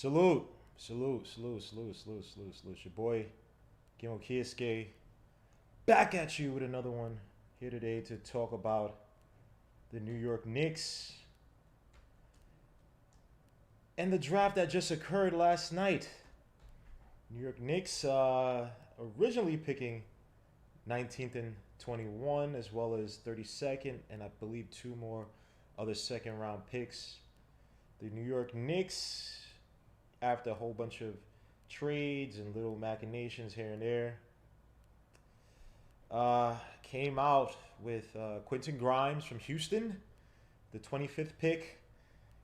Salute. Salute. It's your boy, Gimo Kieske, back at you with another one here today to talk about the New York Knicks and the draft that just occurred last night. New York Knicks originally picking 19th and 21, as well as 32nd, and I believe two more other second round picks. The New York Knicks, after a whole bunch of trades and little machinations here and there, came out with Quinton Grimes from Houston, the 25th pick.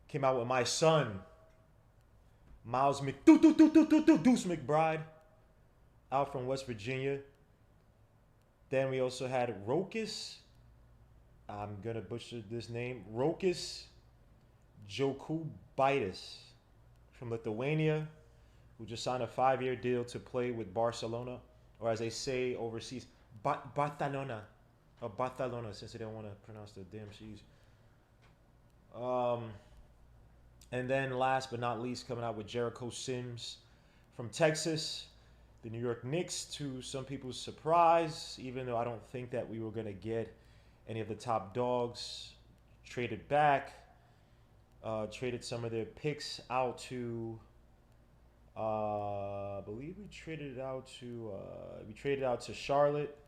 Came out with my son, Miles Deuce McBride, out from West Virginia. Then we also had Rokas. I'm going to butcher this name. Rokas Jokubaitis from Lithuania, who just signed a 5-year deal to play with Barcelona, or as they say overseas, Barcelona. Or Barcelona, since they don't want to pronounce the damn C's. And then last but not least, coming out with Jericho Sims from Texas. The New York Knicks, to some people's surprise, even though I don't think that we were going to get any of the top dogs, traded back, traded some of their picks out to, I believe we traded out to Charlotte,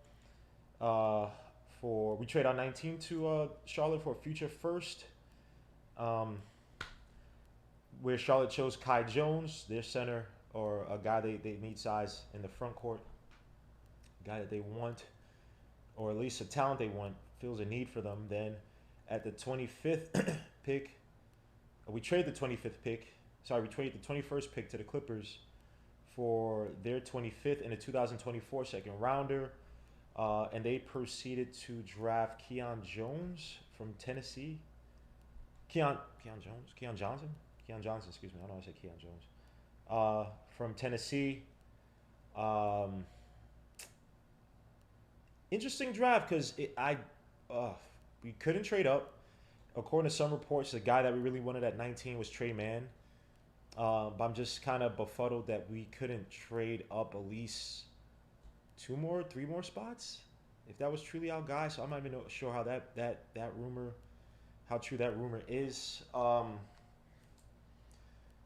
we traded out 19 to Charlotte for a future first, where Charlotte chose Kai Jones, their center, or a guy they need size in the front court, a guy that they want, or at least a talent they want, feels a need for them. Then at the 25th pick, we traded the 25th pick. We traded the 21st pick to the Clippers for their 25th and a 2024 second rounder. And they proceeded to draft Keon Jones from Tennessee. Keon Johnson, excuse me. I don't know how to say Keon Jones. From Tennessee. Interesting draft because we couldn't trade up. According to some reports, the guy that we really wanted at 19 was Trey Mann. But I'm just kind of befuddled that we couldn't trade up at least 3 more spots. If that was truly our guy, so I'm not even sure how how true that rumor is.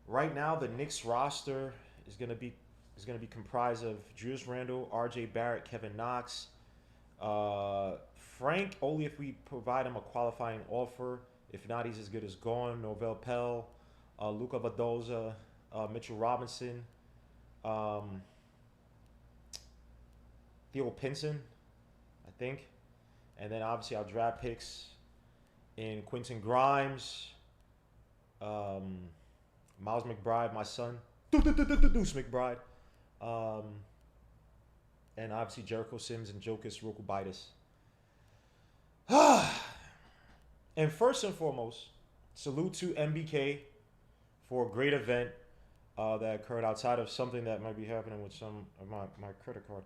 Right now, the Knicks roster is gonna be comprised of Julius Randle, R.J. Barrett, Kevin Knox, Frank. Only if we provide him a qualifying offer. If not, he's as good as gone. Norvel Pell, Luca Badoza, Mitchell Robinson, Theo Pinson, I think, and then obviously our draft picks in Quinton Grimes, Miles McBride, my son, Deuce McBride, and obviously Jericho Sims and Jokas Rokubaitis. And first and foremost, salute to MBK for a great event that occurred outside of something that might be happening with some of my credit card.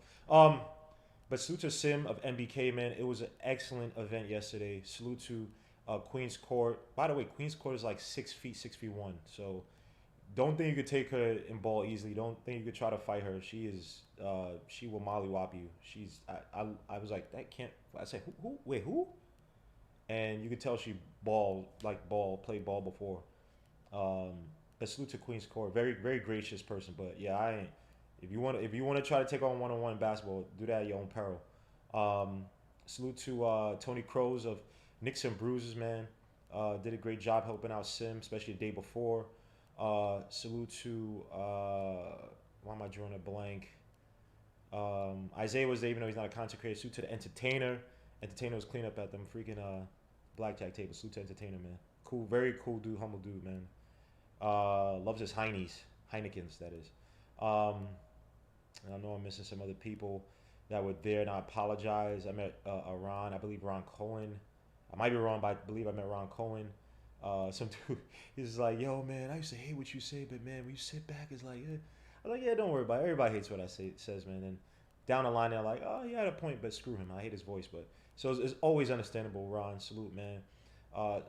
But salute to Sim of MBK, man. It was an excellent event yesterday. Salute to Queen's Court. By the way, Queen's Court is like 6 feet, 6'1". So don't think you could take her in ball easily. Don't think you could try to fight her. She will mollywop you. I was like, that can't. I said, who? Wait, who? And you could tell she played ball before. But salute to Queen's Court. Very, very gracious person. But yeah, if you want to try to take on one-on-one basketball, do that at your own peril. Salute to Tony Kroos of Knicks and Bruises, man. Did a great job helping out Sim, especially the day before. Salute to why am I drawing a blank? Isaiah was there, even though he's not a content creator. Salute to the Entertainer. Entertainer was clean up at them freaking blackjack table. Salute to Entertainer, man. Cool, very cool dude, humble dude, man. Loves his Heinekens, that is. And I know I'm missing some other people that were there, and I apologize. I met Ron, I believe Ron Cohen. I might be wrong, but I believe I met Ron Cohen. Some dude, he's like, yo, man, I used to hate what you say, but man, when you sit back, it's like, I'm like, yeah, don't worry about it. Everybody hates what I says, man. And down the line, they're like, oh, he had a point, but screw him. I hate his voice, but so it's always understandable. Ron, salute, man.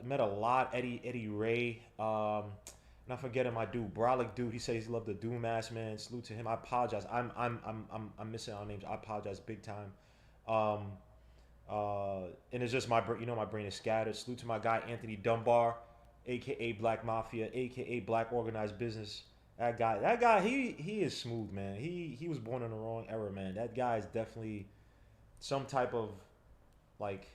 Met a lot. Eddie Ray. not forgetting my dude, Brolic dude. He says he loved the Doom ass man. Salute to him. I apologize. I'm missing our names. I apologize big time. Um, and it's just my my brain is scattered. Salute to my guy Anthony Dunbar, aka Black Mafia, aka Black Organized Business. That guy, he is smooth, man. He was born in the wrong era, man. That guy is definitely some type of like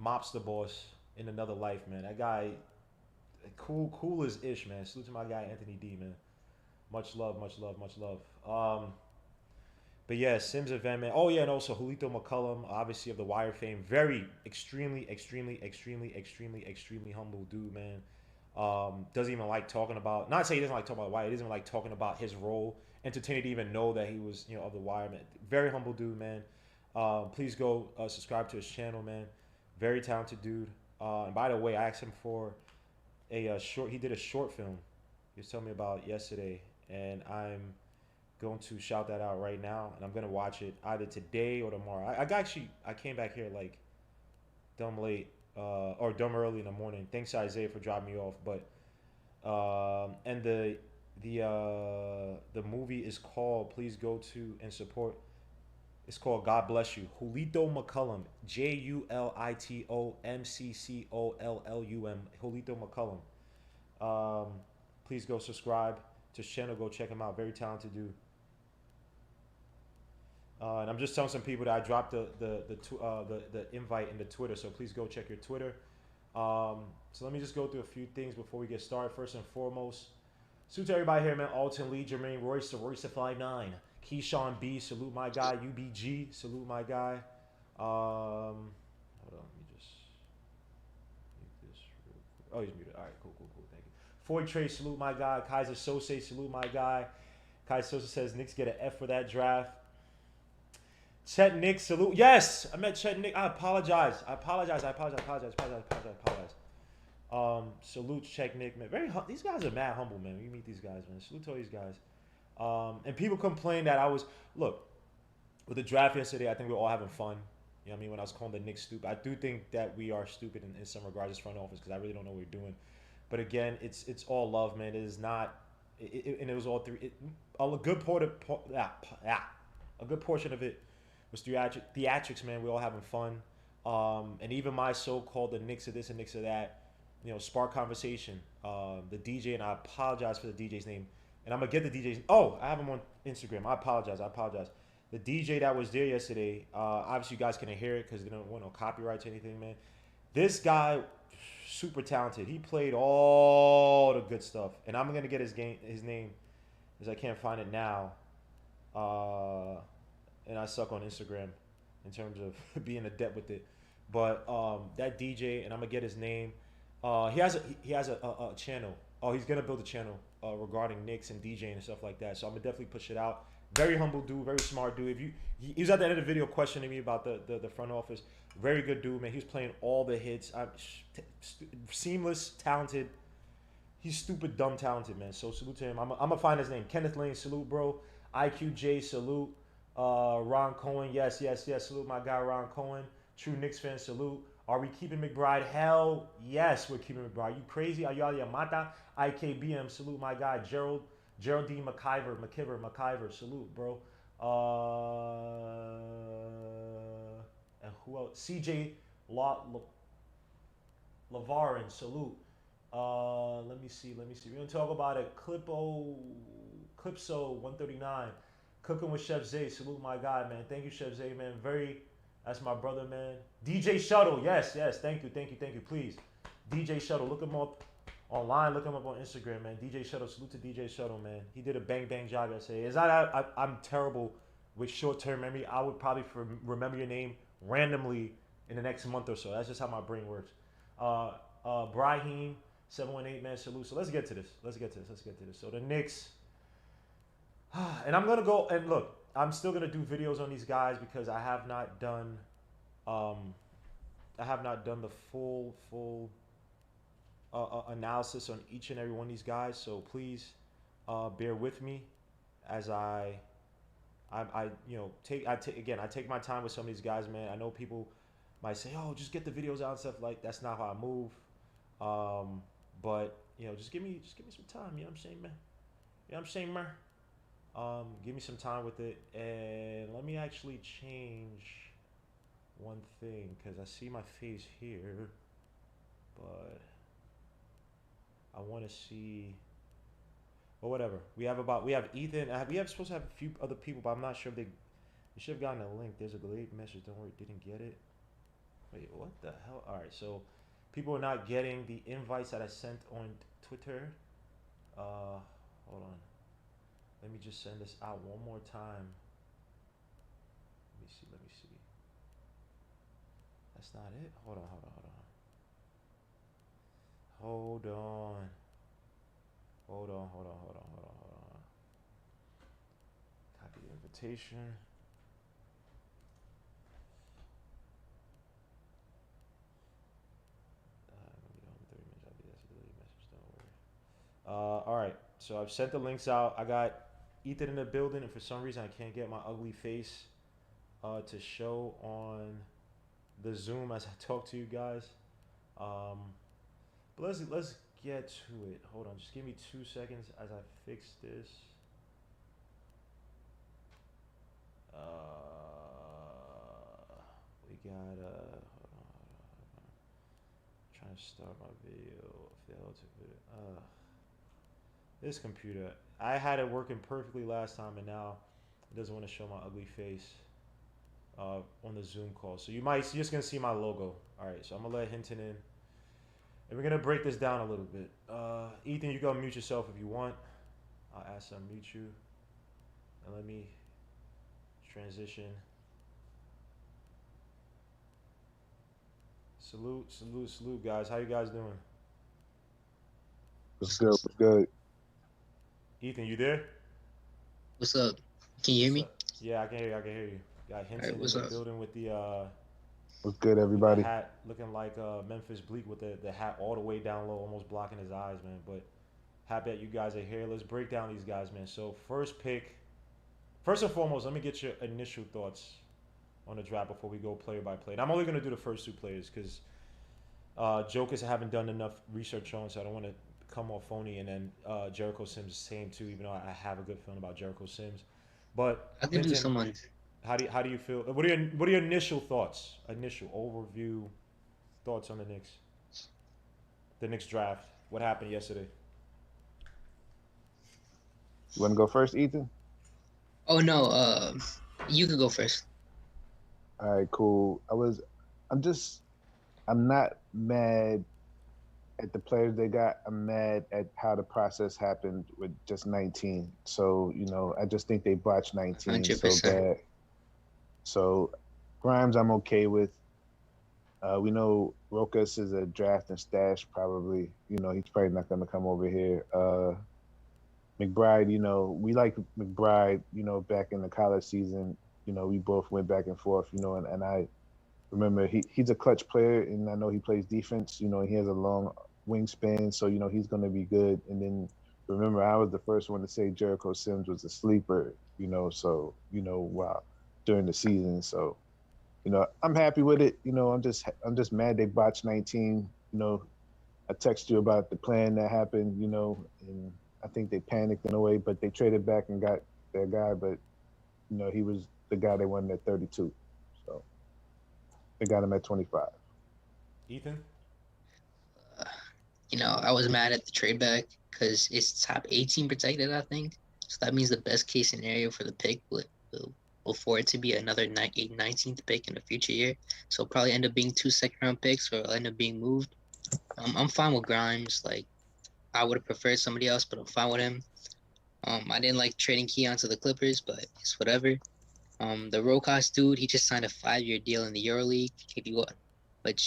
mobster boss in another life, man. That guy, cool as ish, man. Salute to my guy Anthony D, man. Much love, much love, much love. But yeah, Sims event, man. Oh yeah, and also Julito McCullum, obviously of the Wire fame, very extremely humble dude, man. Doesn't even like talking about. Not say he doesn't like talking about Wire. He doesn't even like talking about his role. Entertaining to even know that he was, of the Wire, man. Very humble dude, man. Please go subscribe to his channel, man. Very talented dude. And by the way, I asked him for a short. He did a short film. He was telling me about yesterday, and I'm going to shout that out right now, and I'm gonna watch it either today or tomorrow. I came back here like dumb late or dumb early in the morning. Thanks to Isaiah for dropping me off, but and the movie is called. Please go to and support. It's called God Bless You. Julito McCullum, JULITO MCCOLLUM. Julito McCullum. Please go subscribe to his channel. Go check him out. Very talented dude. And I'm just telling some people that I dropped the invite in the Twitter, so please go check your Twitter. So let me just go through a few things before we get started. First and foremost, salute to everybody here, man. Alton Lee, Jermaine Royce, Royce 59, Keyshawn B, salute my guy. UBG, salute my guy. Hold on, let me just mute this real quick. Oh, he's muted. All right, cool. Thank you. Foy Trey, salute my guy. Kaiser Sose, salute my guy. Kaiser Sose says Knicks get an F for that draft. Chet Nick, salute. Yes, I met Chet Nick. I apologize. Salute Chet Nick, man. These guys are mad humble, man. When you meet these guys, man. Salute to all these guys. And people complain that look, with the draft yesterday, I think we were all having fun. You know what I mean? When I was calling the Knicks stupid. I do think that we are stupid in some regards as front office because I really don't know what we're doing. But again, it's all love, man. It is not, and it was all three. A good portion of it was theatrics, man. We all having fun. And even my so-called the Knicks of this and Knicks of that, spark conversation. The DJ, and I apologize for the DJ's name. And I'm going to get the DJ's. Oh, I have him on Instagram. I apologize. The DJ that was there yesterday, obviously you guys couldn't hear it because they don't want no copyrights or anything, man. This guy, super talented. He played all the good stuff. And I'm going to get his name, because I can't find it now. And I suck on Instagram in terms of being adept with it. But that DJ, and I'm gonna get his name. He has a channel. Oh, he's gonna build a channel regarding Knicks and DJing and stuff like that. So I'm gonna definitely push it out. Very humble dude, very smart dude. He was at the end of the video questioning me about the front office. Very good dude, man. He was playing all the hits. Seamless, talented. He's stupid, dumb, talented, man. So salute to him. I'm gonna find his name. Kenneth Lane, salute, bro. IQJ, salute. Ron Cohen, yes. Salute my guy Ron Cohen. True Knicks fan, salute. Are we keeping McBride? Hell yes, we're keeping McBride. You crazy? Ayala Yamata. IKBM, salute my guy Geraldine McIver, salute, bro. And who else? CJ Lavarin, salute. Let me see. We're gonna talk about it. Clipso 139. Cooking with Chef Zay. Salute my guy, man. Thank you, Chef Zay, man. That's my brother, man. DJ Shuttle. Yes. Thank you. Please. DJ Shuttle. Look him up online. Look him up on Instagram, man. DJ Shuttle. Salute to DJ Shuttle, man. He did a bang job yesterday. I'm terrible with short-term memory. I would probably remember your name randomly in the next month or so. That's just how my brain works. Brahim 718, man. Salute. So let's get to this. So the Knicks. And I'm gonna go and look. I'm still gonna do videos on these guys because I have not done the full analysis on each and every one of these guys. So please bear with me as I take my time with some of these guys, man. I know people might say, "Oh, just get the videos out and stuff." Like that's not how I move. But just give me some time. You know what I'm saying, man? You know what I'm saying, man? Give me some time with it, and let me actually change one thing because I see my face here, but I want to see. Well, whatever. We have Ethan. We have supposed to have a few other people, but I'm not sure if they. You should have gotten a link. There's a delayed message. Don't worry, didn't get it. Wait, what the hell? All right, so people are not getting the invites that I sent on Twitter. Hold on. Let me just send this out one more time. Let me see. Let me see. That's not it. Hold on. Hold on. Hold on. Hold on. Hold on. Hold on. Hold on. Hold on. Hold on. Copy the invitation. All right, so I've sent the links out. I got Ethan in the building, and for some reason I can't get my ugly face to show on the Zoom as I talk to you guys. But let's get to it. Hold on, just give me 2 seconds as I fix this. We got hold on. Trying to start my video. Failed to video. This computer, I had it working perfectly last time, and now it doesn't want to show my ugly face on the Zoom call. So you're just gonna see my logo. All right, so I'm gonna let Hinton in, and we're gonna break this down a little bit. Ethan, you go mute yourself if you want. I'll ask them mute you, and let me transition. Salute, guys. How you guys doing? What's good? What's good? Ethan, you there? What's up? Can you hear What's me? up? Yeah, I can hear you. I can hear you. Got All right, Hinton in what's the up? building with the What's good, with the everybody? hat, looking like Memphis Bleak with the hat all the way down low, almost blocking his eyes, man. But happy that you guys are here. Let's break down these guys, man. So first and foremost, let me get your initial thoughts on the draft before we go player by player. And I'm only gonna do the first two players because Jokers haven't done enough research on, so I don't want to come off phony. And then Jericho Sims is the same too, even though I have a good feeling about Jericho Sims. But I could do Hinton, someone. how do you feel? What are your initial thoughts? Initial overview thoughts on the Knicks draft. What happened yesterday? You want to go first, Ethan? Oh no, you could go first. All right, cool. I'm just, I'm not mad at the players they got. I'm mad at how the process happened with just 19. So, I just think they botched 19 Hundred so percent. bad. So, Grimes, I'm okay with. We know Rokas is a draft and stash, probably. He's probably not going to come over here. McBride, we like McBride, back in the college season, we both went back and forth, and I remember he's a clutch player, and I know he plays defense, he has a long wingspan, so, he's going to be good. And then remember, I was the first one to say Jericho Sims was a sleeper, so, wow, during the season. So, I'm happy with it. I'm just mad they botched 19, I texted you about the plan that happened, and I think they panicked in a way, but they traded back and got their guy, but he was the guy they wanted at 32. So they got him at 25. Ethan? Uh, I was mad at the trade back because it's top 18 protected, I think. So that means the best case scenario for the pick will for it to be another 19th pick in a future year. So it'll probably end up being 2 second-round picks, or it'll end up being moved. I'm fine with Grimes. Like, I would have preferred somebody else, but I'm fine with him. I didn't like trading Keon to the Clippers, but it's whatever. The Rokas dude, he just signed a 5-year deal in the EuroLeague. If you want, but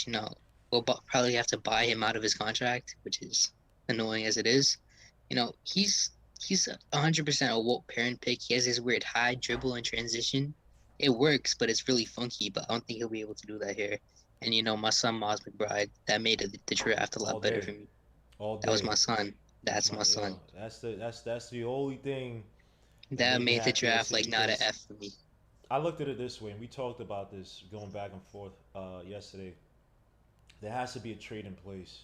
we'll probably have to buy him out of his contract, which is annoying as it is. He's 100% a Walt parent pick. He has his weird high dribble and transition. It works, but it's really funky. But I don't think he'll be able to do that here. And my son Miles McBride, that made the draft a All lot better day. for me. All That was day. my son. That's That's my my son. that's the only thing that That made me made the happy draft yesterday like not an because F for me. I looked at it this way, and we talked about this going back and forth yesterday. There has to be a trade in place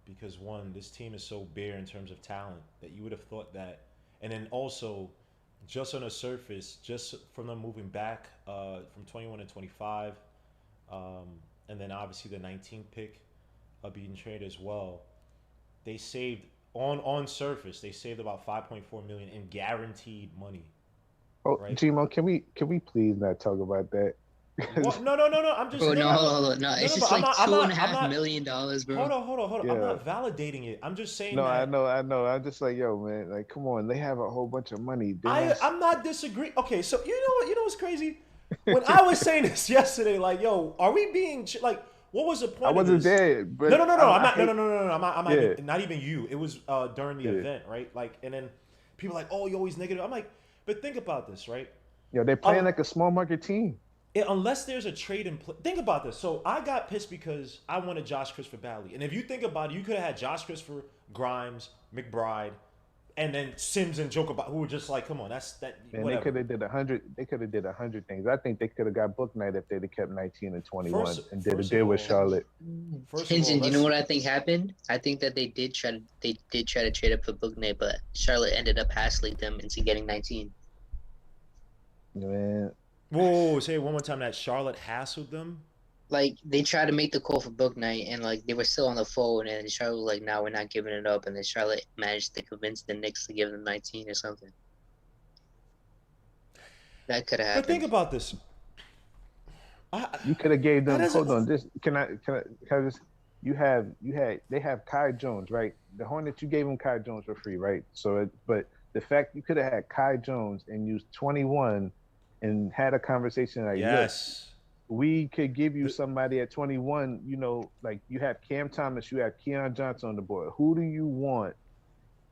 because one, this team is so bare in terms of talent that you would have thought that, and then also, just on the surface, just from them moving back from 21 and 25, um, and then obviously the 19th pick being traded as well, they saved on surface they saved about 5.4 million in guaranteed money, Oh, right? Gmo, can we please not talk about that? Because What? No, no, no, no. I'm just Bro, no, no, I'm, hold on. No, no, it's no. But just I'm like not. I'm two and a not. I'm half not. million dollars, bro. Hold on. I'm yeah, not validating it. I'm just saying no, I that know, I know. I'm just like, yo, man, like, come on, they have a whole bunch of money. They're not. I'm not disagreeing. Okay, so you know what? You know what's crazy? When I was saying this yesterday, like, yo, are we being like, what was the I point of wasn't this? there, No, but no, no, no. I'm I not. No, hate. no, no, no, no. I'm not Yeah, even. Not even you. It was during the yeah. event, right? Like, and then people are like, oh, you're always negative. I'm like, but think about this, right? Yo, they're playing Um, like a small market team. unless there's a trade in play. Think about this. So I got pissed because I wanted Josh Christopher badly. And if you think about it, you could have had Josh Christopher, Grimes, McBride, and then Sims and Joker, who were just like, come on, that's that, Man, they whatever. could have did 100. They could have did 100 things. I think they could have got book night if they'd have kept 19 and First, 21 and did a first of deal with all, Charlotte. first of all, Hinton, do you know let's. what I think happened? I think that they did try to trade up for Booknight, but Charlotte ended up hassling them into getting 19. Man, Whoa, say it one more time. That Charlotte hassled them. Like they tried to make the call for Booknight, and like they were still on the phone, and Charlotte was like, "No, we're not giving it up." And then Charlotte managed to convince the Knicks to give them 19 or something. That could have But think happened. about this. you could have gave That them. doesn't. Hold on, this can I just. They have Kai Jones, right? The Hornets, you gave them Kai Jones for free, right? But the fact you could have had Kai Jones and used 21 and had a conversation like, look, Yes. we could give you The, somebody at 21, like you have Cam Thomas, you have Keon Johnson on the board. Who do you want?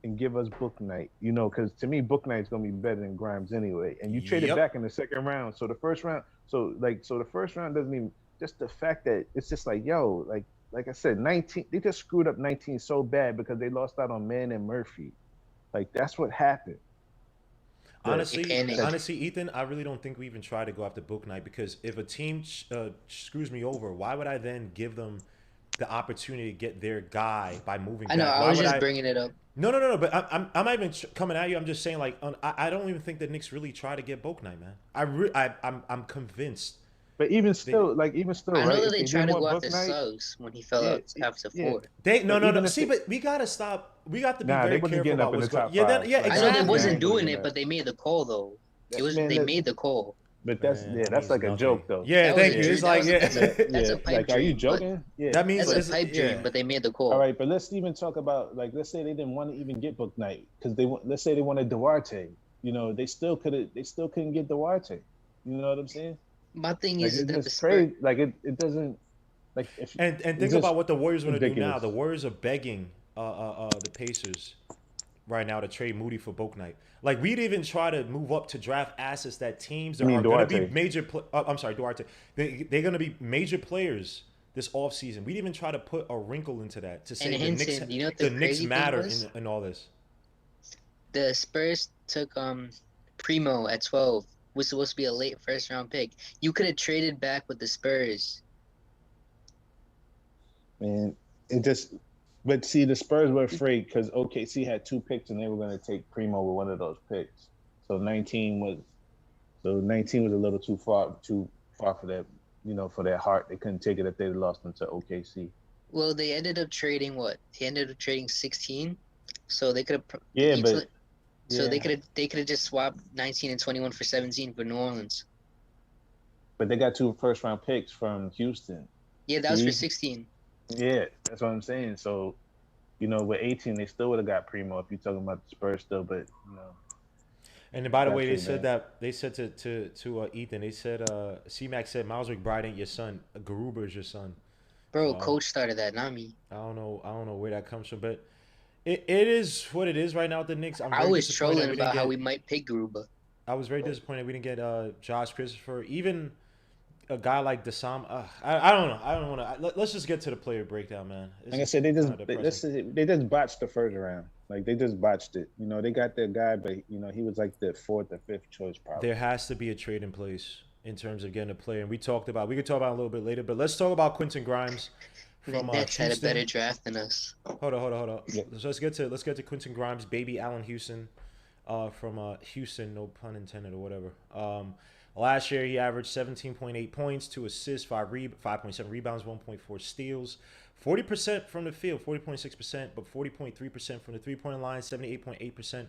And give us Book Night, because to me, Book Night's gonna be better than Grimes anyway. And you traded yep. back in the second round, so the first round, so the first round doesn't even just the fact that it's just like yo, like I said, 19, they just screwed up 19 so bad because they lost out on Man and Murphy. Like that's what happened. That They Honestly, that panicked. honestly, Ethan, I really don't think we even try to go after book night because if a team screws me over, why would I then give them the opportunity to get their guy by moving I know. back? I Why was would just I? bringing it up. No, no, no, no. But I'm not even coming at you. I'm just saying like I don't even think the Knicks really try to get book night, man. I'm convinced but even they still, even still, I know right? that If they they didn't tried to go want Book after Night, Suggs when he fell yeah, out after yeah. 4. they no But no no. even if See, they, but we gotta stop. We got to be nah, they very wasn't careful getting up about in what's the going. top Yeah, then five. yeah, Like I know they they exactly. wasn't ain't gonna doing do it, that. but they made the call though. Man, They made the call. but Man, that that's means like a nothing. joke though. Yeah, That was thank a you. It's dream. like yeah, That's a Yeah, pipe like, are you dream, but joking? Yeah, that means that's a but pipe dream. yeah. But they made the all call. right, but let's even talk about like let's say they didn't want to even get Book Night because they want. Let's say they wanted Duarte. They still could have. They still couldn't get Duarte. You know what I'm saying? My thing Like is it's that the just Spurs. crazy. Like it doesn't. Like if And it's think just about what the Warriors want to do now. ridiculous. The Warriors are begging the Pacers right now to trade Moody for Boak Knight. Like we'd even try to move up to draft assets that teams I that mean are going to be Duarte. major. I'm sorry, Duarte. They're going to be major players this offseason. We'd even try to put a wrinkle into that to And say Hinton, you know what the the Knicks crazy thing matter was? in all this. The Spurs took Primo at 12. Was supposed to be a late first round pick. You could have traded back with the Spurs. Man, it just. But see, the Spurs were afraid because OKC had 2 picks and they were going to take Primo with one of those picks. So 19 was So 19 was a little too far for that, for their heart. They couldn't take it if they'd lost them to OKC. Well, they ended up trading what? They ended up trading 16. So they could have Yeah, but so yeah, they could have just swapped 19 and 21 for 17 for New Orleans. but they got 2 first-round picks from Houston. Yeah, that was for See, 16. yeah, that's what I'm saying. So, with 18, they still would have got Primo if you're talking about the Spurs still. But And by the got way, they trade said back. that they said to Ethan, they said C-Mac said Miles McBride ain't your son, Garuba is your son. Bro, So coach started that, not me. I don't know where that comes from, but it is what it is right now with the Knicks. I'm I very was disappointed that trolling we didn't about how get. we might pick Garuba. I was very disappointed we didn't get Josh Christopher, even a guy like Desam. I don't know. I don't want to. Let's just get to the player breakdown, man. This Like I is said, they kind just of they, depressing. they just botched the first round. Like they just botched it. They got their guy, but he was like the fourth or fifth choice There probably. has to be a trade in place in terms of getting a player, and we could talk about it a little bit later. But let's talk about Quinton Grimes from Nets had a Houston. better draft than us. Hold on. Yeah. So let's get to Quinton Grimes, baby Allen Houston, from Houston, no pun intended or whatever. Last year he averaged 17.8 points, 2 assists, 5.7 rebounds, 1.4 steals, 40% from the field, 40.6%, but 40.3% from the three-point line, 78.8%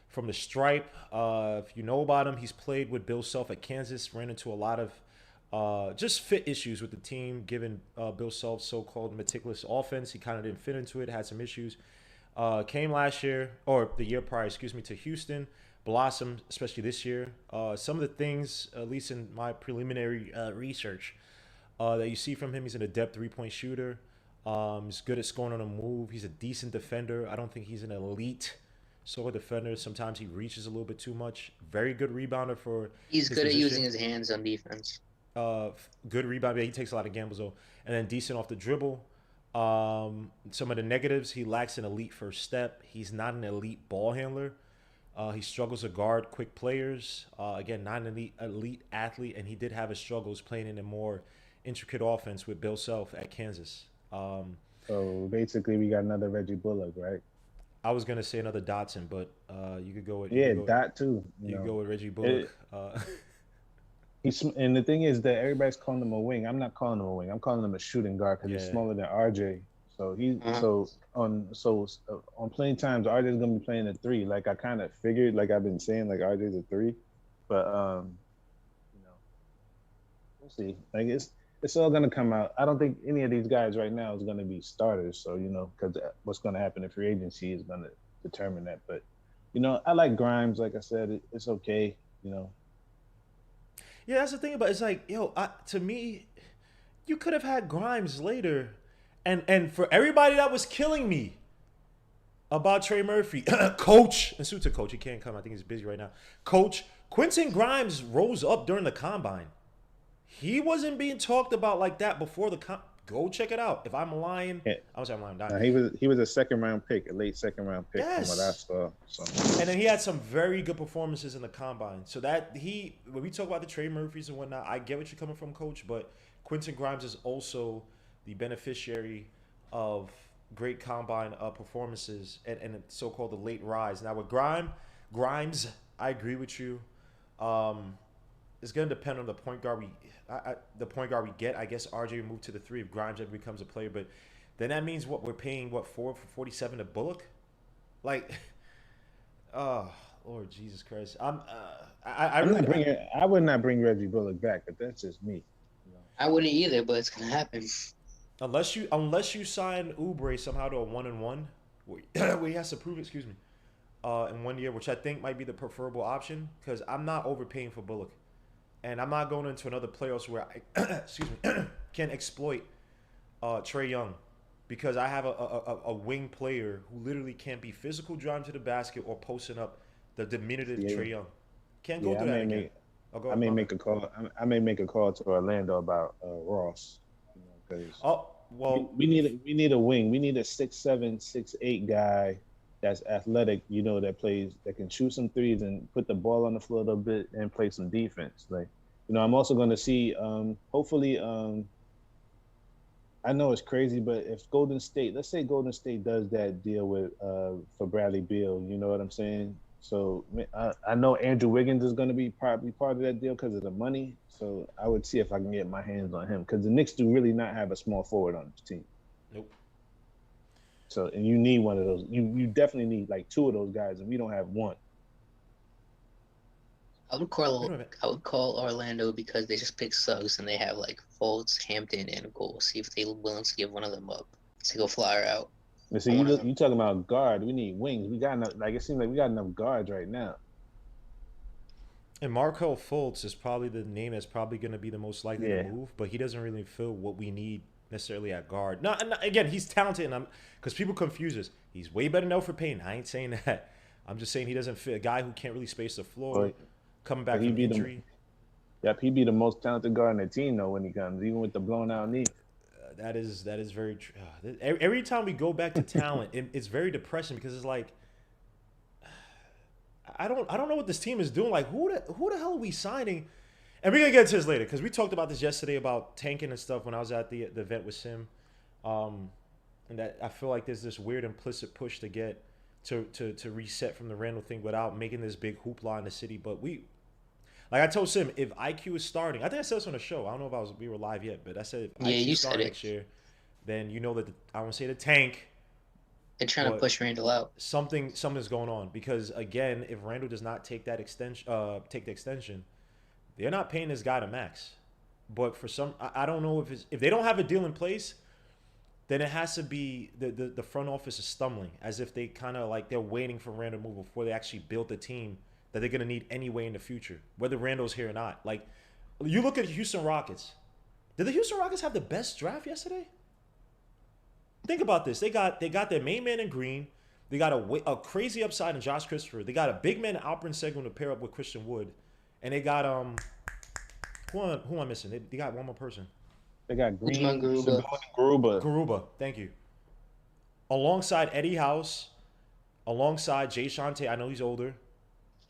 from the stripe. If you know about him, he's played with Bill Self at Kansas, ran into a lot of just fit issues with the team, given Bill Self's so-called meticulous offense. He kind of didn't fit into it, had some issues. Came last year, or the year prior, to Houston, blossomed, especially this year. Some of the things, at least in my preliminary research, that you see from him, he's an adept three-point shooter. He's good at scoring on the move. He's a decent defender. I don't think he's an elite sort of defender. Sometimes he reaches a little bit too much. Very good rebounder for He's his good at position. using his hands on defense. Good rebound. Yeah, he takes a lot of gambles though, and then decent off the dribble. Some of the negatives: he lacks an elite first step. He's not an elite ball handler. He struggles to guard quick players. Again, not an elite athlete, and he did have his struggles playing in a more intricate offense with Bill Self at Kansas. So basically, we got another Reggie Bullock, right? I was gonna say another Dotson, but you could go with Dot too. You could go with Reggie Bullock. And the thing is that everybody's calling him a wing. I'm not calling him a wing. I'm calling him a shooting guard because he's smaller than RJ. So on playing times, RJ's gonna be playing a 3. Like I kind of figured, like I've been saying, like RJ's a 3, but we'll see. Like it's all gonna come out. I don't think any of these guys right now is gonna be starters. So because what's gonna happen in free agency is gonna determine that. But I like Grimes. Like I said, it's okay. Yeah, that's the thing about it. It's like, to me, you could have had Grimes later. And for everybody that was killing me about Trey Murphy, coach, and suit to coach, he can't come. I think he's busy right now. Coach, Quinton Grimes rose up during the combine. He wasn't being talked about like that before the Go check it out. If I'm lying, I was lying. He was a second-round pick, a late second-round pick from what I saw. So. And then he had some very good performances in the combine. So that when we talk about the Trey Murphys and whatnot, I get what you're coming from, Coach. But Quinton Grimes is also the beneficiary of great combine performances and so-called the late rise. Now with Grimes, I agree with you. It's going to depend on the point guard we get. I guess RJ will move to the 3 if Grimes ever becomes a player. But then that means we're paying 4 for 47 to Bullock? Like, oh, Lord Jesus Christ. I would not bring Reggie Bullock back, but that's just me. I wouldn't either, but it's going to happen. Unless you sign Oubre somehow to a 1-and-1, where he has to prove it, in 1 year, which I think might be the preferable option, because I'm not overpaying for Bullock. And I'm not going into another playoffs where I can exploit Trae Young, because I have a wing player who literally can't be physical driving to the basket or posting up the diminutive Trae Young. Can't go through that again. I may make a call to Orlando about Ross. We need a wing. We need a 6'7", 6'8" guy that's athletic, that can shoot some threes and put the ball on the floor a little bit and play some defense. Like, I'm also going to see, hopefully, I know it's crazy, but if let's say Golden State does that deal with for Bradley Beal, you know what I'm saying? So I know Andrew Wiggins is going to be probably part of that deal because of the money. So I would see if I can get my hands on him, because the Knicks do really not have a small forward on this team. Nope. So, and you need one of those. You definitely need like 2 of those guys, and we don't have one. I would call Orlando because they just picked Suggs and they have like Fultz, Hampton, and Cole. See if they're willing to give one of them up to go flyer out. So you talking about guard? We need wings. We got enough. Like, it seems like we got enough guards right now. And Markelle Fultz is probably the name that's probably going to be the most likely to move, but he doesn't really fill what we need necessarily at guard. Now, again, he's talented, and because people confuse us. He's way better than Elfrid Payton. I ain't saying that. I'm just saying he doesn't fit a guy who can't really space the floor, coming back from injury. He'd be the most talented guard in the team, though, when he comes, even with the blown out knee. That is very true. Every time we go back to talent, it's very depressing, because it's like, I don't know what this team is doing. Like, who the hell are we signing? And we're gonna get to this later, because we talked about this yesterday about tanking and stuff when I was at the event with Sim. And that I feel like there's this weird implicit push to get to reset from the Randall thing without making this big hoopla in the city. But like I told Sim, if IQ is starting, I think I said this on the show. I don't know if we were live yet, but I said if Yeah, IQ you said starting it. next year, then you know that I won't say the tank, They're trying to but push Randall out. something's going on because again, if Randall does not take that extension, take the extension, they're not paying this guy to max. But for some, I don't know if they don't have a deal in place, then it has to be the front office is stumbling as if they kind of like they're waiting for Randall to move before they actually build the team that they're gonna need anyway in the future, whether Randall's here or not. Like, you look at Houston Rockets. Did the Houston Rockets have the best draft yesterday? Think about this. They got their main man in Green. They got a crazy upside in Josh Christopher. They got a big man in Alperen Sengun to pair up with Christian Wood, and they got who am I missing? They got one more person. They got Green, Usman Garuba. Sabonis, Garuba. Garuba, thank you. Alongside Eddie House, alongside Jay Shante, I know he's older,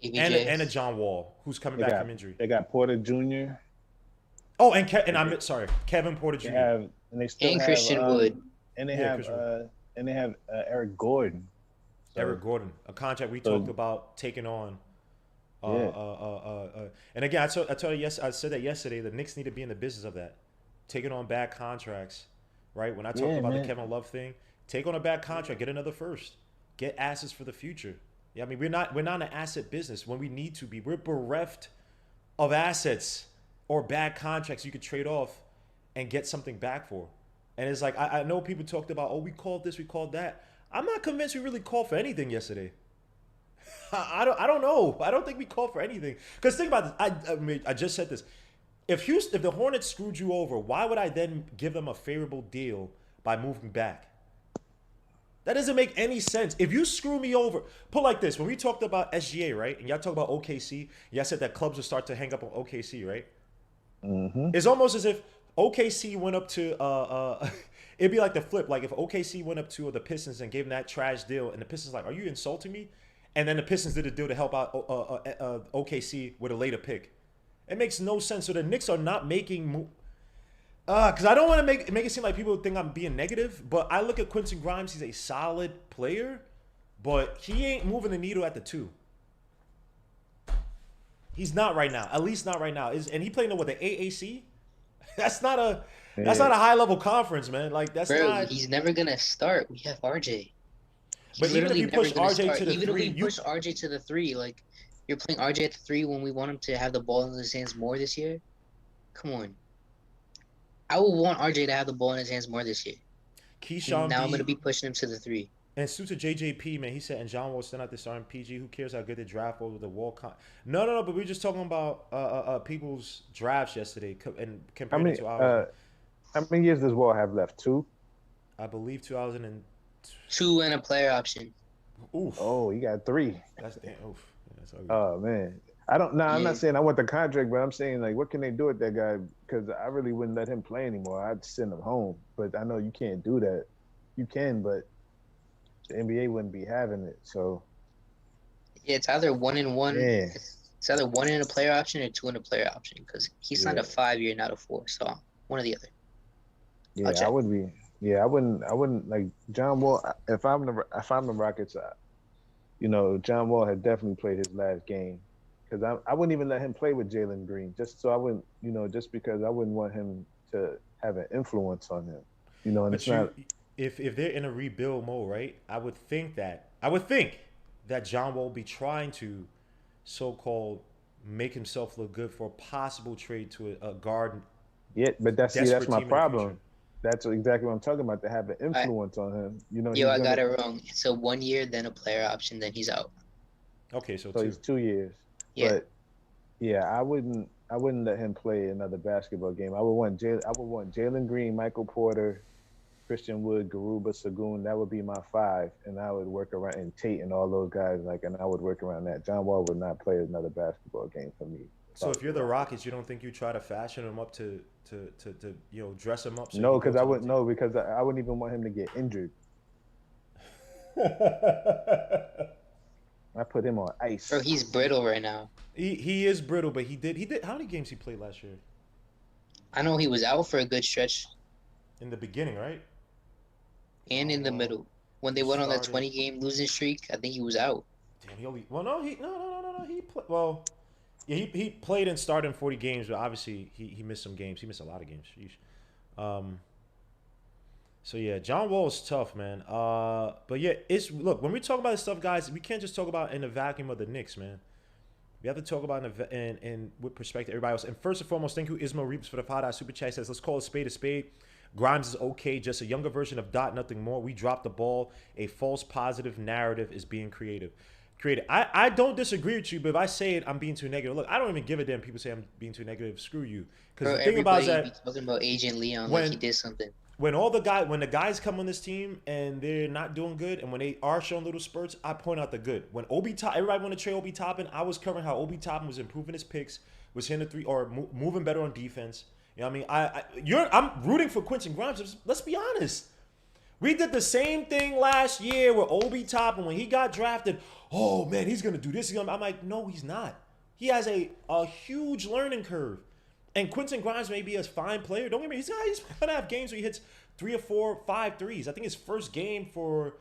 and a John Wall who's coming back from injury. They got Porter Jr. Oh, and Kevin Porter Jr. And Christian Wood. And they have Eric Gordon. So, Eric Gordon, a contract we talked about taking on. And again, I said that yesterday. The Knicks need to be in the business of that, taking on bad contracts, right? When I talked about the Kevin Love thing, take on a bad contract, get another first, get assets for the future. Yeah, I mean we're not an asset business when we need to be. We're bereft of assets or bad contracts you could trade off and get something back for. And it's like I know people talked about, we called this, we called that. I'm not convinced we really called for anything yesterday. I don't know. I don't think we called for anything. Because think about this. I just said this. If the Hornets screwed you over, why would I then give them a favorable deal by moving back? That doesn't make any sense. If you screw me over, put like this. When we talked about SGA, right? And y'all talk about OKC, y'all said that clubs will start to hang up on OKC, right? Mm-hmm. It's almost as if OKC went up to it'd be like the flip. Like if OKC went up to the Pistons and gave them that trash deal, and the Pistons like, are you insulting me? And then the Pistons did a deal to help out OKC with a later pick. It makes no sense. So the Knicks are not making because I don't want to make it seem like people think I'm being negative, but I look at Quinton Grimes. He's a solid player, but he ain't moving the needle at the 2. He's not right now. At least not right now. And he playing with the AAC. That's not a high level conference, man. Like that's not. He's never gonna start. We have RJ. But even if you push RJ to the 3, even if we push RJ to the 3, like you're playing RJ at the 3 when we want him to have the ball in his hands more this year. Come on. I would want RJ to have the ball in his hands more this year. Keyshawn now I'm going to be pushing him to the 3. And suits to JJP, man, he said, and John Wall stand out the starting PG. Who cares how good they draft over the Wall? No, but we were just talking about people's drafts yesterday and comparing it to ours. How many years does Wall have left? 2? I believe 2002 and a player option. Oof. Oh, he got 3. That's damn. Oof. Yeah, that's ugly. Oh man. I'm not saying I want the contract, but I'm saying like, what can they do with that guy? Because I really wouldn't let him play anymore. I'd send him home. But I know you can't do that. You can, but the NBA wouldn't be having it. So yeah, it's either 1 and 1. Yeah. It's either 1 in a player option or 2 in a player option because he signed a 5-year, not a 4. So one or the other. Yeah, I would be. Yeah, I wouldn't like John Wall. If I'm the Rockets, John Wall had definitely played his last game. Because I wouldn't even let him play with Jalen Green, just so I wouldn't, just because I wouldn't want him to have an influence on him, and but it's not. If they're in a rebuild mode, right? I would think that John Wall will be trying to, so-called, make himself look good for a possible trade to a guard. Yeah, but that's my problem. That's exactly what I'm talking about. To have an influence on him, I got it wrong. It's a 1 year, then a player option, then he's out. Okay, so he's 2 years. Yeah. But yeah, I wouldn't let him play another basketball game. I would want Jalen Green, Michael Porter, Christian Wood, Garuba, Sengun. That would be my 5, and I would work around and Tate and all those guys and I would work around that. John Wall would not play another basketball game for me. So if you're the Rockets, you don't think you try to fashion him up to dress him up? So no, because I wouldn't. No, because I wouldn't even want him to get injured. I put him on ice. Bro, he's brittle right now. He is brittle, but he did. How many games he played last year? I know he was out for a good stretch. In the beginning, right? and in the middle. When they Who went on that started? 20-game losing streak, I think he was out. Damn, he only. Well, no, no. He played. Well, yeah, he played and started in 40 games, but obviously he missed some games. He missed a lot of games. Sheesh. So yeah, John Wall is tough, man. But yeah, it's look when we talk about this stuff, guys. We can't just talk about in the vacuum of the Knicks, man. We have to talk about in with perspective everybody else. And first and foremost, thank you Ismail Reeves for the $5 super chat. He says, let's call a spade a spade. Grimes is okay, just a younger version of Dot, nothing more. We dropped the ball. A false positive narrative is being created. I don't disagree with you, but if I say it, I'm being too negative. Look, I don't even give a damn. People say I'm being too negative. Screw you. Because Bro, the thing about everybody is that be talking about Agent Leon like he did something. when the guys come on this team and they're not doing good, and when they are showing little spurts, I point out the good. When everybody want to trade Obi Toppin, I was covering how Obi Toppin was improving his picks, was hitting the three or moving better on defense. You know what I mean? I'm rooting for Quinton Grimes. Let's be honest. We did the same thing last year with Obi Toppin when he got drafted. Oh man, he's gonna do this. I'm like, no, he's not. He has a huge learning curve. And Quinton Grimes may be a fine player. Don't get me wrong. He's gonna have games where he hits 3 or 4, 5 threes. I think his first game for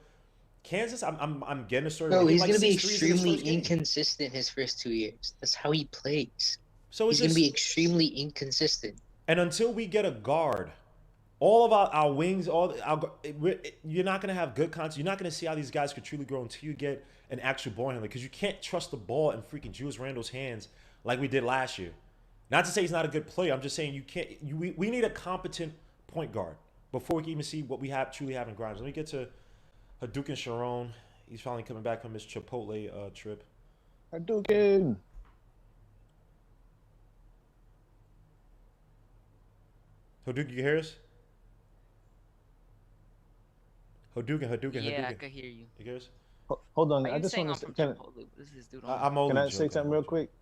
Kansas, I'm getting a story. No, he's like gonna be 6 threes in his extremely first game. inconsistent his first 2 years. That's how he plays. So He's gonna be extremely inconsistent. And until we get a guard, all of our wings, you're not gonna have good content. You're not gonna see how these guys could truly grow until you get an actual ball handler, because you can't trust the ball in freaking Julius Randle's hands like we did last year. Not to say he's not a good player. I'm just saying you can't. We need a competent point guard before we can even see what we truly have in Grimes. Let me get to Hadouken Sharon. He's finally coming back from his Chipotle trip. Hadouken. Hadouken, you hear us? Hadouken. Yeah, I could hear you. You hear us? Hold on, Why I you just saying want I'm to. from Chipotle? This is dude on I'm only Can I joking. say something real quick?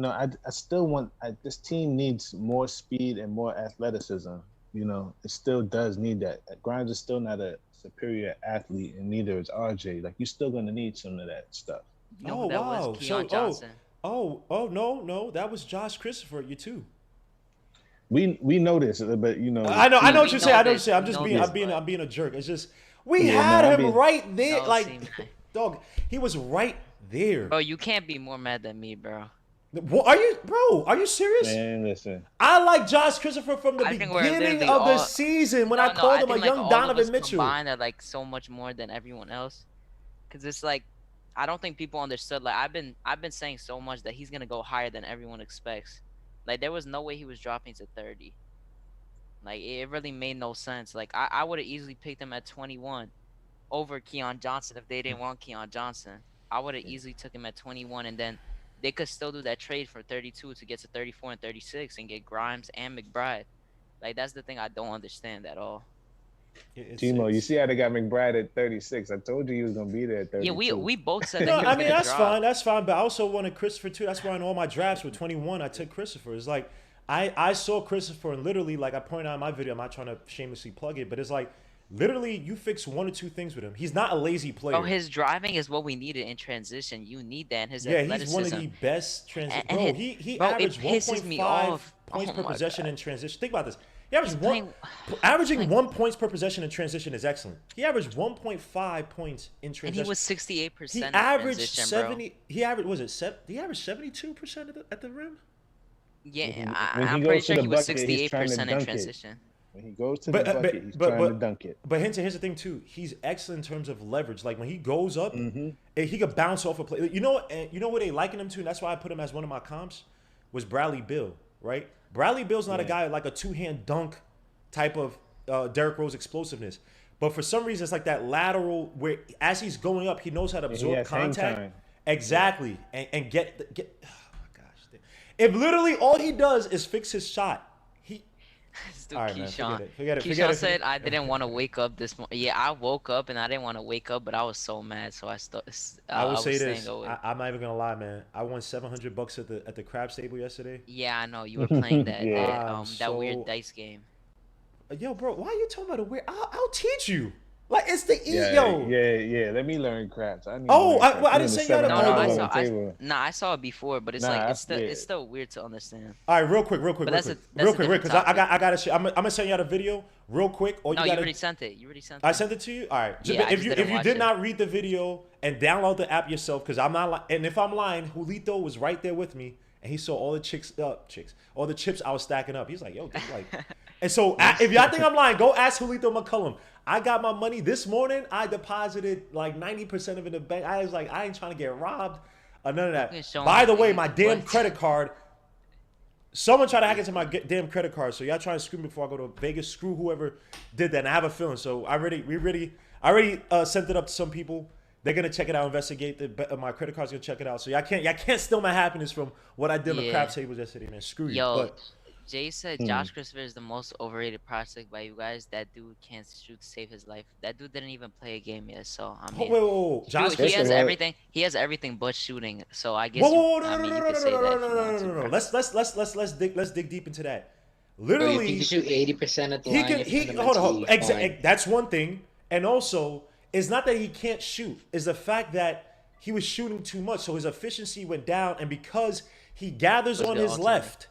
I still want. This team needs more speed and more athleticism. You know, it still does need that. Grimes is still not a superior athlete, and neither is RJ. Like, you're still gonna need some of that stuff. You know who that was? Keon Johnson. No, that was Josh Christopher. You too. We know this, but you know. I know what you're saying. I know what you're saying. this, I'm being a jerk. It's just we had him right there. Dog, he was right there. Bro, you can't be more mad than me, bro. What, are you serious? Man, listen. I like Josh Christopher from the beginning of the season when I called him a young Donovan Mitchell. Combined are like so much more than everyone else, because it's like I don't think people understood. Like I've been saying so much that he's gonna go higher than everyone expects. Like there was no way he was dropping to 30. Like it really made no sense. Like I would have easily picked him at 21 over Keon Johnson if they didn't want Keon Johnson. I would have easily took him at 21, and then they could still do that trade for 32 to get to 34 and 36 and get Grimes and McBride. Like that's the thing I don't understand at all. Timo, you see how they got McBride at 36? I told you he was gonna be there at 32. Yeah, we both said that. No, he was I mean gonna that's fine. But I also wanted Christopher too. That's why in all my drafts with 21, I took Christopher. It's like I saw Christopher, and literally, like I pointed out in my video, I'm not trying to shamelessly plug it, but it's like literally you fix 1 or 2 things with him. He's not a lazy player. Oh, his driving is what we needed in transition. You need that. And his athleticism. He's one of the best transition. Bro, he averaged 1.5 points per possession in transition. Think about this. He averaged averaging 1 points per possession in transition is excellent. He averaged 1.5 points in transition. And he was 68%. He averaged 70. He averaged 72% at the rim. Yeah, I'm pretty sure he was 68% in transition. When he goes to the bucket, he's trying to dunk it. But here's the thing too. He's excellent in terms of leverage. Like when he goes up, he could bounce off a play. You know what they liken him to, and that's why I put him as one of my comps, was Bradley Beal, right? Bradley Beal's not a guy like a 2-hand dunk type of Derrick Rose explosiveness. But for some reason, it's like that lateral where as he's going up, he knows how to absorb contact. Exactly. And get oh my gosh. If literally all he does is fix his shot. All right, Keyshawn. Forget it. Keyshawn said I didn't want to wake up this morning. Yeah, I woke up and I didn't want to wake up, but I was so mad, so I will say this. I'm not even gonna lie, man. I won $700 at the crab stable yesterday. Yeah, I know you were playing that that weird dice game. Yo, bro, why are you talking about a weird? I'll teach you. Like it's the yo. Yeah. Let me learn craps. I need. Oh, to learn I craps. didn't We say y'all. in the No, Oh, $7 I on the table. I saw it before, but it's Nah, like yeah. it's still weird to understand. All right, real quick, But that's because I gotta share. I'm gonna send you out a video real quick. Or No, you you gotta. already sent it. You already sent I it. sent it to you. All right. Yeah, I if just you didn't if you watch did it. not read the video and download the app yourself, because I'm not. And if I'm lying, Julito was right there with me, and he saw all the all the chips I was stacking up. He's like, yo, dude, like. And so if y'all think I'm lying, go ask Julito McCullum. I got my money this morning. I deposited like 90% of it in the bank. I was like, I ain't trying to get robbed or none of that. By the way, my damn credit card. Someone tried to hack into my damn credit card. So y'all trying to screw me before I go to Vegas. Screw whoever did that. And I have a feeling. So I already sent it up to some people. They're gonna check it out, investigate my credit card's gonna check it out. So y'all can't steal my happiness from what I did on the crap tables yesterday, man. Screw you. Yo, But, Jay said Josh Christopher is the most overrated prospect by you guys. That dude can't shoot to save his life. That dude didn't even play a game yet. So I mean, whoa. Josh he has Christopher. everything. He has everything but shooting. So I guess. No. Let's dig deep into that. Literally, Bro, you shoot 80% at the line. he hold on. That's one thing, and also it's not that he can't shoot. It's the fact that he was shooting too much, so his efficiency went down, and because he gathers on his left.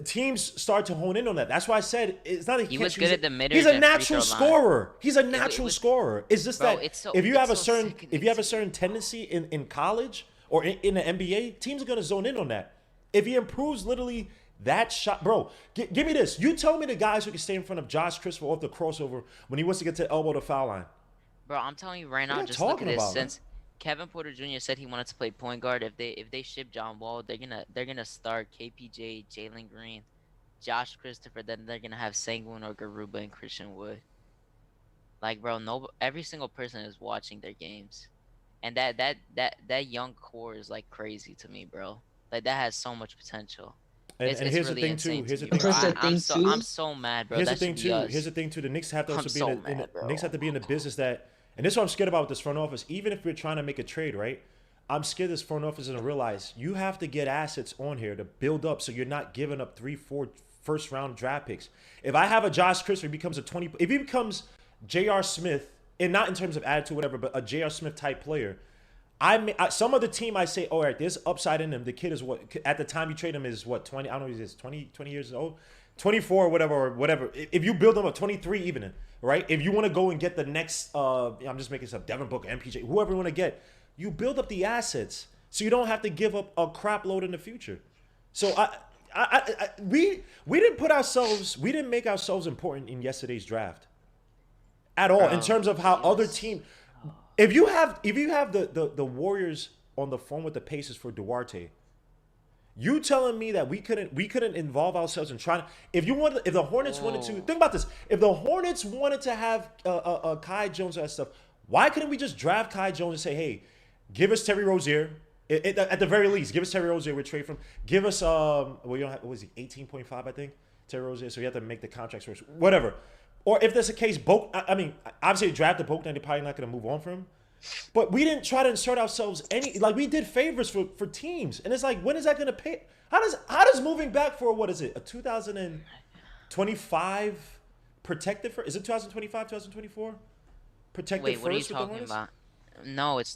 Teams start to hone in on that. That's why I said it's not that he was can't good shoot. at the mid-range He's a and natural free throw line. scorer. He's a natural scorer. It's just Bro, that if you have a certain tendency in college or in the NBA, teams are gonna zone in on that. If he improves literally that shot, bro, give me this. You tell me the guys who can stay in front of Josh Christopher off the crossover when he wants to get to the elbow to foul line. Bro, I'm telling you right now, What are you just look at talking this. about, Since Kevin Porter Jr. said he wanted to play point guard, if they ship John Wall, they're gonna start KPJ, Jalen Green, Josh Christopher. Then they're gonna have Sengun or Garuba and Christian Wood. Like, bro, every single person is watching their games, and that young core is like crazy to me, bro. Like that has so much potential. And here's really the thing too. insane Here's to the me, thing bro. too. I'm so mad, bro. Here's the That thing should be too. us. Here's the thing too. The Knicks have to also I'm be so in mad, bro. the Knicks have to be in the business that, and this is what I'm scared about with this front office. Even if we're trying to make a trade, right? I'm scared this front office doesn't realize you have to get assets on here to build up, so you're not giving up 3-4 first round draft picks. If I have a Josh Christopher, he becomes if he becomes J.R. Smith, and not in terms of attitude, whatever, but a J.R. Smith type player. Some other team I say, all right, there's upside in him. The kid is what at the time you trade him is what 20. I don't know, he's 20 years old, 24 or whatever. If you build him up 23 even, right? If you want to go and get the next, I'm just making stuff, Devin Booker, MPJ, whoever you want to get, you build up the assets so you don't have to give up a crap load in the future. So we didn't make ourselves important in yesterday's draft at all in terms of how other team. If you have the Warriors on the phone with the Pacers for Duarte, you telling me that we couldn't involve ourselves in trying. If the Hornets wanted to think about this, if the Hornets wanted to have Kai Jones and that stuff, why couldn't we just draft Kai Jones and say, hey, give us Terry Rozier? At the very least, give us Terry Rozier. We trade from. Give us you don't have, what was he 18.5 I think Terry Rozier. So you have to make the contracts first, whatever. Or if that's the case, I mean, obviously draft the Boak, then they're probably not going to move on from him. But we didn't try to insert ourselves we did favors for teams, and it's like, when is that going to pay? How does moving back for what is it, a 2025 protected for? Is it 2025, 2024 protected? Wait, what are you talking about? No, it's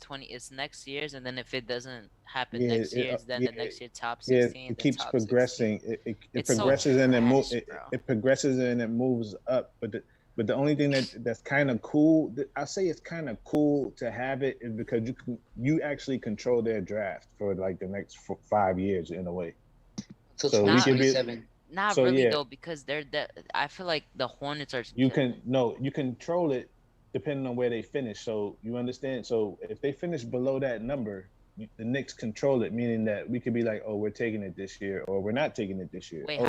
next year's, and then if it doesn't happen next year, then the next year top 16. It keeps progressing. It progresses and it moves. It progresses and it moves up. But the only thing that's kind of cool, I say it's kind of cool to have it, is because you actually control their draft for like the next 5 years in a way. So 2027. Not really though, because I feel like the Hornets are. You control it depending on where they finish. So you understand. So if they finish below that number, the Knicks control it, meaning that we could be like, oh, we're taking it this year, or we're not taking it this year. Wait,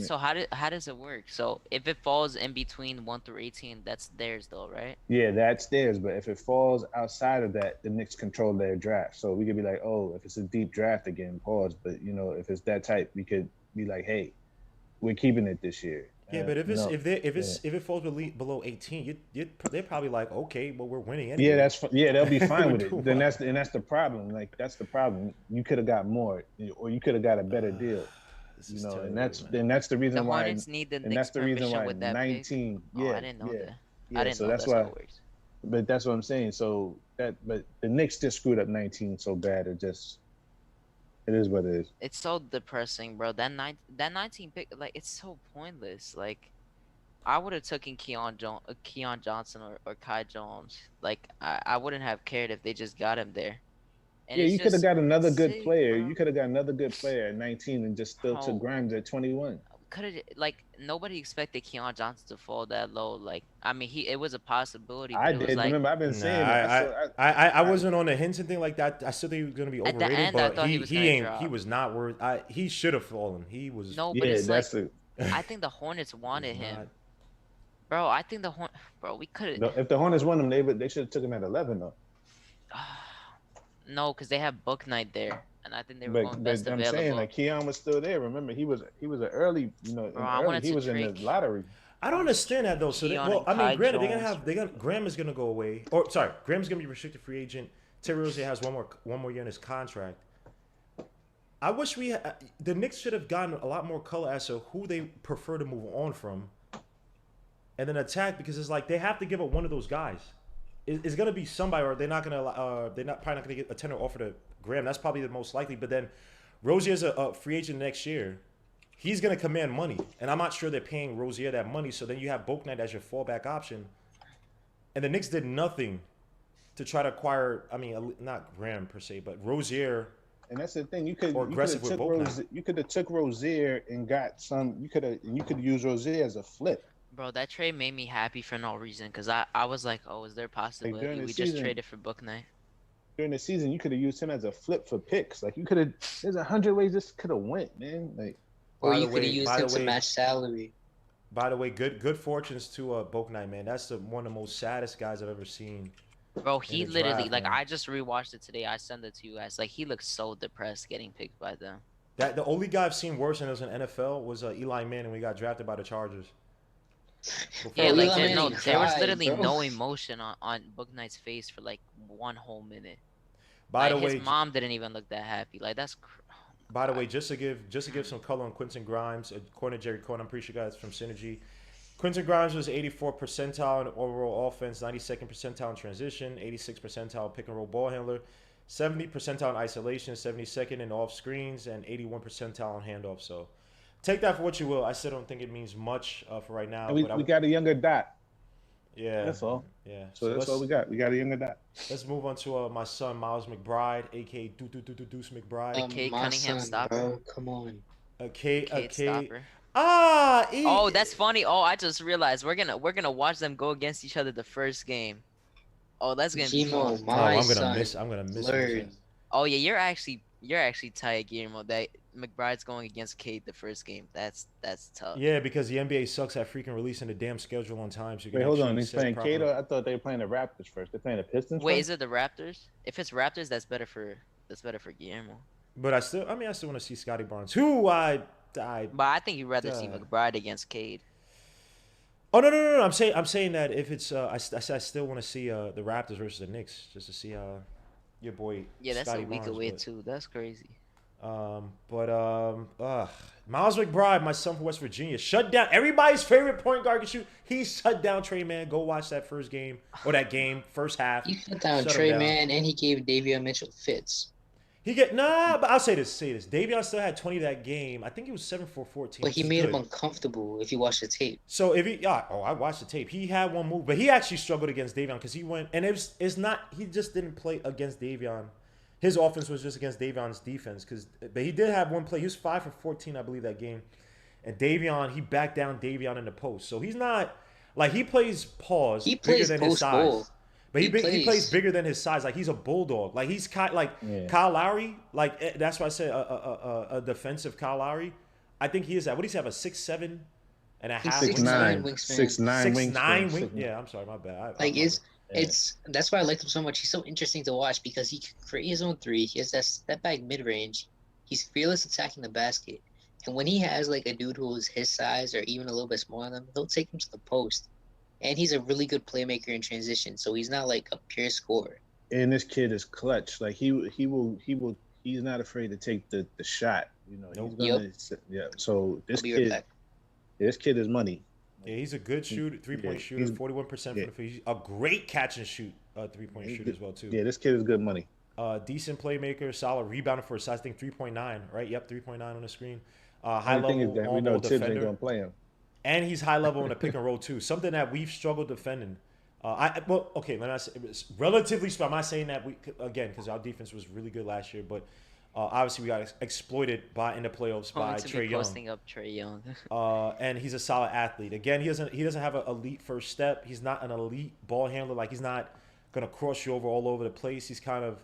so how does it work? So if it falls in between 1 through 18, that's theirs though, right? Yeah, that's theirs. But if it falls outside of that, the Knicks control their draft. So we could be like, oh, if it's a deep draft again, pause. But if it's that type, we could be like, hey, we're keeping it this year. Yeah, but if it falls below 18, they're probably like, okay, well, we're winning anyway. Yeah, they'll be fine with it. Then that's the problem. Like, that's the problem. You could have got more, or you could have got a better deal. Terrible, and that's the reason the why. Hornets need the and that's the reason why with that 19. Pick? Yeah, I didn't know that. Yeah, I didn't know that's how why. it works. But that's what I'm saying. So but the Knicks just screwed up 19 so bad. It is what it is. It's so depressing, bro. That 19 pick, like, it's so pointless. Like, I would have taken Keon Johnson or Kai Jones. Like, I wouldn't have cared if they just got him there. And Yeah, it's you could have just got another good sick, player. bro. You could have got another good player at 19 and just still took Bro, Grimes at 21. could have, like, nobody expected Keon Johnson to fall that low. Like, I mean, it was a possibility, but I it was did. like Remember, I've been Nah, saying it. I wasn't on the Hinton thing like that. I still think he was gonna be at the overrated, end I but thought he was gonna drop. he was not worth. He should have fallen. He was. No, but Yeah, it's like that's it. I think the Hornets wanted him, not- bro. I think bro, we could have. If the Hornets won him, they should have took him at 11 though. No, because they have Book Night there, and I think they were But, going best but I'm available. saying like Keon was still there. Remember, he was an early, Bro, I early, wanted he to was in trade the lottery. I don't understand that though. So Keon well, I and mean, Kai granted, Jones. Graham is gonna go away. Or sorry, Graham's gonna be restricted free agent. Terry Rozier has one more year in his contract. I wish the Knicks should have gotten a lot more color as to who they prefer to move on from, and then attack, because it's like they have to give up one of those guys. It's gonna be somebody, or they're not gonna probably not gonna get a tender offer to Graham. That's probably the most likely. But then Rozier's a free agent next year. He's gonna command money, and I'm not sure they're paying Rozier that money. So then you have Bouknight as your fallback option, and the Knicks did nothing to try to acquire. I mean, not Graham per se, but Rozier. And that's the thing. You could Or aggressive with Bouknight. You could have took Rozier and got some. You could use Rozier as a flip. Bro, that trade made me happy for no reason, because I was like, oh, is there a possibility during the we season- just traded for Book Night? During the season, you could have used him as a flip for picks. Like you could have. There's 100 ways this could have went, man. Like Or By you the could way- have used by the him to way- match salary. By the way, good fortunes to Bouknight, man. That's one of the most saddest guys I've ever seen. Bro, he the literally, draft, like, man. I just rewatched it today. I sent it to you guys. Like, he looks so depressed getting picked by them. That the only guy I've seen worse than us in NFL was Eli Manning when he got drafted by the Chargers. Before Yeah, Bro, that- like, Eli there Manning was cried, literally bro. no emotion on Book Knight's face for like one whole minute. by Like, the way, his mom didn't even look that happy. Like, that's. By the way, just to give some color on Quinton Grimes, according to Jerry Cohen, I'm pretty sure you guys from Synergy. Quinton Grimes was 84th percentile in overall offense, 92nd percentile in transition, 86th percentile pick and roll ball handler, 70th percentile in isolation, 72nd in off screens, and 81st percentile on handoffs. So take that for what you will. I still don't think it means much for right now. and we got a younger Dot. yeah, That's all. Yeah. So that's all we got. We got a younger Dot. Let's move on to my son Miles McBride, aka Deuce McBride. Kate My Cunningham son, stopper. bro, come on. Kate stopper. Ah, Oh, that's funny. Oh, I just realized we're gonna watch them go against each other the first game. Oh, that's gonna be Gmo, fun. my I'm son. gonna miss learn. him. Oh yeah, you're actually tight, Guillermo. That McBride's going against Kate the first game. That's tough. Yeah, because the NBA sucks at freaking releasing the damn schedule on time. So you can Wait, hold on. actually He's set playing proper- Cato. I thought they were playing the Raptors first. They're playing the Pistons. Wait, first? is it the Raptors? If it's Raptors, that's better for Guillermo. But I still want to see Scotty Burns, who I. But I think you'd rather see God. McBride against Cade. Oh no! I'm saying that if it's I still want to see the Raptors versus the Knicks just to see your boy. Yeah, that's Scotty a week Barnes, away but, too. That's crazy. Miles McBride, my son from West Virginia, shut down everybody's favorite point guard can shoot. He shut down Trey Man. Go watch that first game or that game first half. He shut down Shut him Trey down. Man, and he gave Davion Mitchell fits. But I'll say this. Davion still had 20 that game. I think he was 7 for 14. But he which is made good. him uncomfortable if you watch the tape. So if he, I watched the tape. He had one move, but he actually struggled against Davion because he went, and it's not. He just didn't play against Davion. His offense was just against Davion's defense. But he did have one play. He was 5 for 14, I believe, that game. And Davion, he backed down Davion in the post. So he's not like he plays pause He bigger plays than his post size. ball. But he He plays plays. bigger than his size. Like he's a bulldog. Like he's Kyle Lowry. Like that's why I said a defensive Kyle Lowry. I think he is that. What do you have? A 6'7" and a He's half. 6'9" 6'9", wingspan. 6'9" 6'9" wingspan. Yeah, I'm sorry, my bad. Like it's that's why I liked him so much. He's so interesting to watch because he can create his own three. He has that step back mid range. He's fearless attacking the basket. And when he has like a dude who is his size or even a little bit smaller than him, he'll take him to the post. And he's a really good playmaker in transition, so he's not like a pure scorer. And this kid is clutch. Like he will. He's not afraid to take the shot. You know. Nope. He's gonna. Yeah. So I'll be right back. this kid is money. Yeah, he's a good shooter, 3-point shooter, 41% from the field. He's a great catch and shoot 3-point shooter as well too. Yeah, this kid is good money. Decent playmaker, solid rebounder for a size. I think 3.9, right? Yep, 3.9 on the screen. High Only thing is level that we know on-ball Tibbs ain't defender, gonna play him. and he's high level in the pick and roll too. Something that we've struggled defending. Okay, let me say, it was relatively. I'm not saying that we again because our defense was really good last year, but obviously we got exploited in the playoffs by Trae Young. Posting up Trae Young. And he's a solid athlete. Again, he doesn't have an elite first step. He's not an elite ball handler. Like he's not gonna cross you over all over the place. He's kind of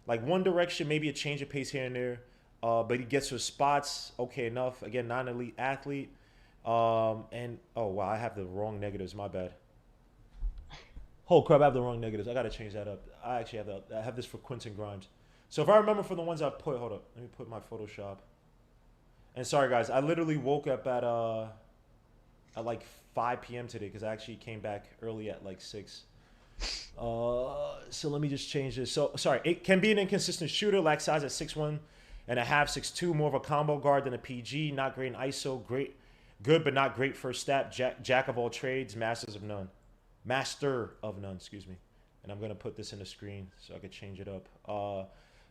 like one direction, maybe a change of pace here and there. But he gets to spots okay enough. Again, not an elite athlete. And oh wow, I have the wrong negatives. My bad. Oh crap, I have the wrong negatives. I gotta change that up. I have this for Quinton Grimes. So if I remember from the ones I put, hold up, let me put my Photoshop. And sorry guys, I literally woke up at like 5 p.m. today because I actually came back early at like 6. So let me just change this. So sorry, it can be an inconsistent shooter, lacks size at 6'1" and a half, 6'2", more of a combo guard than a PG. Not great in ISO, good but not great first step. Jack of all trades, master of none. Excuse me. And I'm gonna put this in the screen so I could change it up.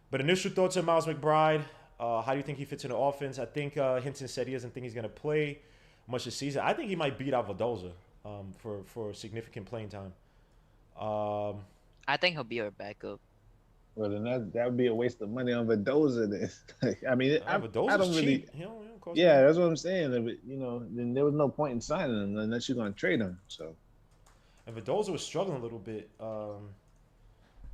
But initial thoughts on Miles McBride. How do you think he fits in the offense? I think Hinton said he doesn't think he's gonna play much this season. I think he might beat out Vildoza for significant playing time. I think he'll be our backup. Well, then that would be a waste of money on Vildoza. Then, I mean, I don't really. Cheap. He don't cost Yeah, money. that's what I'm saying. You know, then there was no point in signing him unless you're gonna trade him. So. And Vildoza was struggling a little bit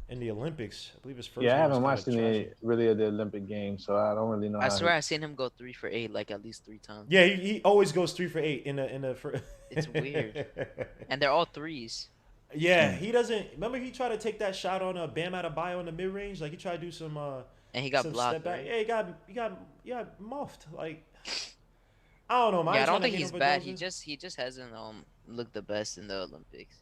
in the Olympics. I believe his first. Yeah, I game was haven't kinda watched any trashy. really of the Olympic games, so I don't really know. I swear I seen him go 3 for 8 like at least 3 times. Yeah, he always goes 3 for 8 in the. It's weird. And they're all threes. Yeah, he doesn't. Remember, he tried to take that shot on Bam Adebayo in the mid range. Like he tried to do some. And he got some blocked. step back. Right? Yeah, he got muffed. Like I don't know. Man. Yeah, I don't think he's bad. He just hasn't looked the best in the Olympics.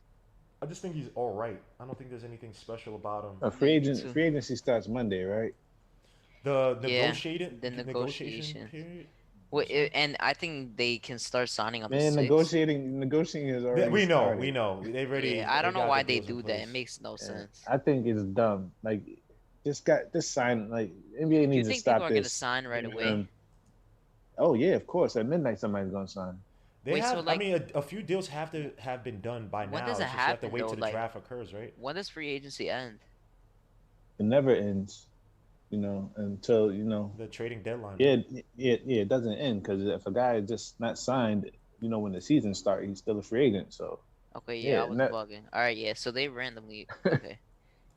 I just think he's all right. I don't think there's anything special about him. Free agency starts Monday, right? The negotiation period. Well, and I think they can start signing on the 6th. Negotiating is already. We started. know. They've already. Yeah, I don't know why they deals in do that. place. It makes no sense. I think it's dumb. Like, this sign. Like, NBA Do you needs to think stop people are this. gonna sign right away? Oh yeah, of course. At midnight, somebody's gonna sign. They Wait, have. so, like, I mean, a few deals have been done by now. When does It's it just you have to happen, wait though? till the Like, draft occurs, right? When does free agency end? It never ends. You know, until the trading deadline. Yeah. It doesn't end because if a guy is just not signed, when the season starts, he's still a free agent. So. Okay, yeah, I was bugging. All right, yeah, so they randomly. Okay.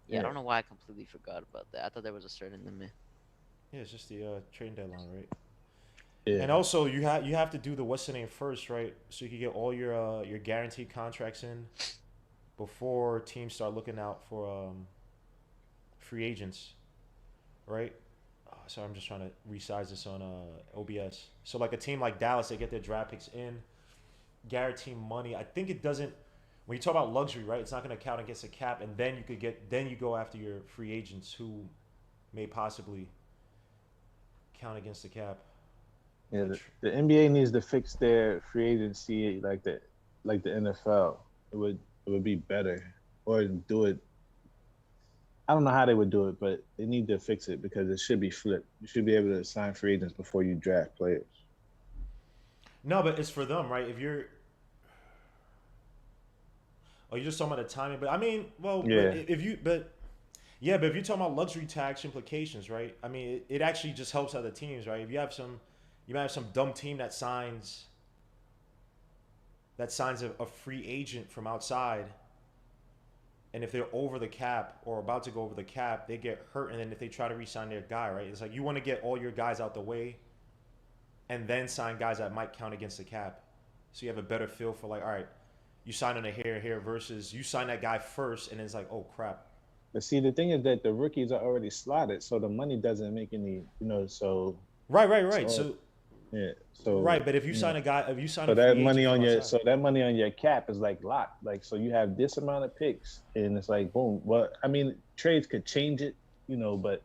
Yeah, I don't know why I completely forgot about that. I thought there was a certain limit. Yeah, it's just the trading deadline, right? Yeah. And also, you have to do the what's the name first, right? So you can get all your guaranteed contracts in before teams start looking out for free agents, right? So I'm just trying to resize this on OBS. So like a team like Dallas, they get their draft picks in, guaranteed money. I think it doesn't. When you talk about luxury, right? It's not going to count against a cap, and then you go after your free agents who may possibly count against the cap. Yeah, the NBA needs to fix their free agency like the NFL. It would be better, or do it. I don't know how they would do it, but they need to fix it because it should be flipped. You should be able to sign free agents before you draft players. No, but it's for them, right? If you're you're just talking about the timing, but I mean, well, yeah. If you're talking about luxury tax implications, right? I mean, it actually just helps other teams, right? If you might have some dumb team that signs a free agent from outside, and if they're over the cap or about to go over the cap, they get hurt, and then if they try to re-sign their guy, right? It's like you want to get all your guys out the way, and then sign guys that might count against the cap, so you have a better feel for like, all right, you sign on a here versus you sign that guy first, and it's like, oh crap. But see, the thing is that the rookies are already slotted, so the money doesn't make any, so. Right. So yeah. So. Right, but if you sign a guy, so that money on your cap is like locked, like so you have this amount of picks, and it's like boom. Well, I mean, trades could change it, but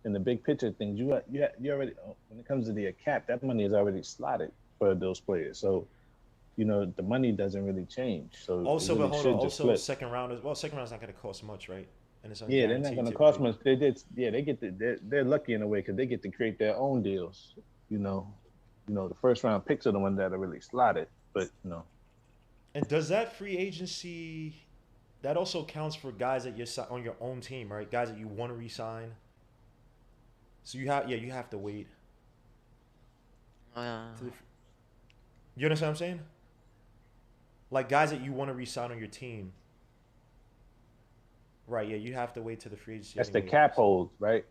in the big picture things, you already when it comes to the cap, that money is already slotted for those players. So the money doesn't really change. So it Also, but really hold on. should just Also, flip. second round is second round's not going to cost much, right? And it's Yeah, they're not unguaranteed going to cost typically. much. They get they're lucky in a way because they get to create their own deals. You know, the first round picks are the ones that are really slotted. But And does that free agency that also counts for guys that you're on your own team, right? Guys that you want to re-sign. So you have to wait. To the, you understand what I'm saying? Like guys that you want to re-sign on your team. Right, yeah, you have to wait to the free agency. that's anyway. the cap hold, right?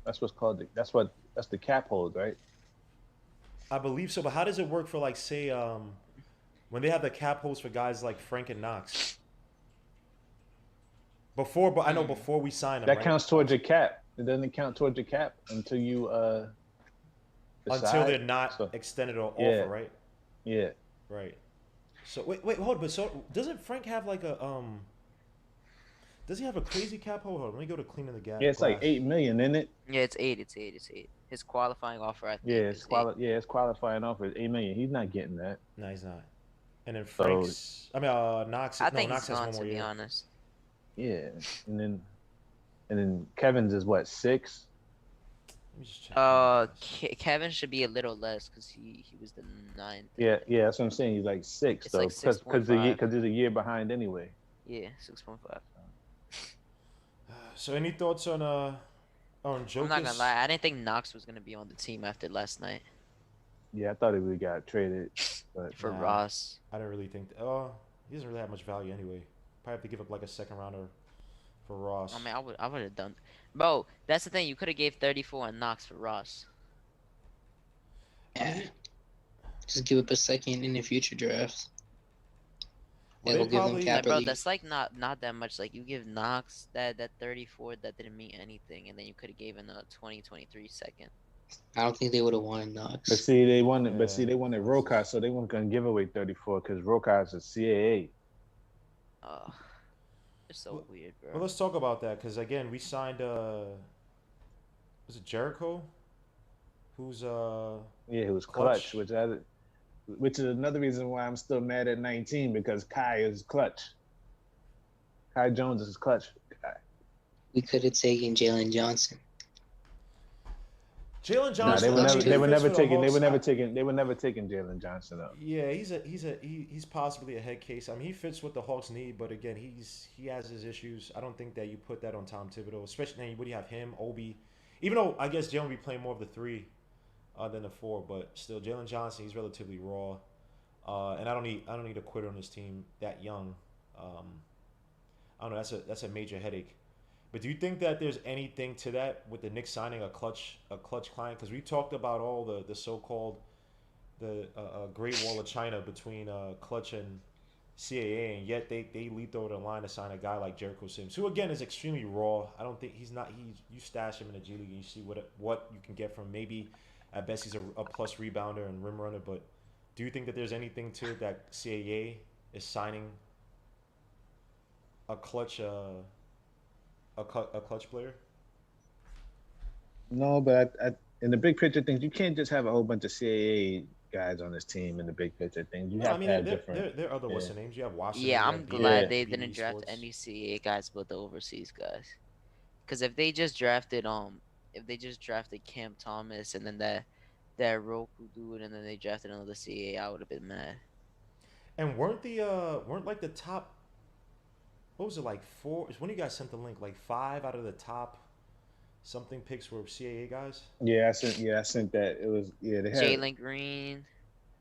That's what's called. That's the cap hold, right? I believe so, but how does it work for like say when they have the cap holds for guys like Frank and Knox? But I know before we sign them, That right? counts towards your cap. It doesn't count towards your cap until you decide. Until they're not extended or offer, right? Yeah. Right. So wait, hold. But so doesn't Frank have like a Does he have a crazy cap hold? Hold on, let me go to cleaning the gap. Yeah, it's like $8 million, isn't it? Yeah, it's 8. It's 8. It's 8. His qualifying offer, I think. Yeah, it's qualifying offer. $8 million. He's not getting that. No, he's not. And then Frank's. Knox. I think Knox he's has gone, one more to be year. honest. Yeah, and then Kevin's is what, 6? Let me just check. Kevin should be a little less because he was the 9th. Yeah, that's what I'm saying. He's like 6 It's though, like because he's a year behind anyway. Yeah, 6.5. So any thoughts on Jokic? I'm not gonna lie, I didn't think Knox was gonna be on the team after last night Yeah, I thought he would got traded, but for Ross. I don't really think. He doesn't really have much value anyway. Probably have to give up like a second rounder for Ross. I mean, I would have done. Bro, that's the thing. You could have gave 34 and Knox for Ross. Yeah. Just give up a second in the future drafts. Well, It'll they give them probably- cap Bro, relief. that's like not that much. Like you give Knox that 34 that didn't mean anything, and then you could have given a 2023 second. I don't think they would have wanted Knox. But see, they wanted Yeah. Rokas, so they weren't gonna give away 34 because Rokas is CAA. It's so weird, bro. Well, let's talk about that because again, we signed. Was it Jericho? Who's Yeah, it was Clutch. clutch, which is another reason why I'm still mad at 19 because Kai is clutch. Kai Jones is clutch. We could have taken Jalen Johnson. Jalen No, Johnson? they were never taking Hawks. Jalen Johnson up. Yeah, he's possibly a head case. I mean, he fits what the Hawks need, but again, he has his issues. I don't think that you put that on Tom Thibodeau, especially now. Would you have him, Obi? Even though I guess Jalen will be playing more of the 3 than the 4, but still, Jalen Johnson, he's relatively raw, and I don't need a quitter on this team that young. I don't know. That's a major headache. But do you think that there's anything to that with the Knicks signing a clutch client? Because we talked about all the so-called Great Wall of China between Clutch and CAA, and yet they leaped over the line to sign a guy like Jericho Sims, who again is extremely raw. I don't think you stash him in the G League and you see what you can get from maybe at best he's a plus rebounder and rim runner. But do you think that there's anything to it that CAA is signing a clutch player? No, but in the big picture things, you can't just have a whole bunch of CAA guys on this team in the big picture things. You have to have different. There are other what's the names. You have Washington. Yeah, you I'm have glad BD they didn't draft Sports. any CA guys but the overseas guys. Because if they just drafted Cam Thomas and then that Roku dude and then they drafted another CA, I would have been mad. And weren't like the top? What was it like 4? When you guys sent the link, like 5 out of the top something picks were CAA guys. Yeah, I sent that. It was they had Jalen Green.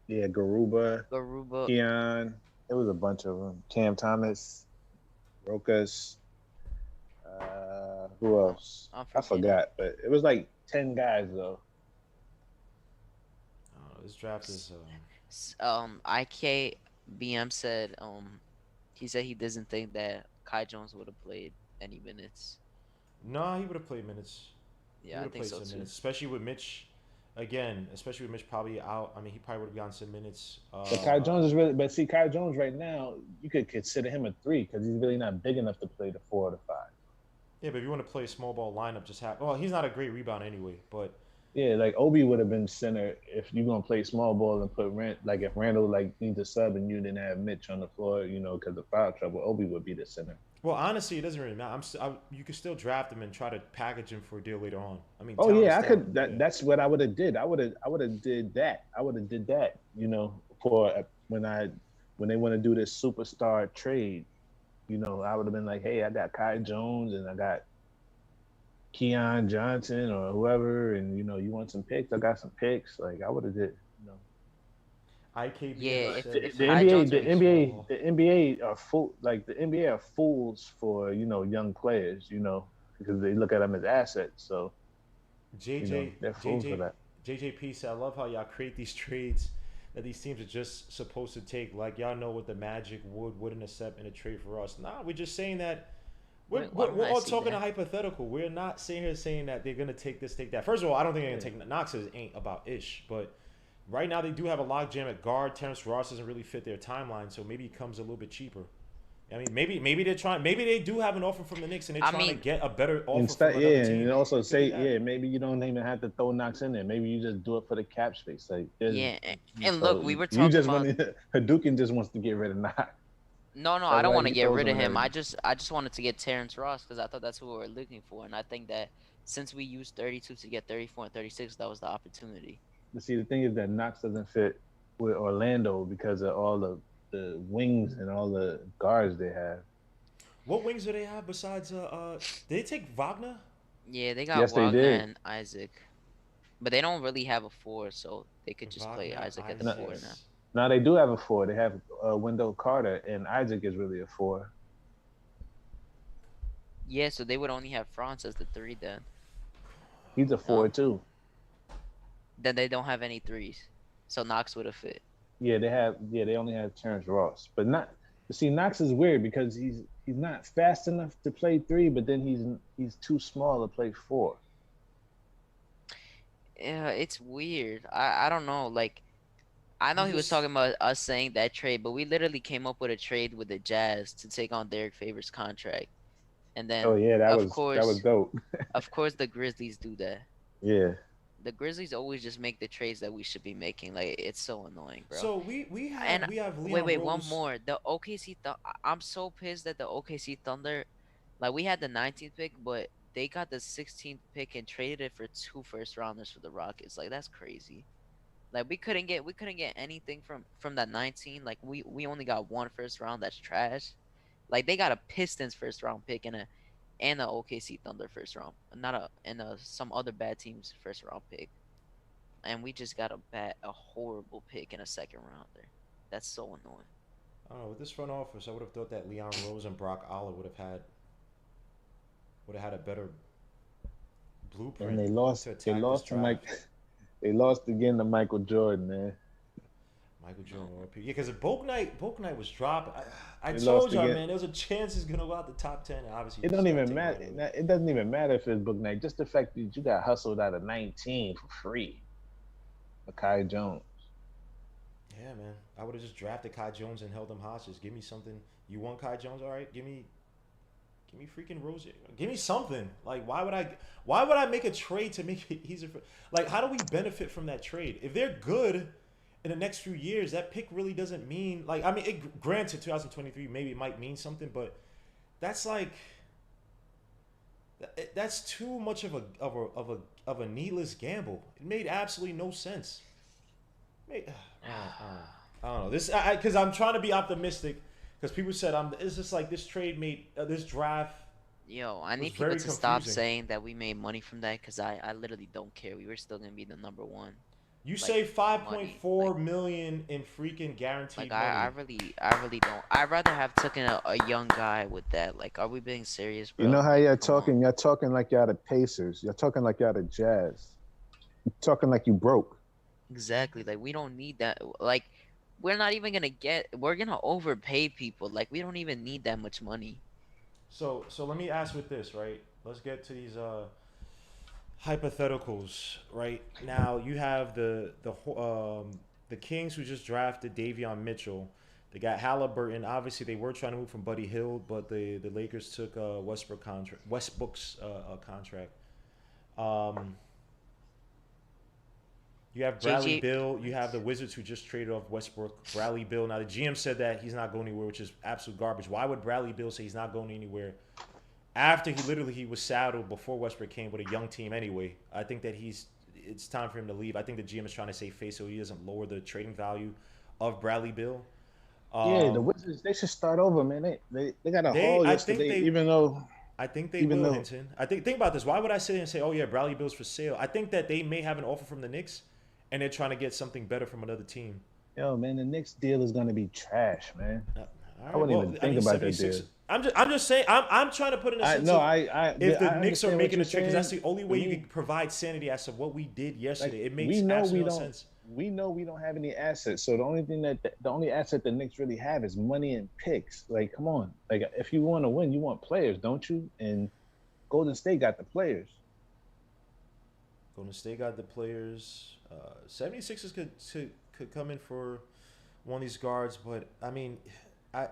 Yeah, Garuba. Keon. It was a bunch of them. Cam Thomas, Rokas. Who else? I forgot, but it was like 10 guys though. This draft is. IKBM said he said he doesn't think that Kai Jones would have played any minutes. No, he would have played minutes. Yeah, I think so too. Minutes, especially with Mitch. Again, especially with Mitch probably out. I mean, he probably would have gotten some minutes. But Kai Jones is really. But see, Kai Jones right now, you could consider him a 3 because he's really not big enough to play the 4 or the 5. Yeah, but if you want to play a small ball lineup, just have. Well, he's not a great rebounder anyway, but Yeah, like Obi would have been center if you're gonna play small ball and put like if Randall like needs a sub and you didn't have Mitch on the floor, because of foul trouble, Obi would be the center. Well, honestly, it doesn't really matter. You could still draft him and try to package him for a deal later on. I mean, Oh talent is yeah, I talent. could. Yeah. That's what I would have did. I would have did that. I would have did that. For when they want to do this superstar trade, I would have been like, hey, I got Kai Jones and I got Keon Johnson or whoever, and you want some picks? I got some picks. Like I would have did. IKB Yeah, has if said if The Kai NBA, Jones the would be NBA, small. the NBA are full. Like the NBA are fools for young players. Because they look at them as assets. So JJ they're fools for JJ that. JJP said, I love how y'all create these trades that these teams are just supposed to take. Like y'all know what the Magic wouldn't accept in a trade for us. Nah, we're just saying that why don't we're I all see talking a that? hypothetical. We're not sitting here saying that they're gonna take this, take that. First of all, I don't think they're Yeah. gonna take Knox. Ain't about ish, but right now they do have a logjam at guard. Terrence Ross doesn't really fit their timeline, so maybe he comes a little bit cheaper. I mean, maybe they're trying. Maybe they do have an offer from the Knicks, and they're I trying to mean, get a better offer from Instead, another yeah, and team. also It could be say, that. yeah, maybe you don't even have to throw Knox in there. Maybe you just do it for the cap space. Like, yeah, and look, so we were you talking just about. want Hadouken just wants to get rid of Knox. No, I That's don't why want to he get throws rid him of in him. everything. I just wanted to get Terrence Ross because I thought that's who we were looking for, and I think that since we used 32 to get 34 and 36, that was the opportunity. But see, the thing is that Knox doesn't fit with Orlando because of all the wings and all the guards they have. What wings do they have besides did they take Wagner? Yeah, they got Yes, they Wagner did. and Isaac, but they don't really have a four, so they could just play Wagner, Isaac at the No, four now. Isaacs. now they do have a four. They have Wendell Carter, and Isaac is really a four. Yeah, so they would only have France as the three then. He's a four No, too. then they don't have any threes, so Knox would have fit. Yeah, they have. Yeah, they only have Terrence Ross, but not. But see, Knox is weird because he's not fast enough to play three, but then he's too small to play four. Yeah, it's weird. I don't know. Like I know He he was just talking about us saying that trade, but we literally came up with a trade with the Jazz to take on Derek Favors' contract, and Oh then yeah, that of was course, dope. the Grizzlies do that. Yeah, The Grizzlies always just make the trades that we should be making. Like it's so annoying, bro. so we have And we have wait, Leon wait, one Rose. more. The OKC. I'm so pissed that the OKC Thunder, like we had the 19th pick, but they got the 16th pick and traded it for 2 first rounders for the Rockets. Like that's crazy. Like we couldn't get anything from that 19. Like we only got 1 first round. That's trash. Like they got a Pistons 1st round pick and a OKC Thunder 1st round, not a and some other bad team's 1st round pick, and we just got a horrible pick in a 2nd rounder. That's so annoying. I don't know, with this front office, I would have thought that Leon Rose and Brock Aller would have had a better and blueprint they lost. to They attack this lost to Mike. draft. They lost again to Michael Jordan, man. Michael Jordan, RP. Yeah, because Book Night was dropped. I They told lost y'all, again. man, there was a chance he's gonna go out the top 10. And obviously, It he don't just got even taken matter. right away. It doesn't even matter if it's book night. Just the fact that you got hustled out of 19 for free. Kai Jones. Yeah, man. I would have just drafted Kai Jones and held him hostage. Give me something. You want Kai Jones? All right. Give me freaking Rose. Give me something. Like, why would I make a trade to make it easier? Like, how do we benefit from that trade? If they're good in the next few years, that pick really doesn't mean like. I mean, granted, 2023 maybe it might mean something, but that's like that's too much of a needless gamble. It made absolutely no sense. I don't know this because I'm trying to be optimistic because people said it's just like this trade made this draft Yo, I was need people very to stop confusing. saying that we made money from that because I literally don't care. We were still gonna be the number one. You Like say five point money. four million in freaking guaranteed Like I money. really don't. I'd rather have taken a young guy with that. Like, are we being serious, You bro? know how Like, you're come on. talking? You're talking like you're the Pacers. You're talking like you're the Jazz. You're talking like you broke. Exactly. Like we don't need that. Like we're not even gonna get. We're gonna overpay people. Like we don't even need that much money. So let me ask with this, right? Let's get to these hypotheticals. Right now, you have the Kings who just drafted Davion Mitchell. They got Halliburton. Obviously, they were trying to move from Buddy Hield, but the Lakers took Westbrook's contract. You have Bradley JG Beal. You have the Wizards who just traded off Westbrook. Bradley Beal. Now the GM said that he's not going anywhere, which is absolute garbage. Why would Bradley Beal say he's not going anywhere after he was saddled before Westbrook came with a young team anyway? I think that it's time for him to leave. I think the GM is trying to save face so he doesn't lower the trading value of Bradley Beal. Yeah, the Wizards, they should start over, man. They got a haul yesterday, even though I think they will, Hinton. Think about this. Why would I sit there and say, "Oh yeah, Bradley Beal's for sale"? I think that they may have an offer from the Knicks, and they're trying to get something better from another team. Yo, man, the Knicks deal is gonna be trash, man. Right, I wouldn't even think about that deal. I'm just saying. I'm trying to put in a sense if the Knicks are making a trade, because that's the only way you can provide sanity as to what we did yesterday. It makes absolutely no sense. We know we don't have any assets, so the only asset the Knicks really have is money and picks. Like, come on, like if you want to win, you want players, don't you? And Golden State got the players. Golden State got the players. 76ers could come in for one of these guards, but I mean, I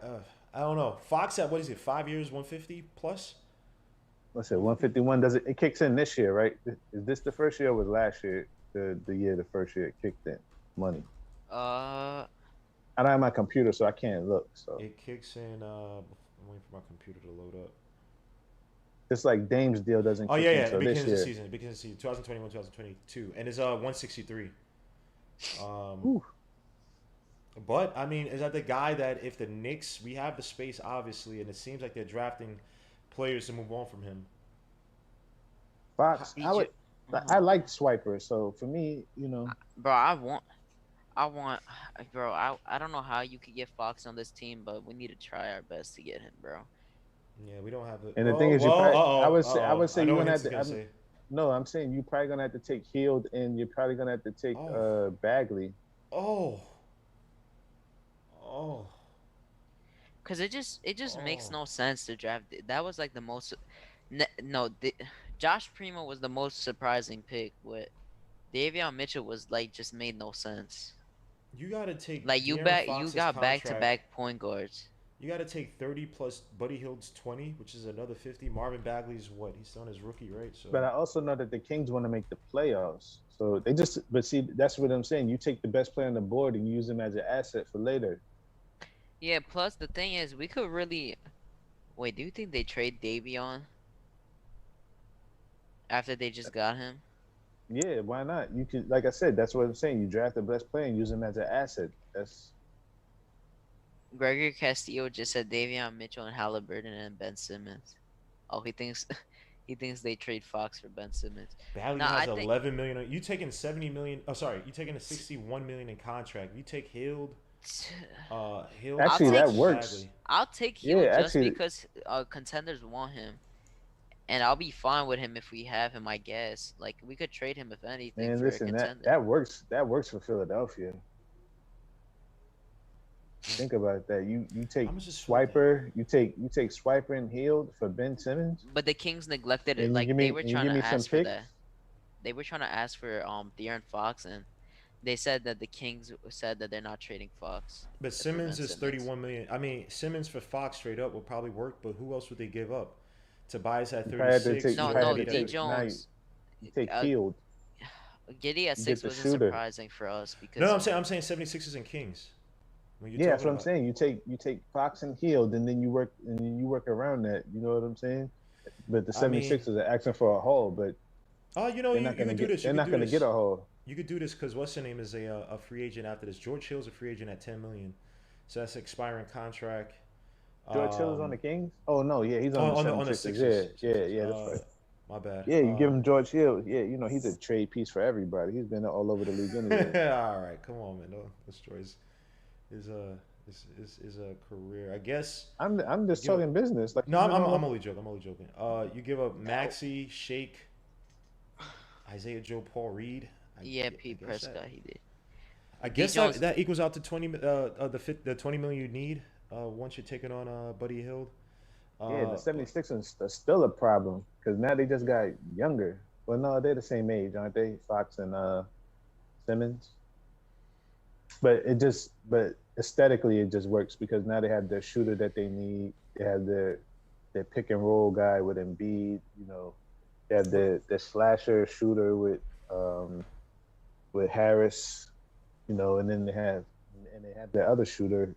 don't know. Fox at what is it? 5 years, 150 plus. What's it? 151. Does it kicks in this year, right? Is this the first year or was last year? The first year it kicked in money. I don't have my computer, so I can't look. So it kicks in. I'm waiting for my computer to load up. It's like Dame's deal doesn't. Oh yeah. It begins the season. It begins the season. 2021, 2022, and it's 163. But I mean, is that the guy that if the Knicks, we have the space obviously, and it seems like they're drafting players to move on from him. Fox, I like Swiper, so for me, bro, I don't know how you could get Fox on this team, but we need to try our best to get him, bro. Yeah, we don't have it. And the thing is, I would say you're gonna have to. No, I'm saying you're probably gonna have to take Hield, and you're probably gonna have to take Bagley. Because it just makes no sense to draft. That was like the most. Josh Primo was the most surprising pick. But Davion Mitchell was like just made no sense. You gotta take like you got back-to-back point guards. You got to take 30 plus Buddy Hield's 20, which is another 50. Marvin Bagley's what? He's still on his rookie, right? So. But I also know that the Kings want to make the playoffs. So but see, that's what I'm saying. You take the best player on the board and use him as an asset for later. Yeah, plus the thing is, we could really... Wait, do you think they trade Davion? After they just got him? Yeah, why not? You could, like I said, that's what I'm saying. You draft the best player and use him as an asset. That's... Gregory Castillo just said Davion Mitchell and Halliburton and Ben Simmons. Oh, he thinks they trade Fox for Ben Simmons. Bagley has 11 million. You taking 70 million? Oh, sorry, you taking a 61 million in contract. You take Hield. Actually, that works. Bagley. I'll take Hield because contenders want him, and I'll be fine with him if we have him. I guess like we could trade him if anything. Man, listen, that works. That works for Philadelphia. Think about that. You take Swiper, you take Swiper and Hield for Ben Simmons. But the Kings neglected it. Like they were trying to ask for that. They were trying to ask for De'Aaron Fox, and they said that the Kings said that they're not trading Fox. But Simmons is 31 million. I mean, Simmons for Fox straight up will probably work, but who else would they give up? Tobias at 36. No, D. Jones. You take Hield. Giddy at 6 wasn't surprising for us because. No, I'm saying 76ers and Kings. Yeah, that's what I'm saying. You take Fox and Hield, and then you work around that. You know what I'm saying? But the 76ers are asking for a haul, but you can do this. They're not going to get a haul. You could do this because what's her name is a free agent after this. George Hill's a free agent at 10 million, so that's expiring contract. George Hill is on the Kings. Oh no, yeah, he's on the Sixers. Yeah, that's right. My bad. Yeah, you give him George Hill. Yeah, he's a trade piece for everybody. He's been all over the league anyway. All right, come on, man. No, destroys. Is a career, I guess. I'm just talking business. Like no, I'm only joking. You give up Maxey, Shake, Isaiah Joe, Paul Reed. Pete Prescott. He did. I guess that equals out to 20. The 20 million you need once you're taking on Buddy Hield. Yeah, the 76ers are still a problem because now they just got younger. Well, no, they're the same age, aren't they? Fox and Simmons. But aesthetically it just works because now they have their shooter that they need. They have their pick and roll guy with Embiid. They have the slasher shooter with with Harris, and then they have the other shooter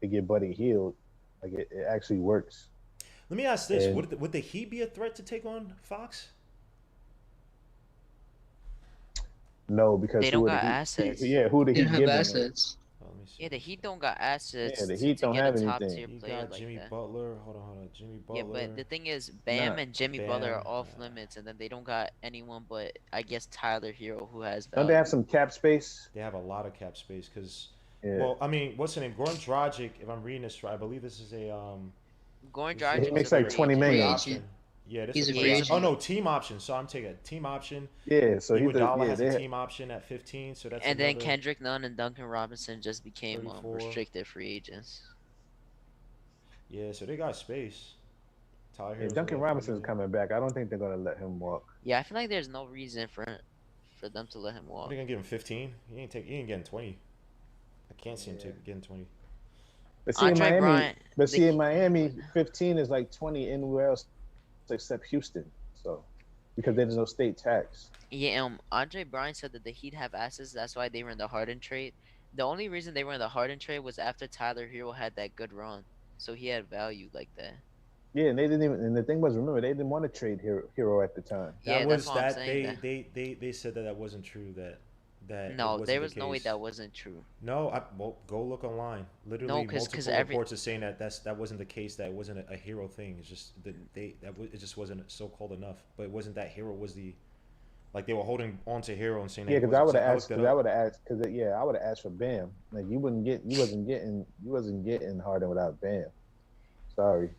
to get Buddy Hield. Like it actually works. Let me ask this: And would the Heat be a threat to take on Fox? no, because They who don't would got the Heat? assets. Yeah, who the They Heat don't have giving? assets. Oh, let me see. Yeah, the Heat don't got assets Yeah, the to, Heat to don't get a have top anything. tier He player got like Jimmy that. Butler. Hold on. Jimmy Yeah, Butler. but the thing is, Nah, Bam and Jimmy Butler Bam. are off limits, and then they don't got anyone but I guess Tyler Hero who has don't they have value. some cap space? They have a lot of cap space because, Yeah, well, I mean, what's the name? Goran Dragic. If I'm reading this right, I believe this is a Goran this is he Dragic's makes a like free 20 agent. Free million. option. agent. Yeah, this He's is a a free free Yeah, option. Oh agent. no, team option. So I'm taking a team option. Yeah, so Iguodala has a they team option at 15, so that's and then another Kendrick Nunn and Duncan Robinson just became 34. restricted free agents. Yeah, so they got space. Tyler yeah, Hero's Duncan another 40 Robinson's million. coming back. I don't think they're gonna let him walk. Yeah, I feel like there's no reason for them to let him What are walk. they gonna give him 15? He ain't getting 20. I can't see him Yeah. getting 20. But see Andre Bryant, the in Heat- Miami, 15 is like 20 anywhere else except Houston. So because there's no state tax. Yeah, Andre Bryant said that the Heat have assets. That's why they were in the Harden trade. The only reason they were in the Harden trade was after Tyler Hero had that good run, so he had value like that. Yeah, and they didn't even. And the thing was, remember, they didn't want to trade Hero at the time. That Yeah, that's was why I'm that saying that. they said that wasn't true. That it No, wasn't there the was no way case. that wasn't true. No, well, go look online. No, Literally, cause multiple every reports are saying that wasn't the case. That it wasn't a hero thing. It's just that it just wasn't so called enough. But it wasn't that hero was the like they were holding on to hero and saying that Yeah, he because I wasn't. would have I asked. looked that Because I up. would have asked. Because I would have asked for Bam. Like you wasn't getting Harden without Bam. Sorry.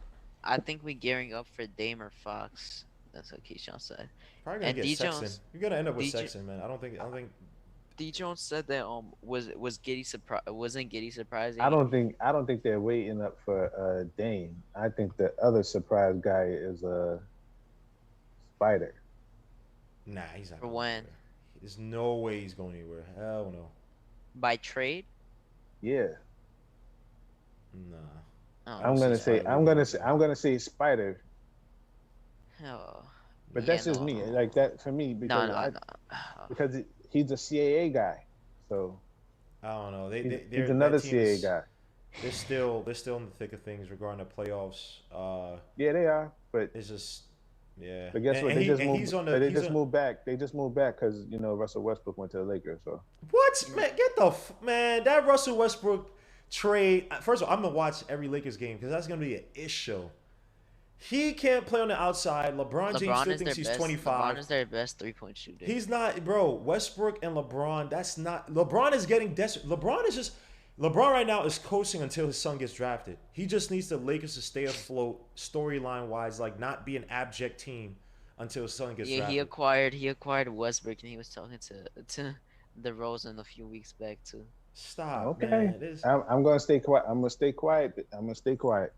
I think we gearing up for Dame or Fox. That's what Keyshawn said. Probably gonna And get D Sexton. Jones, You're gonna end up with D, J- Sexton, man. I don't think. D Jones said that was Giddy wasn't Giddy I surprising. don't think they're waiting up for Dame. I think the other surprise guy is Spider. Nah, he's not For going when? anywhere. There's no way he's going anywhere. Hell no. By trade? Yeah. Nah. Oh, I'm gonna say Spider I'm would be gonna the say guy. I'm gonna say Spider, oh. but Yeah, that's just no. me. Like that for me No, because no, no. because he's a CAA guy, so I don't know. he's another that team CAA is, guy. they're still in the thick of things regarding the playoffs. Yeah, they are, but It's just yeah. but guess And- what? and They he- just and moved. he's on the But they he's just on, moved back. They just moved back because Russell Westbrook went to the Lakers. So what man? Get the man that Russell Westbrook trade. First of all, I'm gonna watch every Lakers game because that's gonna be an issue. He can't play on the outside. LeBron James LeBron still is thinks their he's best. 25. LeBron is their best 3-point shooter. He's not, bro. Westbrook and LeBron. That's not. LeBron is getting desperate. LeBron right now is coasting until his son gets drafted. He just needs the Lakers to stay afloat, storyline wise, like not be an abject team until his son gets Yeah, drafted. he acquired Westbrook, and he was talking to DeRozan a few weeks back too. Stop, okay, man. This. I'm gonna stay quiet. I'm gonna stay quiet. I'm gonna stay quiet.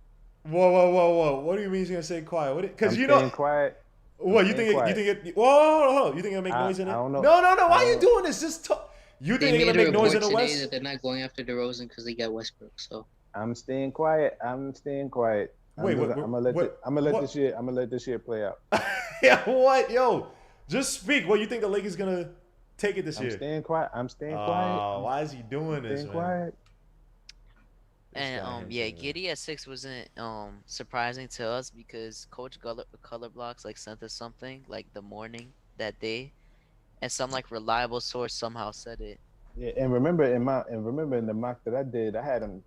Whoa. What do you mean he's gonna say quiet? Because I'm you know staying quiet. what I'm you staying think? You quiet. think it? Whoa. You think it'll make noise in I it? don't know. No. Why I are you don't. doing this? Just talk. You They think they're made gonna a make noise report in the today West? that they're not going after DeRozan because they got Westbrook. So I'm staying quiet. I'm staying quiet. Wait, I'm gonna let what? this year. I'm gonna let this year play out. Yeah, what? Yo, just speak. What you think the Lakers gonna take it this I'm year? staying quiet. I'm staying quiet. Why is he doing this, Staying man? quiet. This And guy yeah, Henson, man. Giddy at 6 wasn't surprising to us because Coach Color Blocks like sent us something like the morning that day, and some like reliable source somehow said it. Yeah, and remember in the mock that I did, I had him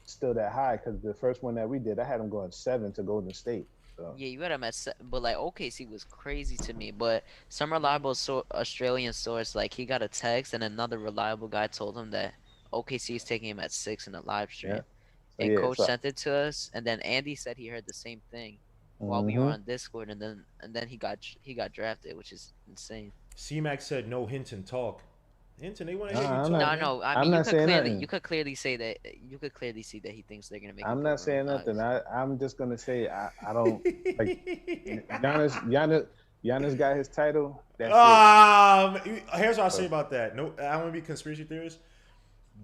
still that high because the first one that we did, I had him going 7 to Golden State. So Yeah, you had him at but like OKC was crazy to me. But some reliable Australian source like he got a text and another reliable guy told him that OKC is taking him at 6 in a live stream. yeah, so And yeah, Coach so sent it to us, and then Andy said he heard the same thing while we were hmm on Discord, and then he got drafted, which is insane. C-Mac said no Hinton talk. Hinton, they want to hear you I'm talk, not. man. No, I I'm mean not saying nothing. you could clearly say that you could clearly see that he thinks they're gonna make. I'm him not go saying around nothing. eyes. I'm just gonna say I don't like Giannis got his title. That's Here's what I say about that. No, I want to be conspiracy theorist.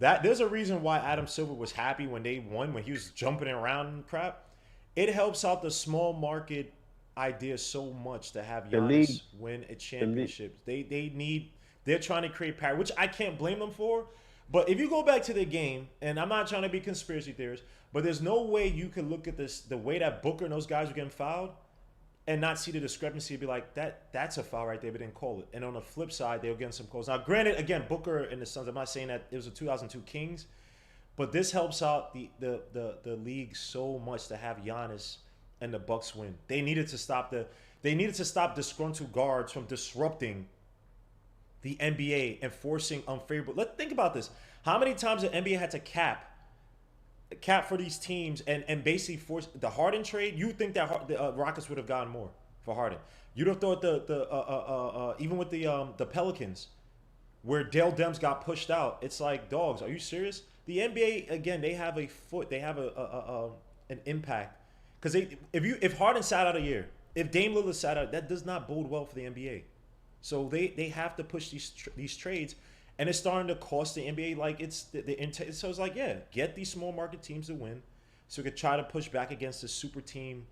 That there's a reason why Adam Silver was happy when they won, when he was jumping around and crap. It helps out the small market idea so much to have The league- Giannis win a championship. They need They're trying to create parity, which I can't blame them for. But if you go back to the game, and I'm not trying to be conspiracy theorist, but there's no way you could look at this, the way that Booker and those guys were getting fouled, and not see the discrepancy and be like, that's a foul right there, but didn't call it. And on the flip side, they were getting some calls. Now, granted, again, Booker and the Suns, I'm not saying that it was the 2002 Kings, but this helps out the league so much to have Giannis and the Bucks win. They needed to stop disgruntled guards from disrupting the NBA and forcing unfavorable. Let's think about this. How many times the NBA had to cap for these teams and basically force the Harden trade? You think that the Rockets would have gotten more for Harden? You'd have thought even with the Pelicans, where Dale Demps got pushed out. It's like, dogs, are you serious? The NBA, again, they have an impact because if Harden sat out a year, if Dame Lillard sat out, that does not bode well for the NBA. So they have to push these trades, and it's starting to cost the NBA. Like so it's like, yeah, get these small market teams to win, so we could try to push back against the super team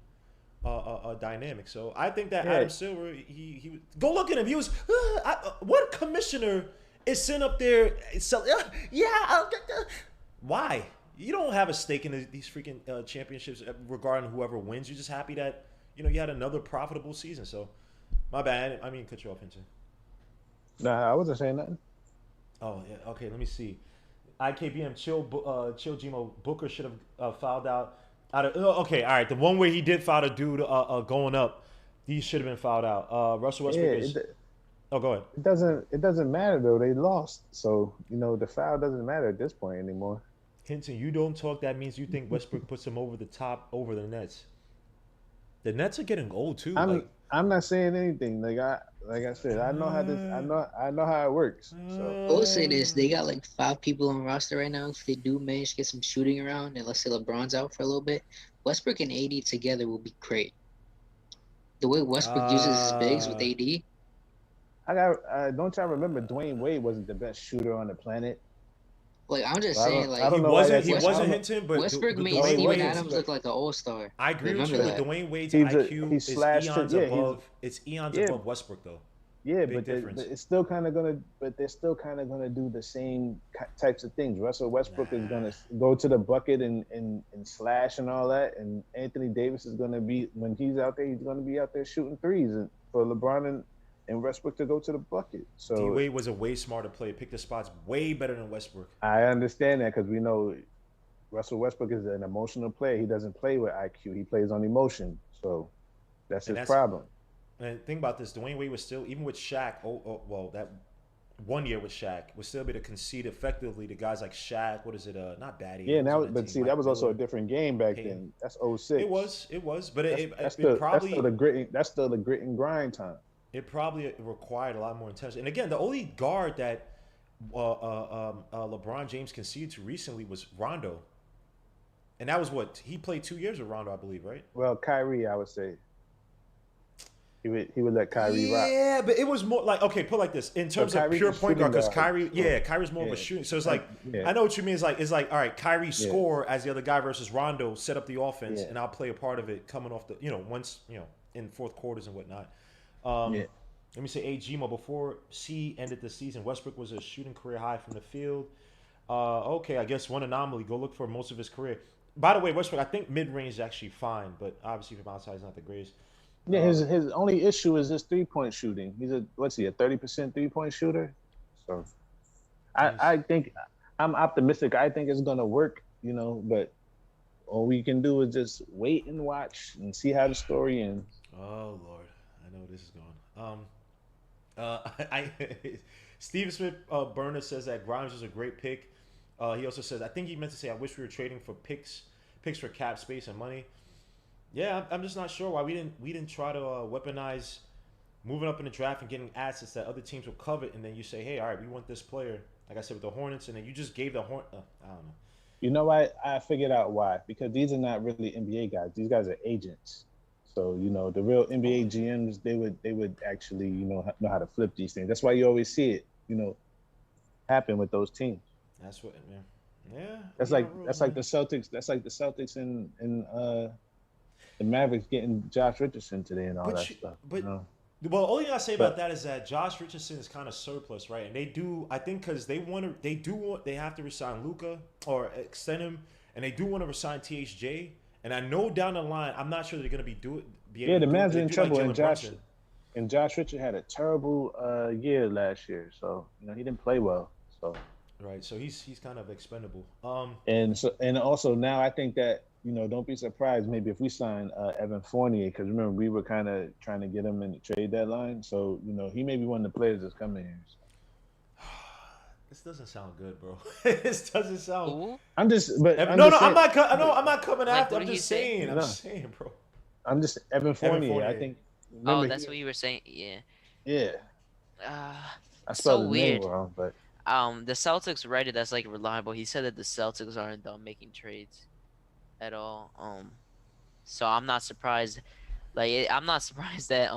dynamic. So I think that Adam Silver, he go look at him. He was what commissioner is sitting up there? Why? You don't have a stake in these freaking championships regarding whoever wins. You're just happy that you had another profitable season. So. My bad. I mean, cut you off, Hinton. Nah, I wasn't saying nothing. Oh, yeah. Okay, let me see. IKBM, chill Gmo. Booker should have fouled out. Okay, all right. The one where he did foul a dude going up, he should have been fouled out. Russell Westbrook Oh, go ahead. It doesn't matter, though. They lost. So, the foul doesn't matter at this point anymore. Hinton, you don't talk. That means you think Westbrook puts him over the top, over the Nets. The Nets are getting old, too. I'm not saying anything. Like I said, I know how this. I know how it works. So I will say this: they got like 5 people on roster right now. If they do manage to get some shooting around, and let's say LeBron's out for a little bit, Westbrook and AD together will be great. The way Westbrook uses his bigs with AD. Don't y'all remember Dwayne Wade wasn't the best shooter on the planet? Like I'm just saying, like he wasn't Hinton, but Westbrook made Steven Adams look like an all-star. I agree with you. Dwayne Wade's IQ is eons above. It's eons above Westbrook, though. Yeah, but they're still kind of gonna do the same types of things. Russell Westbrook is gonna go to the bucket and slash and all that, and Anthony Davis is gonna be, when he's out there, he's gonna be out there shooting threes, and for LeBron and Westbrook to go to the bucket. So D-Wade was a way smarter player. Picked the spots way better than Westbrook. I understand that because we know Russell Westbrook is an emotional player. He doesn't play with IQ. He plays on emotion. So that's his problem. And think about this. Dwayne Wade was still, even with Shaq, that 1 year with Shaq, was still able to concede effectively to guys like Shaq. What is it? Not Batty. Yeah, but see, that was also a different game back then. That's 06. It was. But that's still the grit and grind time. It probably required a lot more intensity. And again, the only guard that LeBron James conceded to recently was Rondo. And that was what? He played 2 years with Rondo, I believe, right? Well, Kyrie, I would say. He would let Kyrie rock. Yeah, but it was more like, okay, put it like this. In terms of pure point guard, because Kyrie's more of a shooting. So it's like, I know what you mean. It's like, all right, Kyrie score as the other guy versus Rondo, set up the offense, and I'll play a part of it coming off the, once, in fourth quarters and whatnot. Let me say Gmo before C ended the season, Westbrook was a shooting career high from the field. Okay, I guess one anomaly. Go look for most of his career. By the way, Westbrook, I think mid-range is actually fine, but obviously from outside is not the greatest. Yeah, his only issue is his 3-point shooting. He's a 30% 3-point shooter. So I think I'm optimistic. I think it's gonna work, but all we can do is just wait and watch and see how the story ends. Oh Lord. I know where this is going. Steve Smith Burner says that Grimes was a great pick. He also says, I think he meant to say, I wish we were trading for picks for cap space and money. Yeah, I'm just not sure why we didn't try to weaponize moving up in the draft and getting assets that other teams will covet, and then you say, hey, all right, we want this player. Like I said with the Hornets, and then you just gave the I don't know. You know why? I figured out why. Because these are not really NBA guys. These guys are agents. So, the real NBA GMs, they would actually, know how to flip these things. That's why you always see it, happen with those teams. That's what, yeah. That's like the Celtics. That's like the Celtics and the Mavericks getting Josh Richardson today and all that stuff. But Well, only thing I say But about that is that Josh Richardson is kind of surplus, right? And they do, I think, because they have to resign Luka or extend him, and they do want to resign THJ. And I know down the line, I'm not sure they're gonna be able yeah, to the do it. Mavs They are in do like trouble, Jalen Brunson. and Josh Richard had a terrible year last year, so he didn't play well. So Right, so he's kind of expendable. and also now I think that don't be surprised maybe if we sign Evan Fournier, because remember we were kind of trying to get him in the trade deadline, so he may be one of the players that's coming here. So. This doesn't sound good, bro. This doesn't sound. Who? I'm just, but Evan, I'm no, just no, saying, I'm not coming Like, after. what I'm did he just say? saying. I'm No. just saying, bro. I'm just Evan Fournier. Fournier. I think. Oh, remember that's what you were saying. Yeah. Yeah, Uh, I so spelled his weird. name wrong, but The Celtics Reddit that's like reliable. He said that the Celtics aren't done making trades at all. So I'm not surprised. I'm not surprised that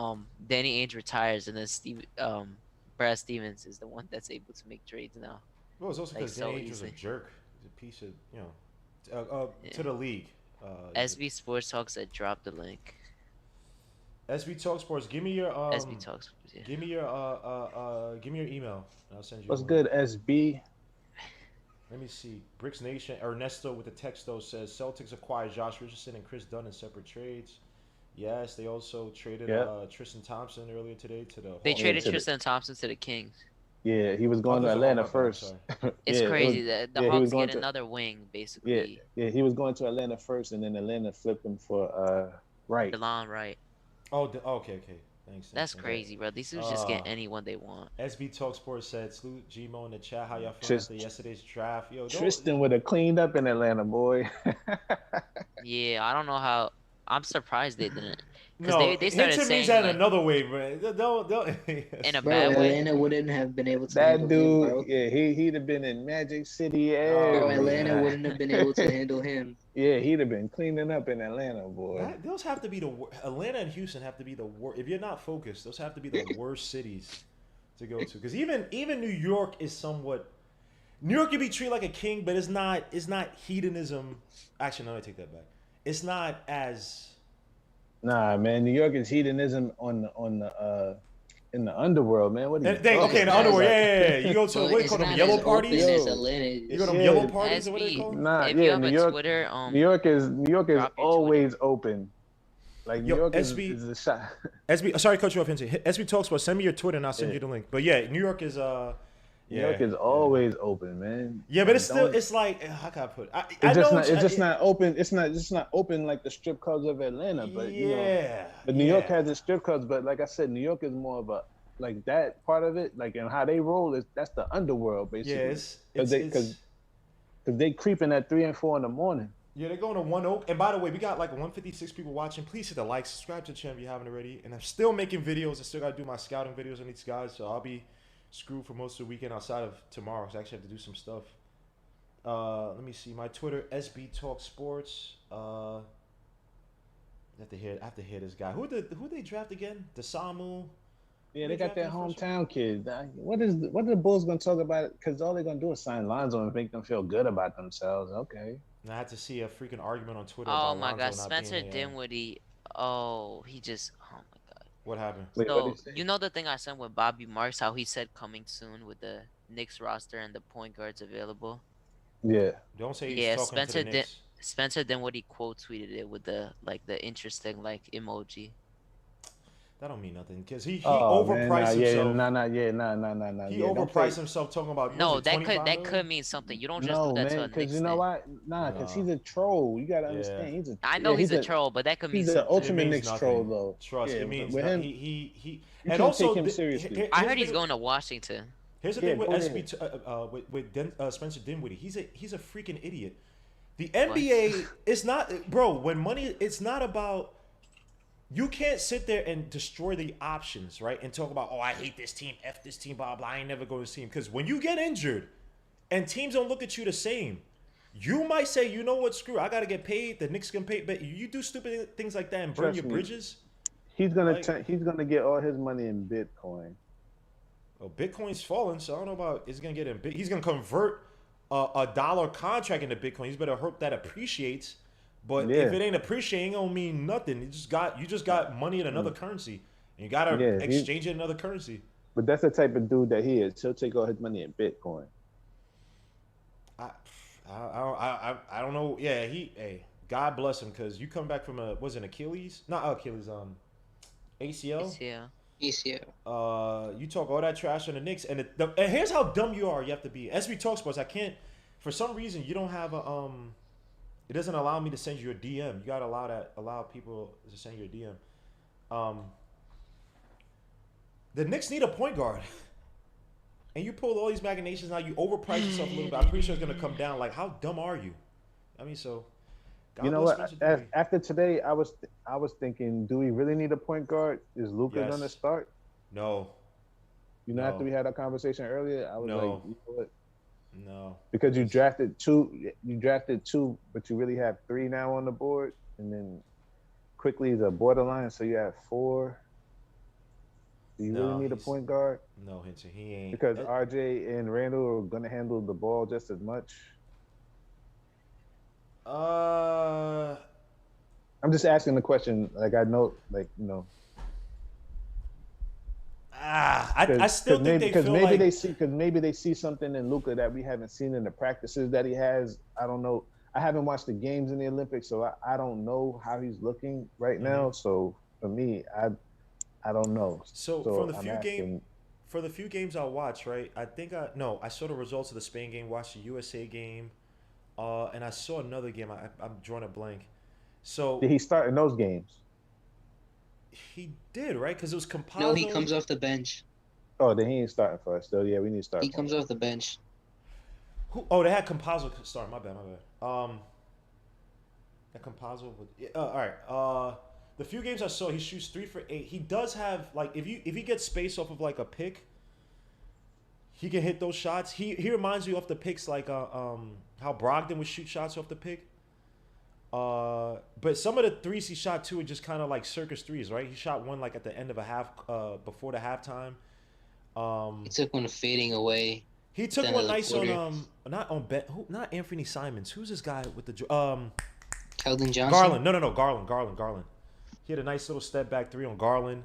Danny Ainge retires and then Brad Stevens is the one that's able to make trades now. Well, it's also Like, because so Danny Ainge was a easy. jerk. He's a piece of, Yeah. to the league. SB Sports Talks said drop the link. SB Talk Sports. Give me your SB Talks. Yeah. Give me your email. And I'll send you. what's one. good, SB? Let me see. Bricks Nation. Ernesto with the text though says Celtics acquired Josh Richardson and Chris Dunn in separate trades. Yes, they also traded Tristan Thompson earlier today to the. They Hawks. traded Tristan Thompson to the Kings. Yeah, he was going Oh, to those are Atlanta all my bad, first. It's Yeah, crazy that the yeah, he was Hawks going get to- another wing, basically. Yeah, he was going to Atlanta first, and then Atlanta flipped him for Wright. DeLon Wright. Okay. Thanks. That's crazy, bro. These dudes just get anyone they want. SB Talk Sports said, salute Gmo in the chat. How y'all feeling Trist- after yesterday's draft? Yo, Tristan would have cleaned up in Atlanta, boy. Yeah, I don't know how. I'm surprised they didn't. No, they started Hinton saying, means that in like, another way, bro. Don't. in a Bro, bad way. Atlanta wouldn't have been able to That handle him, dude, bro. yeah, he'd have been in Magic City. Bro, Oh, Atlanta man. wouldn't have been able to handle him. Yeah, he'd have been cleaning up in Atlanta, boy. Those have to be Atlanta and Houston have to be the worst. If you're not focused, those have to be the worst cities to go to. Because even New York is somewhat. New York can be treated like a king, but it's not hedonism. Actually, no, I take that back. It's not as. Nah, man, New York is hedonism on the in the underworld, man. What are you? Okay, in the underworld, yeah. You go to Well, what do you it's call them? not Yellow as parties. open as Yo. Atlanta You is. go to them Yeah. yellow parties or what they SB, call them? Nah, if yeah, you have New a York- Twitter, New York is drop your always open. Like New Yo, York is SB a shot. SB, sorry, to cut you off. SB Talks Sports. Send me your Twitter and I'll send Yeah. you the link. But yeah, New York is New York is always open, man. Yeah, but it's Like, still don't- it's like how can I put? I It's know just not. It's I- just not open. It's not open like the strip clubs of Atlanta. But but New York has its strip clubs. But like I said, New York is more of a like that part of it. Like and how they roll is that's the underworld basically. Because they creeping at 3 and 4 in the morning. Yeah, they're going to One Oak. And by the way, we got like 156 people watching. Please hit the like, subscribe to the channel if you haven't already. And I'm still making videos. I still got to do my scouting videos on these guys. So I'll be screwed for most of the weekend outside of tomorrow. So I actually have to do some stuff. Let me see. My Twitter, SB Talk Sports. I have to hear this guy. Who they draft again? DeSamu. Yeah, Who they got drafted their the first hometown kid. What are the Bulls gonna talk about it? Because all they're gonna do is sign Lonzo and make them feel good about themselves. Okay. And I had to see a freaking argument on Twitter. oh about my Lonzo God, not Spencer being a, Dinwiddie. Oh, he just. Oh my God. What happened? Wait, So what'd he say? you know the thing I sent with Bobby Marks, how he said coming soon with the Knicks roster and the point guards available. Yeah. Don't say he's Yeah, talking Spencer to the Knicks. Spencer Dinwiddie quote tweeted it with the interesting emoji. That don't mean nothing because he Oh, overpriced himself. Nah. He Don't overpriced say- himself talking about No, was it that 25 could million? mean something. You don't just No, do that to man, a because Knicks you know fan. why? Nah, because he's a troll. You gotta understand. He's a. I know yeah, he's a troll, but that could mean He's the something. ultimate means Knicks nothing. troll, though. Trust, Yeah, it means with that him, he you and can't also take him the- seriously. I here's heard the he's thing- going to Washington. Here's the Yeah, thing with go SB with Spencer Dinwiddie. He's a freaking idiot. The NBA is not, bro. When money, it's not about. You can't sit there and destroy the options, right? And talk about, oh, I hate this team, F this team, blah blah. I ain't never going to see him because when you get injured, and teams don't look at you the same, you might say, you know what, screw, I gotta get paid. The Knicks can pay, but you do stupid things like that and burn Trust your me. bridges. He's gonna Like- he's gonna get all his money in Bitcoin. Well, Bitcoin's falling, so I don't know about is gonna get in. He's gonna convert a dollar contract into Bitcoin. He's better hope that appreciates. But Yeah. if it ain't appreciating, it don't mean nothing. You just got money in another currency, You gotta Yeah, exchange it in another currency. But that's the type of dude that he is. He'll take all his money in Bitcoin. I don't know. Yeah, hey, God bless him, because you come back from was it Achilles? Not Achilles, ACL. Yeah. ACL. You talk all that trash on the Knicks, and and here's how dumb you are. You have to be. As we talk sports, I can't. For some reason, you don't have a It doesn't allow me to send you a DM. You gotta allow people to send you a DM. The Knicks need a point guard. And you pulled all these machinations. Now you overprice yourself a little bit. I'm pretty sure it's gonna come down. Like, how dumb are you? I mean, so. God You know bless what? Spencer After today, I was thinking, do we really need a point guard? Is Luka Yes. gonna start? No. You know, No. after we had our conversation earlier, I was No. like, you know what? No. Because you drafted two, but you really have 3 now on the board, and then quickly is a borderline, so you have 4. Do you really need a point guard? No, Hinton, he ain't. Because RJ and Randall are gonna handle the ball just as much. I'm just asking the question. Like, I know, like, you know. I still think because feel maybe like maybe they see something in Luka that we haven't seen in the practices that he has. I don't know. I haven't watched the games in the Olympics, so I don't know how he's looking right now. So for me, I don't know. So from the few games I watched, right? I think I saw the results of the Spain game, watched the USA game, and I saw another game. I'm drawing a blank. So did he start in those games? He did, right? Because it was Campazzo. No, he comes off the bench. Oh, then he ain't starting for us. Still, yeah, we need to start. He comes off the bench. Oh, they had Campazzo start. My bad. That Campazzo would. All right. The few games I saw, he shoots 3 for 8. He does have, like, if he gets space off of like a pick, he can hit those shots. He reminds you of the picks, like how Brogdon would shoot shots off the pick. But some of the threes he shot too are just kind of like circus threes, right? He shot one like at the end of a half, before the halftime. He took one fading away. He took one nice on not Anthony Simons. Who's this guy with the Keldon Johnson. Garland? No, Garland. He had a nice little step back 3 on Garland.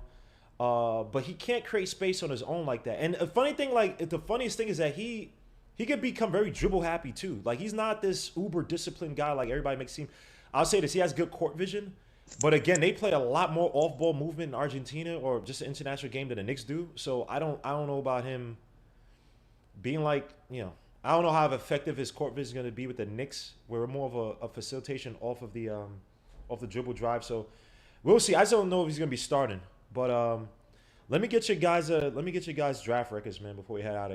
But he can't create space on his own like that. And the funniest thing is that he could become very dribble happy too. Like, he's not this uber disciplined guy like everybody makes him. I'll say this: he has good court vision, but again, they play a lot more off-ball movement in Argentina or just an international game than the Knicks do. So I don't know about him being like, you know, I don't know how effective his court vision is going to be with the Knicks. We're more of a facilitation off of the dribble drive. So we'll see. I just don't know if he's going to be starting. But let me get your guys draft records, man, before we head out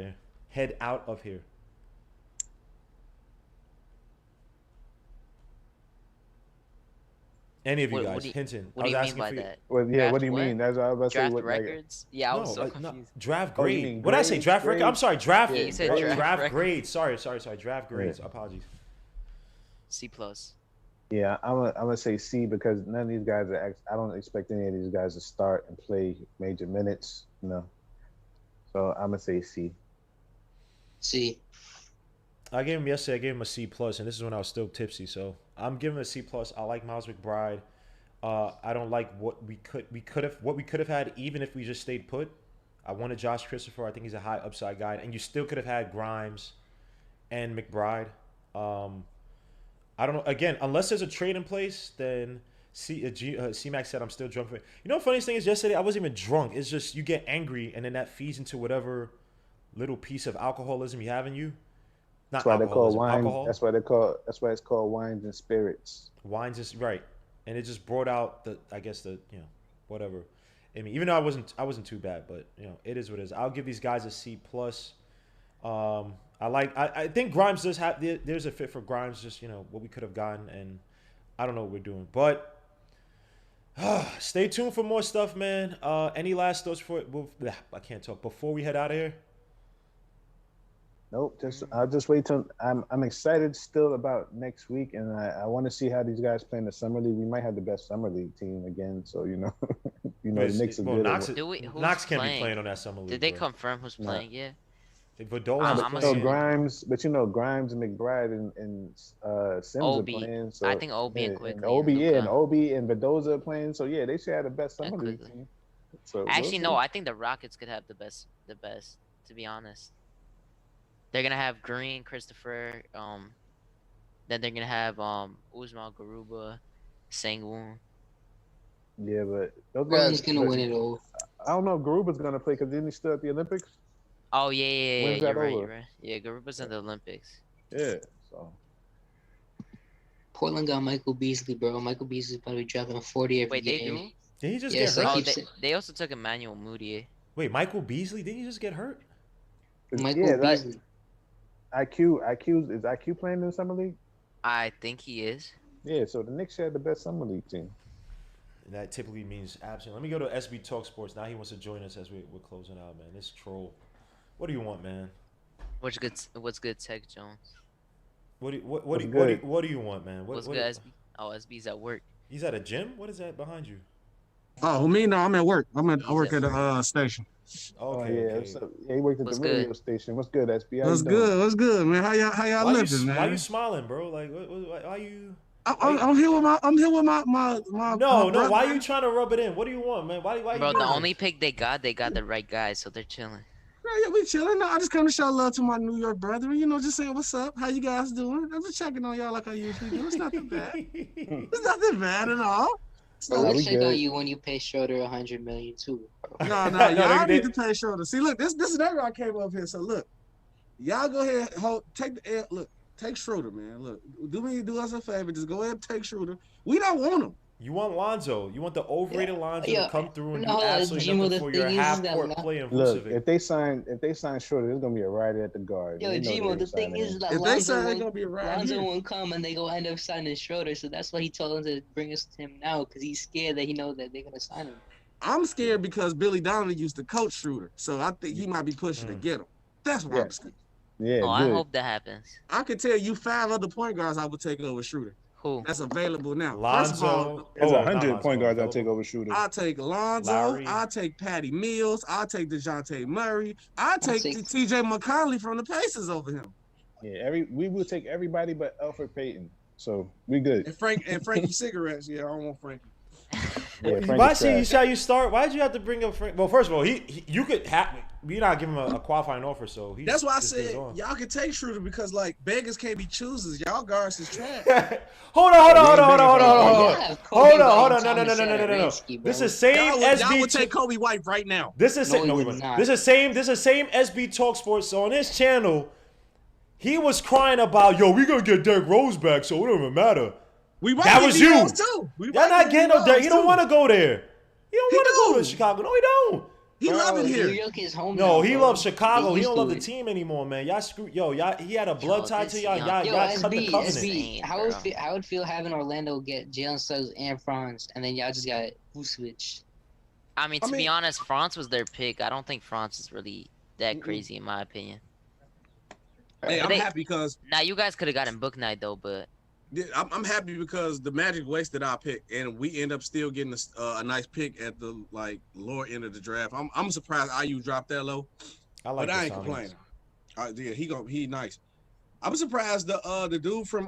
of here. Any of you guys, Hinton. What do you mean by that? Well, yeah, Draft what do you what? mean? That's what I was about to say. Draft What, records? Yeah, I was so confused. Draft Oh, you grade. mean What did I say? grades? Draft record? I'm sorry, draft. Yeah, you said draft grades. Sorry. Draft grades. Yeah. Apologies. C+. Yeah, I'm gonna say C, because none of these guys are. I don't expect any of these guys to start and play major minutes. No. So I'm gonna say C. C. I gave him yesterday. I gave him a C+, and this is when I was still tipsy. So I'm giving him a C+. I like Miles McBride. I don't like what we could have had even if we just stayed put. I wanted Josh Christopher. I think he's a high upside guy, and you still could have had Grimes and McBride. I don't know. Again, unless there's a trade in place, then C-Max said I'm still drunk. You know, the funniest thing is yesterday I wasn't even drunk. It's just you get angry, and then that feeds into whatever little piece of alcoholism you have in you. That's why they call wine. That's why it's called wines and spirits. Wines is right, and it just brought out whatever. I mean, even though I wasn't too bad, but it is what it is. I'll give these guys a C+. I think Grimes does have there's a fit for Grimes. Just what we could have gotten, and I don't know what we're doing, but stay tuned for more stuff, man. Any last thoughts I can't talk before we head out of here. Nope. I'll just wait till I'm excited still about next week, and I want to see how these guys play in the summer league. We might have the best summer league team again, so the Knicks are good. Knox can't be playing on that summer league. Did they confirm who's playing? Yeah. Grimes, Grimes and McBride and Sims are playing. So I think Obi and Quickly. And Obi and Vidoza are playing. So yeah, they should have the best summer league team. So Actually, no. I think the Rockets could have the best. To be honest, they're gonna have Green, Christopher. Then they're gonna have Uzman, Garuba, Sengun. Yeah, but those Bro, he's guys. gonna win it all. I don't know if Garuba's gonna play because didn't he still at the Olympics? Oh yeah. When's You're that right. over? You're right. Yeah, Garuba's in the Olympics. Yeah. So. Portland got Michael Beasley, bro. Michael Beasley's about to be dropping 40 every Wait, they game. do? Did he just Yes, get I hurt? keep They also took Emmanuel Mudiay. Wait, Michael Beasley? Did he just get hurt? Michael Beasley. Is IQ playing in the summer league? I think he is. Yeah, so the Knicks had the best summer league team. That typically means absent. Let me go to SB Talk Sports. Now he wants to join us as we're closing out, man. This troll. What do you want, man? What's good, Tech Jones? What do you want, man? What's good, SB? Oh, SB's at work. He's at a gym? What is that behind you? Oh, me? No, I'm at work. I work at the station. Okay. What's up? Yeah, he worked at What's the good? radio station. What's good, SB? How What's you doing? good? What's good, man? How y'all living, man? Why you smiling, bro? Like, why you? I'm here with my No. brother. Why are you trying to rub it in? What do you want, man? Why you? Bro, doing the this? only pick they got the right guy, so they're chilling. Yeah, we chilling. No, I just come to show love to my New York brethren. You know, just saying what's up. How you guys doing? I'm just checking on y'all like I usually do. It's not that bad. It's not that bad at all. Bro, we'll we check good. on you when you pay Schroeder $100 million too. Bro. No, No, y'all they need to pay Schroeder. See, look, this is that I came up here. So look, y'all go ahead, take the air. Look, take Schroeder, man. Look, do us a favor. Just go ahead and take Schroeder. We don't want him. You want Lonzo. You want the overrated Lonzo Yeah. to come through and No, do absolutely Jimo, nothing the for your thing is half-court that play in Look, Vucevic. if they sign Shorter, there's gonna be a riot at the guard. Yo, They know they Jimo, ain't the thing signing is him. that If they Lonzo say they're won't, gonna be right Lonzo here, won't come and they go end up signing Schroeder. So that's why he told him to bring us to him now because he's scared that he knows that they're gonna sign him. I'm scared because Billy Donovan used to coach Schroeder, so I think he might be pushing to get him. That's why Yeah. I'm scared. Yeah, Oh, I good. hope that happens. I can tell you 5 other point guards I would take over Schroeder. Who? That's available now. Lonzo. First of all, There's not 100 Lonzo, point guards I available. take over Shooter. I'll take Lonzo. Lowry. I'll take Patty Mills. I'll take DeJounte Murray. I'll take take- TJ McConnelly from the Pacers over him. Yeah, we will take everybody but Alfred Payton. So we good. And Frankie cigarettes. Yeah, I don't want Frankie. Yeah, Why Frankie's see you trash. how you start? Why did you have to bring up Frank? Well, first of all, you could have. We're not giving him a qualifying offer, so he. That's why I just goes said on. y'all can take Schroeder because like beggars can't be choosers. Y'all guards is trash. Hold on. Yeah, Hold Kobe on. White No. and Thomas Satoransky, This bro. is same Y'all SB. would take Kobe White right now. This is No, no, he we would wouldn't. not. This is same SB Talk Sports. So on his channel, he was crying about, yo, we gonna get Derrick Rose back, so it don't even matter. We might That get was D you. Rose too. We Y'all might not get getting D no Derrick. Rose He don't too. want to go there. He don't He want to go do. to Chicago. No, he don't. He love it New here. York is home No, now, he bro. loves Chicago. They He used don't to love the it. team anymore, man. Y'all screwed. Yo, he had a blood tie to this y'all. young- Y'all Yo, cut the SB, covenant. SB, how bro. I would feel having Orlando get Jalen Suggs and Franz, and then y'all just got Vucevic. I mean, I to be mean- honest, France was their pick. I don't think France is really that crazy, in my opinion. Hey, I'm They- happy because Now, you guys could have gotten Book Night, though, but I'm happy because the Magic wasted our pick, and we end up still getting a nice pick at the like lower end of the draft. I'm surprised IU dropped that low, I like but I the ain't signings. complaining. Yeah, he nice. I'm surprised the dude from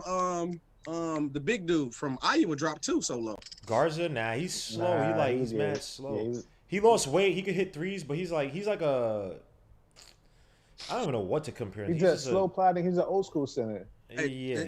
the big dude from Iowa dropped too so low. Garza, he's slow. Nah, He's yeah. mad slow. Yeah, He lost weight. He could hit threes, but he's like a. I don't even know what to compare. He's just slow plodding. He's an old school center. Yeah.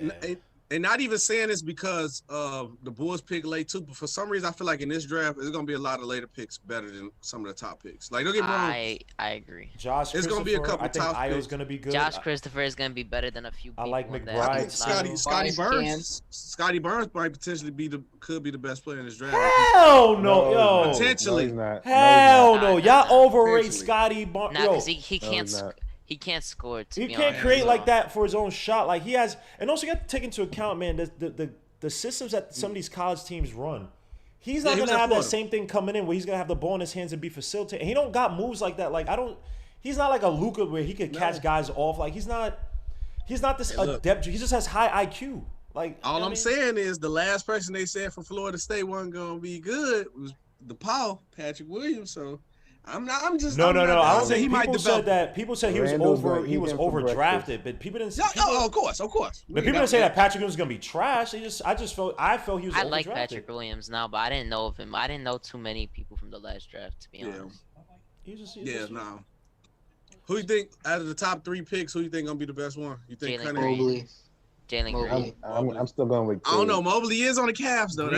And not even saying this because the Bulls pick late too, but for some reason I feel like in this draft there's gonna be a lot of later picks better than some of the top picks. Like don't get me wrong, I agree. Josh, It's gonna be a Christopher, couple I think top Io's picks. gonna be good. Josh Christopher is going to be better than a few I people. like in that McBride. I think lineup. Scotty Vice Burns. Scotty Burns might potentially could be the best player in this draft. Hell no, yo. Potentially. No, he's not. Hell No, no. he's Y'all not. overrate Potentially. Scotty Barnes. Nah, Yo, because he can't he's not. he can't score. To he be can't honest, create so. like that for his own shot. Like he has, and also you have to take into account, man, the systems that some of these college teams run. He's not Yeah, he was gonna at have that Florida. same thing coming in where he's gonna have the ball in his hands and be facilitating. He don't got moves like that. Like he's not like a Luka where he could catch guys off. Like he's not this Hey, look. adept. He just has high IQ. Like All you know I'm what I mean? saying is the last person they said from Florida State wasn't gonna be good was the Paul Patrick Williams. So I'm just No. I'm not- I I'll don't say think people said that. People said he was Randall's gonna eat him for overdrafted, but people didn't. Yeah, people, of course. but people didn't say that Patrick Williams was gonna be trash. I felt he was. I overdrafted. like Patrick Williams now, but I didn't know of him. I didn't know too many people from from the last draft, to be honest. No. Who you think out of the top 3 picks? Who you think gonna be the best one? You think Jalen Cunningham? Mobley. Jalen Mobley. Green. I'm still going with. I don't know. Cade. Mobley is on the Cavs though.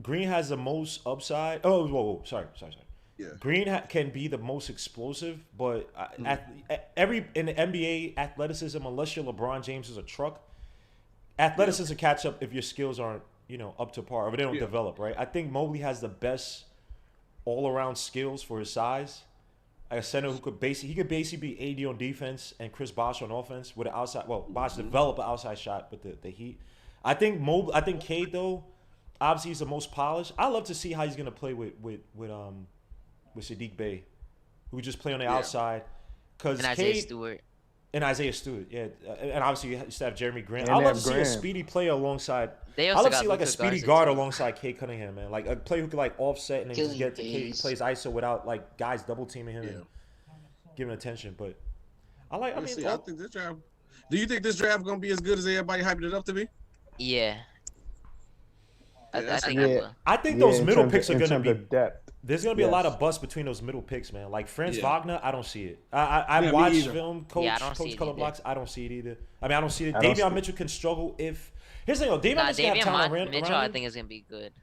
Green has the most upside. Oh, whoa. Sorry. Yeah. Green can be the most explosive, but in the NBA, athleticism, unless you're LeBron James, is a truck. Athleticism catch up if your skills aren't, up to par, or they don't develop, right? I think Mobley has the best all-around skills for his size. A center who could basically be AD on defense and Chris Bosh on offense with an outside. Well, Bosh developed an outside shot with the Heat. I think Cade though, obviously he's the most polished. I love to see how he's gonna play with Sadiq Bey, who would just play on the outside. And Isaiah Stewart. And Isaiah Stewart, yeah, and obviously you still have Jeremy Grant. And I love to see a Grant. speedy player alongside. They I also love to got see like a Luka speedy Garza, guard too. alongside Cade Cunningham, man. Like a player who could like offset and then just get to Cade. He Days. plays ISO without like guys double teaming him and giving attention. But I think this draft. Do you think this draft gonna be as good as everybody hyped it up to be? Yeah. I think yeah. it will. I think those in middle terms picks of- are in going to terms be. of depth. There's going to be a lot Yes. of bust between those middle picks, man. Like Franz Yeah. Wagner, I don't see it. I me watched either. film, coach, Yeah, I don't see coach it color either. blocks. I don't see it either. I mean, I don't see it. I don't Davion see- Mitchell can struggle if. Here's the thing, though. Davion Mitchell have Davion talent around Mitchell, around I him. think is gonna be good.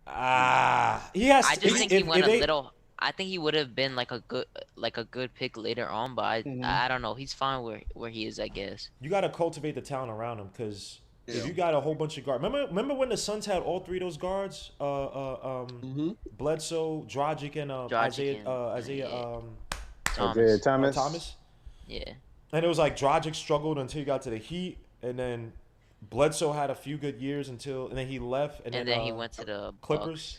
He has. I just think he went if a they- little. I think he would have been like a good pick later on, but I don't know. He's fine where he is, I guess. You got to cultivate the talent around him because Yeah. if you got a whole bunch of guards. Remember when the Suns had all 3 of those guards? Bledsoe, Dragic, and Dragic Isaiah Thomas. Isaiah Thomas. Thomas. Yeah. And it was like Dragic struggled until he got to the Heat, and then Bledsoe had a few good years and then he left, and And then he went to the Clippers. Bucks.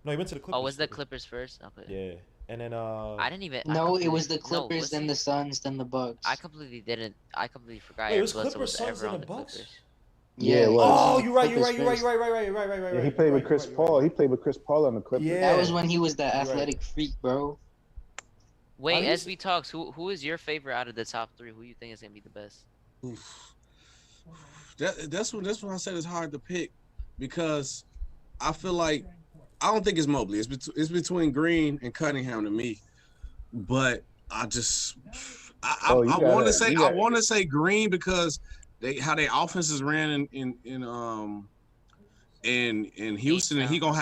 No, he went to the Clippers. Oh, was the Clippers first? Okay. Yeah, and then I didn't even. No, it was the no, Clippers, was then he? the Suns, then the Bucks. I completely didn't. I completely forgot. Wait, it was Bledsoe Clippers, Suns, ever then on the Bucks? Clippers. Yeah, it was. Oh, you're right. Clippers first. Yeah, he played with Chris Paul. He played with Chris Paul on the Clippers. Yeah. That was when he was the right. athletic freak, bro. Wait, At least- SB Talks. Who is your favorite out of the top 3? Who you think is gonna be the best? That's when I said it's hard to pick because I feel like I don't think it's Mobley. It's between Green and Cunningham to me, but I want to say Green because how their offenses ran in Houston, and he gonna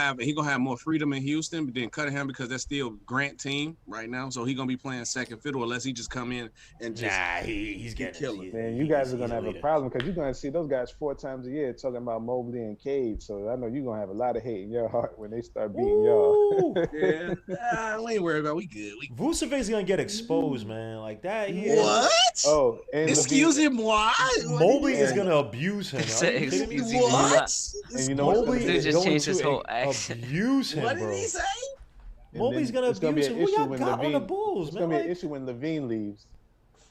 have more freedom in Houston, but then Cunningham because that's still Grant team right now, so he gonna be playing second fiddle unless he just come in and just he's getting killing. Man, you guys are gonna have a problem because you're gonna see those guys 4 times a year talking about Mobley and Cade. So I know you're gonna have a lot of hate in your heart when they start beating y'all. Yeah, we ain't worried about. We good. Vucevic's gonna get exposed, man. Like that. What? Oh, and Excuse him, why? Mobley is gonna abuse him. Are you kidding me? What? And you know Mobley what's is just going changed his to whole accent. abuse him, What bro. did he say? Mobley's gonna abuse him. Who y'all got on the Bulls, It's man? gonna be Like- an issue when Levine leaves.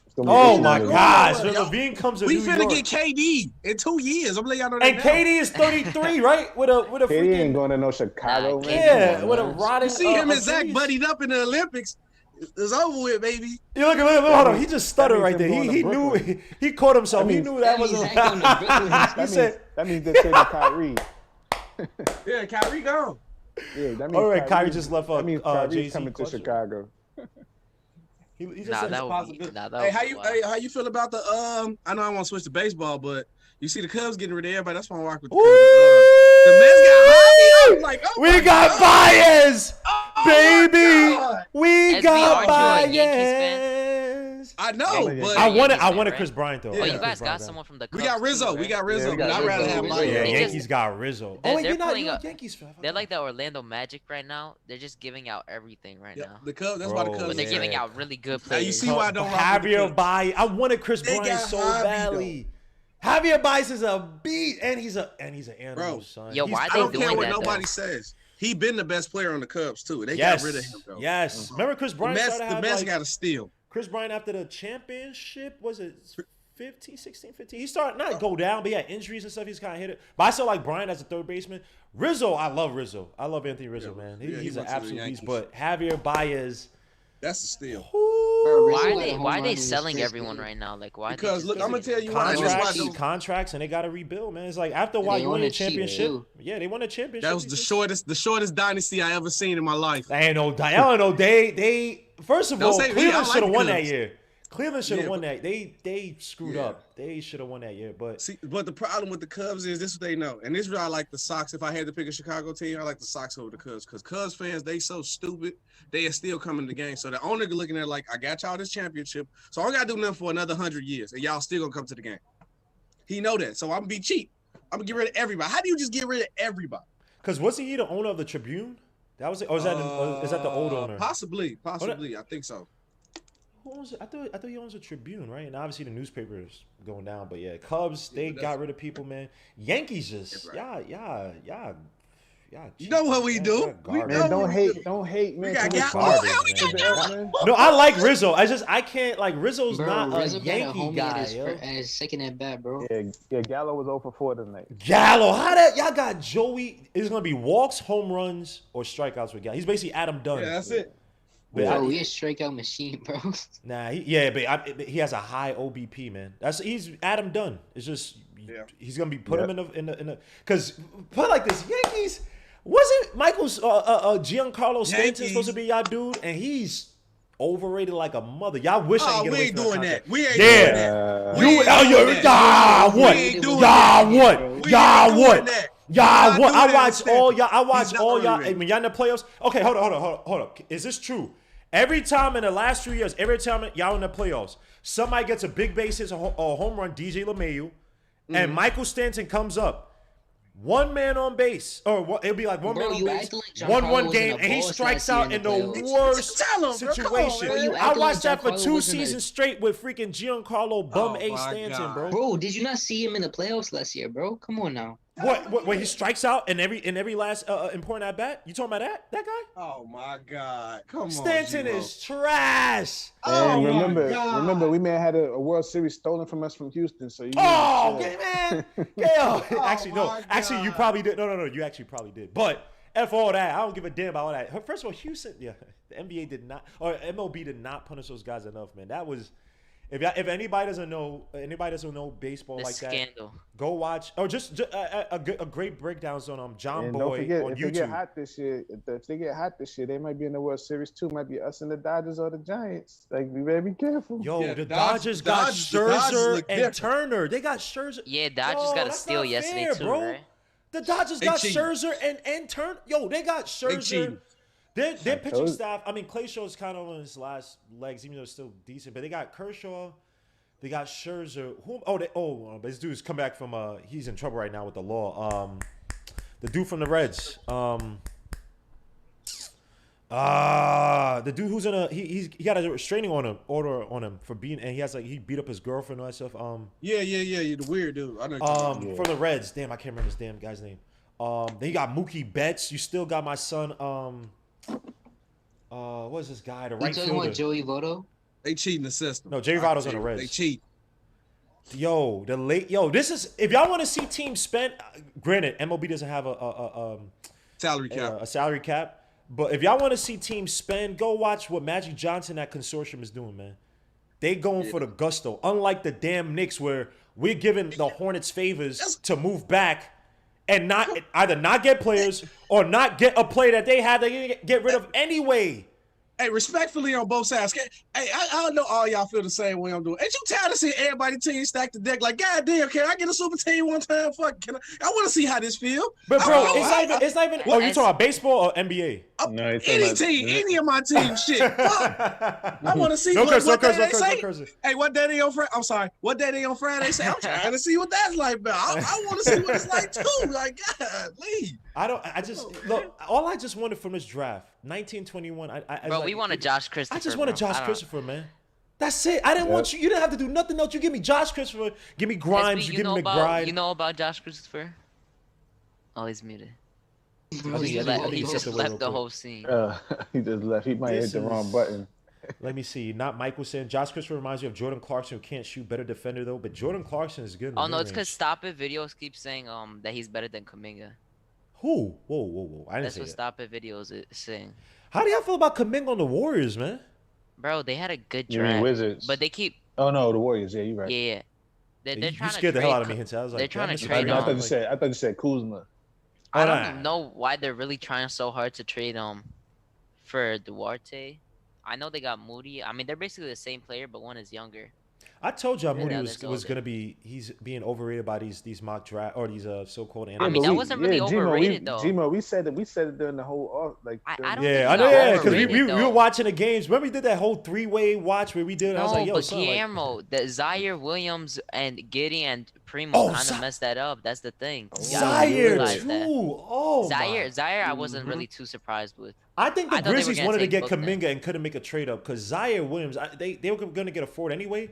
It's gonna be an Oh issue my when gosh, Yo, when Levine comes to We New finna York, get KD in 2 years. I'm letting y'all know that and now. KD is 33, right? With a KD ain't freaking going to no Chicago, Nah, man. yeah, Come on, with a man. rotting. You see him and Zach Achilles. buddied up in the Olympics. It's over with, baby. Yeah, look, hold on. He just stuttered means right him there. going to He knew Brooklyn. he caught himself. That He means- knew that that means wasn't. Zach going to Brooklyn. He said, That means they're trading Kyrie. Yeah, Kyrie gone. Yeah, that means "All right, Kyrie just left. That means Kyrie's Jay-Z coming to clutch. Chicago. He just Nah, said that it's would possible. be. Nah, that Hey, would how be you wild. how you feel about the I know I want to switch to baseball, but you see the Cubs getting rid of everybody. That's why I rock with the Cubs. The Mets got Javi. I was like, oh We my got God. Baez, Oh baby. my God. We SB, got aren't you a Yankees Baez. I know, Yeah, but I Yankees wanted fan, right? Chris Bryant though. Yeah. Oh, I you wanted guys Chris got Bryant. someone from the we Cubs got too, Rizzo. right? We got Rizzo. Yeah, we but got I'd rather Rizzo. have Rizzo. Mike. Yeah, They Yankees just- got Rizzo. They're- Oh wait, they're you're not. putting You're a up- Yankees fan. They're like the Orlando Magic right now. They're just giving out everything right Yeah, now. the Cubs. That's why the Bro, Cubs. But they're yeah. giving out really good Now you players. see why I don't rock with the Javier Cubs. Baez. I wanted Chris They Bryant got so Javi, badly. Javier Baez is a beat, and he's an animal, Bro. son. Yo, He's- why I they don't care doing what that, though? nobody says. He been the best player on the Cubs too. They Yes, got rid of him though. yes. Remember Chris The Bryant Mets, started to the have, Mets like, got to steal. Chris Bryant after the championship, was it 15, 16, 15? He started not go down, but he had injuries and stuff. He's kind of hit it. But I still like Bryant as a third baseman. Rizzo, I love Rizzo. I love Anthony Rizzo, Yeah. man. Yeah, he He's an went to the absolute beast. Yankees. But Javier Baez, That's a steal. Ooh. Why are they selling everyone right now? Like why? Because look, I'm gonna tell you why. Contracts, and they gotta rebuild, man. It's like after a while you win a championship. Yeah, they won a championship. That was the shortest dynasty I ever seen in my life. I ain't no. They first of all, Cleveland should have won that year. Cleveland should have won that. They screwed up. They should have won that year. But the problem with the Cubs is this is what they know. And this is why I like the Sox. If I had to pick a Chicago team, I like the Sox over the Cubs. Because Cubs fans, they so stupid. They are still coming to the game. So the owner looking at it like, I got y'all this championship. So I don't got to do nothing for another 100 years. And y'all still going to come to the game. He know that. So I'm going to be cheap. I'm going to get rid of everybody. How do you just get rid of everybody? Because wasn't he the owner of the Tribune? That was it. Or is that the old owner? Possibly. I think so. Who owns it? I thought he owns a Tribune, right? And obviously the newspaper is going down. But yeah, Cubs, they got rid of people, man. Yankees just, yeah. You know what we do? Man, don't hate, man. No, I like Rizzo. I can't, like, Rizzo's not Rizzo a Yankee guy, as second at bat, bro. Yeah, Gallo was 0 for 4 tonight. Gallo, how that y'all got Joey? It's gonna be walks, home runs, or strikeouts with Gallo. He's basically Adam Dunn. Yeah, that's it. Bro, he's a strikeout machine, bro. Nah, he has a high OBP, man. He's Adam Dunn. It's just he's gonna be him in the because put like this, Yankees wasn't Michael's Giancarlo Stanton supposed to be y'all dude, and he's overrated like a mother. Y'all wish I could get away from doing that. We ain't doing that. Y'all what? I watch all y'all. I mean, y'all in the playoffs. Okay, hold up. Is this true? Every time in the last few years, every time y'all in the playoffs, somebody gets a big base hit, a home run, DJ LeMahieu, and Michael Stanton comes up. One man on base, or it'll be like one man on base, like 1-1 game, and he strikes out in the worst situation. I watched that for 2 seasons straight with freaking Giancarlo Bum A Stanton, bro. Bro, did you not see him in the playoffs last year, bro? Come on now. What? When he strikes out in every last important at bat? You talking about that guy? Oh my God! Come on, Stanton is trash. And remember, we had a World Series stolen from us from Houston. So man, Actually, you probably did. No, you actually probably did. But F all that. I don't give a damn about all that. First of all, Houston, the NBA did not, or MLB did not punish those guys enough, man. That was. If anybody doesn't know baseball like scandal. That, go watch or just a great breakdowns on John Boy don't forget, on if YouTube. They get hot this year, they might be in the World Series too. Might be us and the Dodgers or the Giants. Like, we better be careful. Yo, the Dodgers got Scherzer and Turner. They got Scherzer. Yeah, Dodgers got a steal yesterday too, bro. Right? The Dodgers got Scherzer and Turner. Yo, they got Scherzer. Their pitching staff, I mean, Clay Shaw's kind of on his last legs, even though it's still decent. But they got Kershaw, they got Scherzer. But this dude's come back from he's in trouble right now with the law. The dude from the Reds. The dude who's in he got a restraining order on him for being, and he beat up his girlfriend and all that stuff. Yeah, the weird dude. I know. From the Reds. Damn, I can't remember this damn guy's name. Then you got Mookie Betts. You still got my son. What is this guy? The right fielder. You talking about Joey Votto? They cheating the system. No, Joey Votto's on the Reds. They cheat. This is if y'all want to see teams spend. Granted, MLB doesn't have a salary cap. A salary cap. But if y'all want to see teams spend, go watch what Magic Johnson, that consortium, is doing, man. They going for the gusto. Unlike the damn Knicks, where we're giving the Hornets favors to move back and either not get players or not get a player that they have to get rid of anyway. Hey, respectfully on both sides. Hey, I know all y'all feel the same way I'm doing. Ain't you tired of seeing everybody team stack the deck? Like, goddamn, can I get a super team one time? Fuck, I want to see how this feel. But bro, it's not even. Oh, you talking about baseball or NBA? No, any team, any of my team, shit. Fuck. I want to see what they say. Hey, what day they on Friday? I'm sorry. What day they on Friday? Say, I'm trying to see what that's like, man. I want to see what it's like too. Like, God, leave. All I just wanted from this draft, 1921. Bro, we wanted Josh Christopher. I just wanted Josh Christopher, man. That's it. I didn't want you. You didn't have to do nothing else. You give me Josh Christopher. Give me Grimes. You give me McBride. You know about Josh Christopher? Oh, he's muted. He just left the whole scene. He just left. He might hit the wrong button. Let me see. Not Michelson. Josh Christopher reminds me of Jordan Clarkson, who can't shoot, better defender though. But Jordan Clarkson is good. Oh no, it's because Stop It videos keep saying that he's better than Kuminga. Who? Whoa! I didn't say that. That's what Stop It videos is saying. How do y'all feel about Kuminga on the Warriors, man? Bro, they had a good You mean draft, Wizards? but they keep Oh no, the Warriors. Yeah, you're right. yeah. They're You trying to scared the trade. hell out of me, Hinton. I was They're like, trying damn, to Mr. trade I thought President. you said. I thought you said Kuzma. I Oh, don't nah. know why they're really trying so hard to trade for Duarte. I know they got Moody. I mean, they're basically the same player, but one is younger. I told y'all Yeah, Moody that was is older. gonna be. He's being overrated by these mock draft or these so-called I analysts. mean, that wasn't really overrated, though. Gmo, we said it during the whole I don't Yeah, think I he know. got Yeah, because we overrated, were though. watching the games. Remember we did that whole three-way watch where we did. I was No, like, yo, but son, like, Guillermo, the Zaire Williams and Giddy and Primo Oh, kind Za- of messed that up. That's the thing. You gotta Zaire realize too. that. Oh Zaire, my. I wasn't really too surprised with. I think the I thought they were Grizzlies gonna wanted to take get Book then. Kuminga and couldn't make a trade up because Zaire Williams, they were gonna get a forward anyway.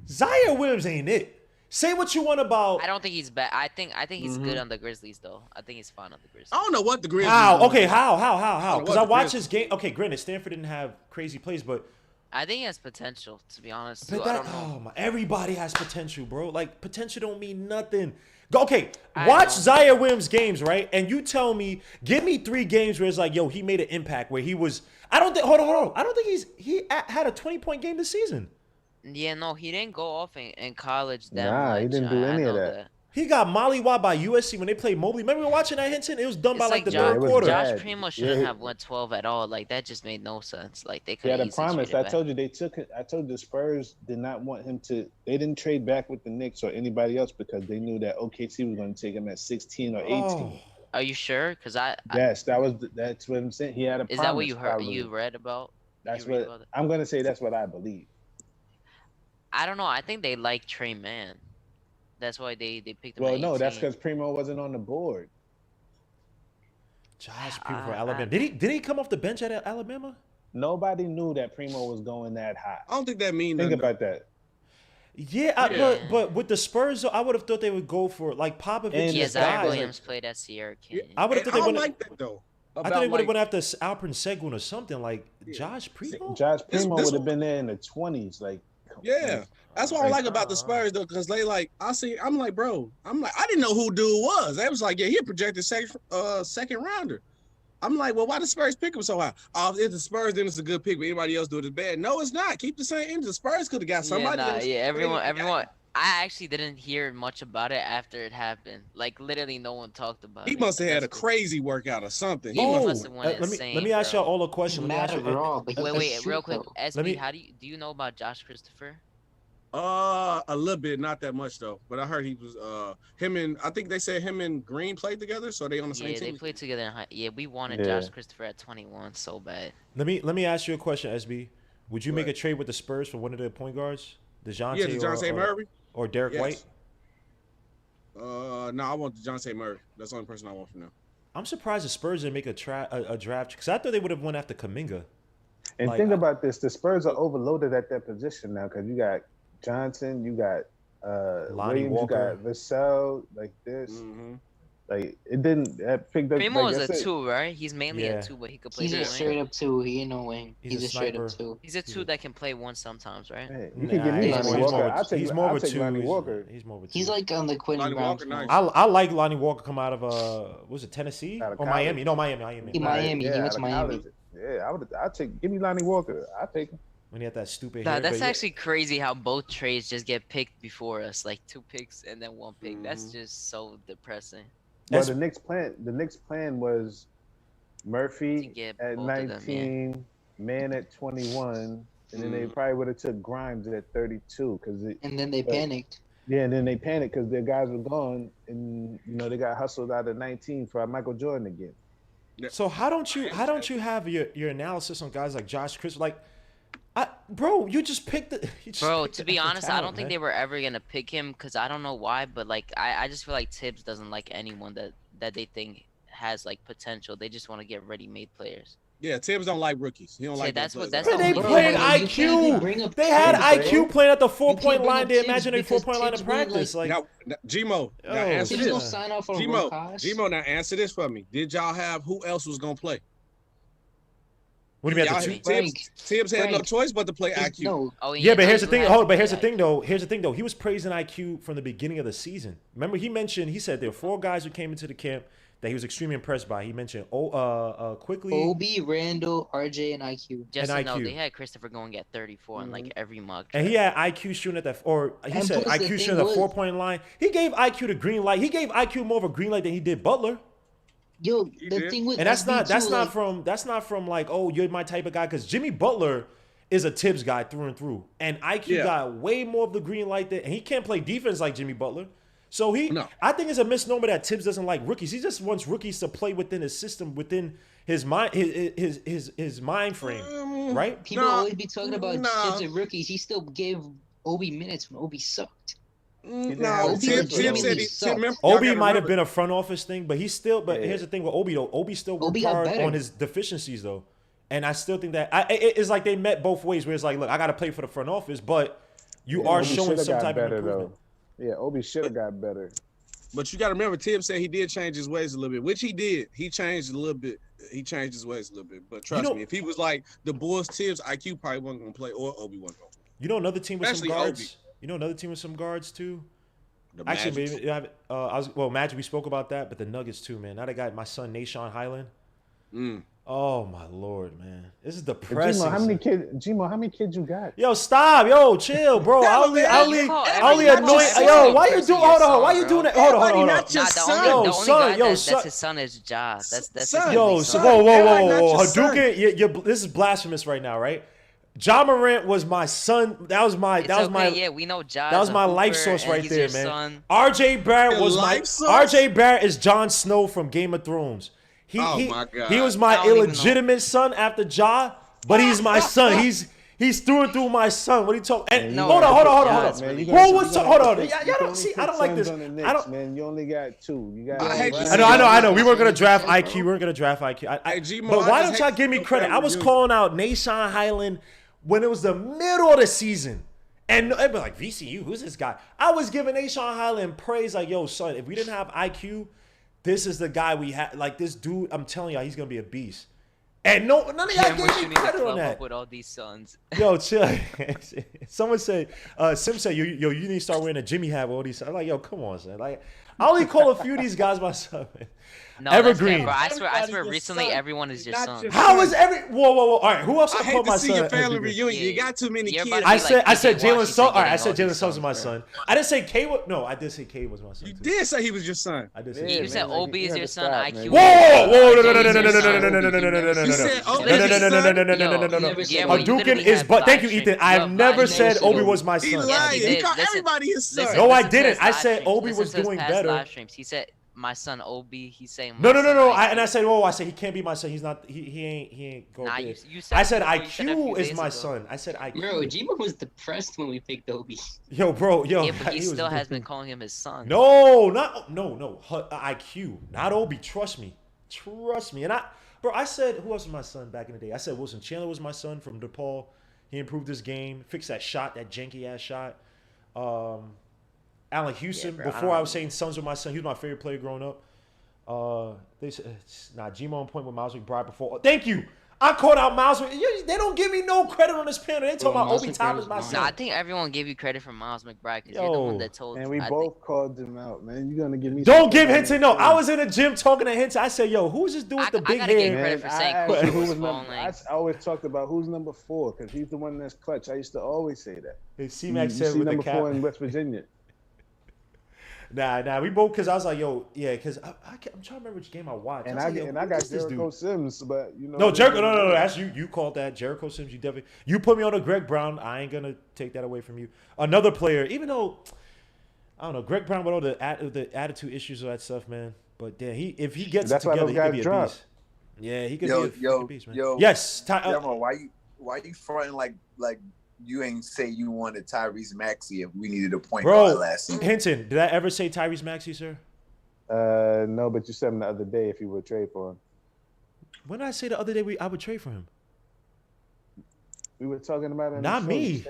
Zaire Williams ain't it. Say what you want about. I don't think he's bad. I think he's good on the Grizzlies though. I think he's fine on the Grizzlies. I don't know what the Grizzlies. How? doing. Okay, how? know Because what I the watched Grizz- his game. Okay, granted, Stanford didn't have crazy plays, but I think he has potential, to be honest. but Too. I that don't know. oh my, everybody has potential, bro. Like potential don't mean nothing. Go okay, I watch know. Zaire Williams games, right? And you tell me, give me 3 games where it's like, yo, he made an impact where he was. I don't think. Hold on. I don't think had a 20-point game this season. Yeah, no, he didn't go off in college that Nah, much. he didn't do I any of know that. He got mollywopped by USC when they played Mobley. Remember we were watching that, Hinton? It was done by It's like the Josh, third it was quarter. bad. Josh Primo shouldn't Yeah. have went 12 at all. Like that just made no sense. Like they He could had have a promise. I back. told you they took it. I told you the Spurs did not want him to. They didn't trade back with the Knicks or anybody else because they knew that OKC was going to take him at 16 or 18. Oh, Are you sure? Cause Yes, that's what I'm saying. He had a promise. is that what you heard? probably. You read about? That's you read what about it? I'm going to say. That's what I believe. I don't know. I think they like Trey Mann. That's why they picked him. Well, at no, that's 18. because Primo wasn't on the board. Josh Primo for Alabama. Did he come off the bench at Alabama? Nobody knew that Primo was going that high. I don't think that means Think nothing. about that. Yeah, Yeah. but with the Spurs, though, I would have thought they would go for like Popovich. And Yeah, his the Zaire guys. Williams played at Sierra Canyon. I would have And thought I they don't would. like that though. I thought About, they would have like, went after Alperen Sengun or something like Josh Primo. Josh Primo this would have one- been there in the 20s. Like, Yeah, that's what I like about the Spurs though, because they like I'm like, bro, I didn't know who dude was. They was like, yeah, he a projected second rounder. I'm like, well, why the Spurs pick him so high? If the Spurs, then it's a good pick, but anybody else do it is bad. No, it's not. Keep the same energy. The Spurs could have got somebody else. Yeah, everyone. They got- I actually didn't hear much about it after it happened. Like literally, no one talked about it. He must have had a That's what- crazy workout or something. He Oh, must. must have went let me insane, ask bro. y'all all a question. Let me ask Mad you. overall, but he can Wait, shoot, real quick, though. SB, me- do you know about Josh Christopher? A little bit, not that much though. But I heard he was I think they said him and Green played together, so they on the same Yeah, they team. played together in high. Yeah, we wanted Yeah. Josh Christopher at 21 so bad. Let me ask you a question, SB. Would you make What? a trade with the Spurs for one of their point guards, DeJounte Yeah, DeJounte Murray. or Derek Yes. White? No, I want DeJounte Murray. That's the only person I want from them. I'm surprised the Spurs didn't make a draft because I thought they would have went after Kuminga. and Like, think about this: the Spurs are overloaded at that position now because you got Johnson, you got Lonnie Williams, Walker. you got Vassell, like this. Mm-hmm. Like it didn't that picked up. Primo like is I a said, 2, right? He's mainly Yeah. a 2, but he could play He's the a wing. straight up 2. He ain't no wing. He's He's a a straight up sniper. 2. He's a 2 that can play 1 sometimes, right? Hey, you Nah, can give me he's Lonnie more- Walker. I'll take he's more of a 2. Lonnie Walker. He's more of a 2. He's like on the Quinton Lonnie Grimes. Walker, mode. nice. I like Lonnie Walker come out of was it Tennessee Out of or college. Miami? No, Miami. He Miami. He went out to of Miami. college. Yeah, I'll take. Give me Lonnie Walker. I'll take him. When he had that stupid Nah, hair. that's but yeah. actually crazy how both trades just get picked before us, like 2 picks and then 1 pick. That's Mhm. just so depressing. Well, That's- the Knicks plan was Murphy To get at both of them, 19, Man at 21, and then they probably would have took Grimes at 32 because And then they But- panicked. yeah, and then they panicked because their guys were gone, and they got hustled out of 19 for Michael Jordan again. So how don't you have your analysis on guys like Josh Chris? Like, bro, you just picked the. Bro, to be honest, I don't think they were ever gonna pick him because I don't know why, but like I just feel like Tibbs doesn't like anyone that they think has like potential. They just want to get ready-made players. Yeah, Tibbs don't like rookies. He don't Yeah, like that's them what- players. that's They the whole played Bro, you can't even bring IQ. up They had Tibbs, bro. IQ playing at the You can't 4-point bring line. up They Tibbs imaginary because 4-point line in Tibbs went, practice. Like, Now, Gmo, now Yo. answer Tibbs this. gonna sign off for a Gmo, Rokas. Gmo, now answer this for me. Did y'all have who else was gonna play? what do you mean? Y'all At the had- two? Frank. Tibbs had no Frank. choice but to play IQ. No, Oh Yeah, but no, here's the you thing. have Hold, to but here's the play thing though. Here's the thing though. He was praising IQ from the beginning of the season. Remember, he said there were 4 guys who came into the camp that he was extremely impressed by. He mentioned quickly Obi, Randall, RJ, and IQ. Just and to know, IQ. they had Christopher going at 34 in like every mock draft. And he had IQ shooting at that, or he And said plus, the IQ thing shooting at the was- 4-point line. He gave IQ the green light. He gave IQ more of a green light than he did Butler. Yo, He the did. thing with And that's SB not too, like, from like, oh, you're my type of guy, because Jimmy Butler is a Tibbs guy through and through, and IQ Yeah. got way more of the green light there, and he can't play defense like Jimmy Butler. So No. I think it's a misnomer that Tibbs doesn't like rookies. He just wants rookies to play within his system, within his mind, his mind frame, right? people Nah, always be talking about nah. Tibbs and rookies. He still gave Obi minutes when Obi sucked. No, Obi Tim legitimately said he. sucked. Remember, y'all Obi gotta might have remember- been a front office thing, but he's still. But Yeah. here's the thing with Obi though. Obi still worked Obi got hard better. on his deficiencies though, and I still think that it's like they met both ways. Where it's like, look, I got to play for the front office, but you Yeah, are Obi showing shoulda some got type of better, improvement. though. Yeah, Obi should have got better. But you got to remember, Tim said he did change his ways a little bit, which he did. He changed a little bit. He changed his ways a little bit. But trust me, if he was like the Bulls, Tibbs, IQ probably wasn't going to play, or Obi wasn't going to play. You know another team with Especially some guards. Obi. You know another team with some guards too. The Actually, Magic. maybe Magic. We spoke about that, but the Nuggets too, man. Now they got my son Nashawn Highland. Mm. Oh my lord, man, this is But depressing. Gmo, how many kids you got? Yo, stop, yo, chill, bro. I only Everybody annoy. not your Yo, son. why you do? Hold on, why you Bro. doing that? Hold on, hold on. Everybody Hold on. not your Nah, son. Yo, the only son, guy yo, that's son. his son is Ja. That's his Son. Yo, only so, son. whoa, Everybody not your son. Hadouken, this is blasphemous right now, right? Ja Morant was my son. That was my. It's That was my. okay, yeah, we know Ja. That was is a my life hooper, source and right he's there, your man. son. RJ Barrett Your was my. life source? RJ Barrett is Jon Snow from Game of Thrones. Oh, my God. He was I my don't even know. illegitimate son after Ja, but he's my son. He's through and through my son. What are you talking? And No, hold on. Yeah, it's Man, really you Who gonna- was you hold gonna on? put- Y'all you can don't only see. put I don't like sons this. on the I Knicks, don't. man. You only got two. You got. I hate Brown. this I know. We weren't gonna Bro. draft IQ. We weren't gonna draft IQ. Hey, G-Mo, But I why just don't y'all hate give me no credit? I family was reunion. calling out Nashawn Highland when it was the middle of the season. And they'd be like, VCU, who's this guy? I was giving Nashawn Highland praise, like, yo, son, if we didn't have IQ, this is the guy we had. Like, this dude, I'm telling y'all, he's going to be a beast. And none of y'all Cam gave Wish me you need to credit on club that. up with all these sons. Yo, chill. Someone said, Sim said, you need to start wearing a Jimmy hat with all these. I'm like, yo, come on, son. Like, I only call a few of these guys my son, man. No, Evergreen. That's fair, bro. I swear, Everybody's your recently son. everyone is He's your not son. your How is every. Whoa. All right, who else I I hate call to my see son? your family Evergreen? reunion. You Yeah. got too many You're kids. about to I be said like I said PJ Jalen Washington Suggs. All right, I getting said all Jalen these Suggs was my sons, son. I didn't say K was. No, I did say K was my son. You too. did say he was your son. I did Yeah, say. You K. said man, Obi you is had your to son. stop, IQ. man. Whoa, no, RJ no, is no, your no, son. no, no, no, no, no, no, no, no, You no, said no. Obi No, no, is no, your no, no, son? no, no, no, no, no, no. Never said Yeah, Obi. but you Hadouken literally is, have but thank you, live Ethan. stream- I have you have never live said streams. Obi was my He son. lying. he He did. called Listen, everybody his son. Listen, No, I listen to didn't. his I live said streams. Obi Listen was to his doing past better. live streams. He said my son Obi. He's saying No, my no, no, son no. IQ. And I said, whoa. I said he can't be my son. He's not. He ain't go Nah, there. you said I said before, you said a few IQ is days my ago. son. I said IQ. Bro, Gmo was depressed when we picked Obi. Yo, bro, yo. Yeah, but he was still has doing- been calling him his son. No, IQ, not Obi. Trust me. And I said, who else was my son back in the day? I said Wilson Chandler was my son from DePaul. He improved his game, fixed that shot, that janky ass shot. Allen Houston. bro, I Before don't I was saying sons were my son. He was my favorite player growing up. They said, Gmo on point with Miles McBride before. Thank you. I called out Miles. They don't give me no credit on this panel. They talking about Miles Obi McBride Toppin is my mine. son. Nah, I think everyone gave you credit for Miles McBride because you're the one Yo. that told. And we I both called him out, man. You're gonna give me. Don't some give credit Hinton. on No, that I too. was in the gym talking to Hinton. I said, yo, who's this dude with the I big gotta give hair? credit for Man, saying I Quentin asked you was who falling. I always talked about who's number 4 because he's the one that's clutch. I used to always say that. Hey, You C-Mac see said with the number 4 in cap. West Virginia. Nah, we both, because I was like, yo, yeah, because I'm trying to remember which game I watched. And was I like, yo, and I who got is this Jericho dude? Sims, but you know. No, Jericho, no, that's you. You called that Jericho Sims. You definitely. You put me on a Greg Brown. I ain't gonna take that away from you. Another player, even though I don't know, Greg Brown with all the attitude issues, all that stuff, man. But damn, if he gets it That's why together, those he could guys be a drop. beast. Yeah, he could Yo, be a freaking beast, man. yo, Yes, Demo, why you fronting like you ain't say you wanted Tyrese Maxey if we needed a point guard bro. last season? Hinton, did I ever say Tyrese Maxey, sir? No, but you said him the other day if you would trade for him. When did I say the other day I would trade for him? We were talking about it. Not me.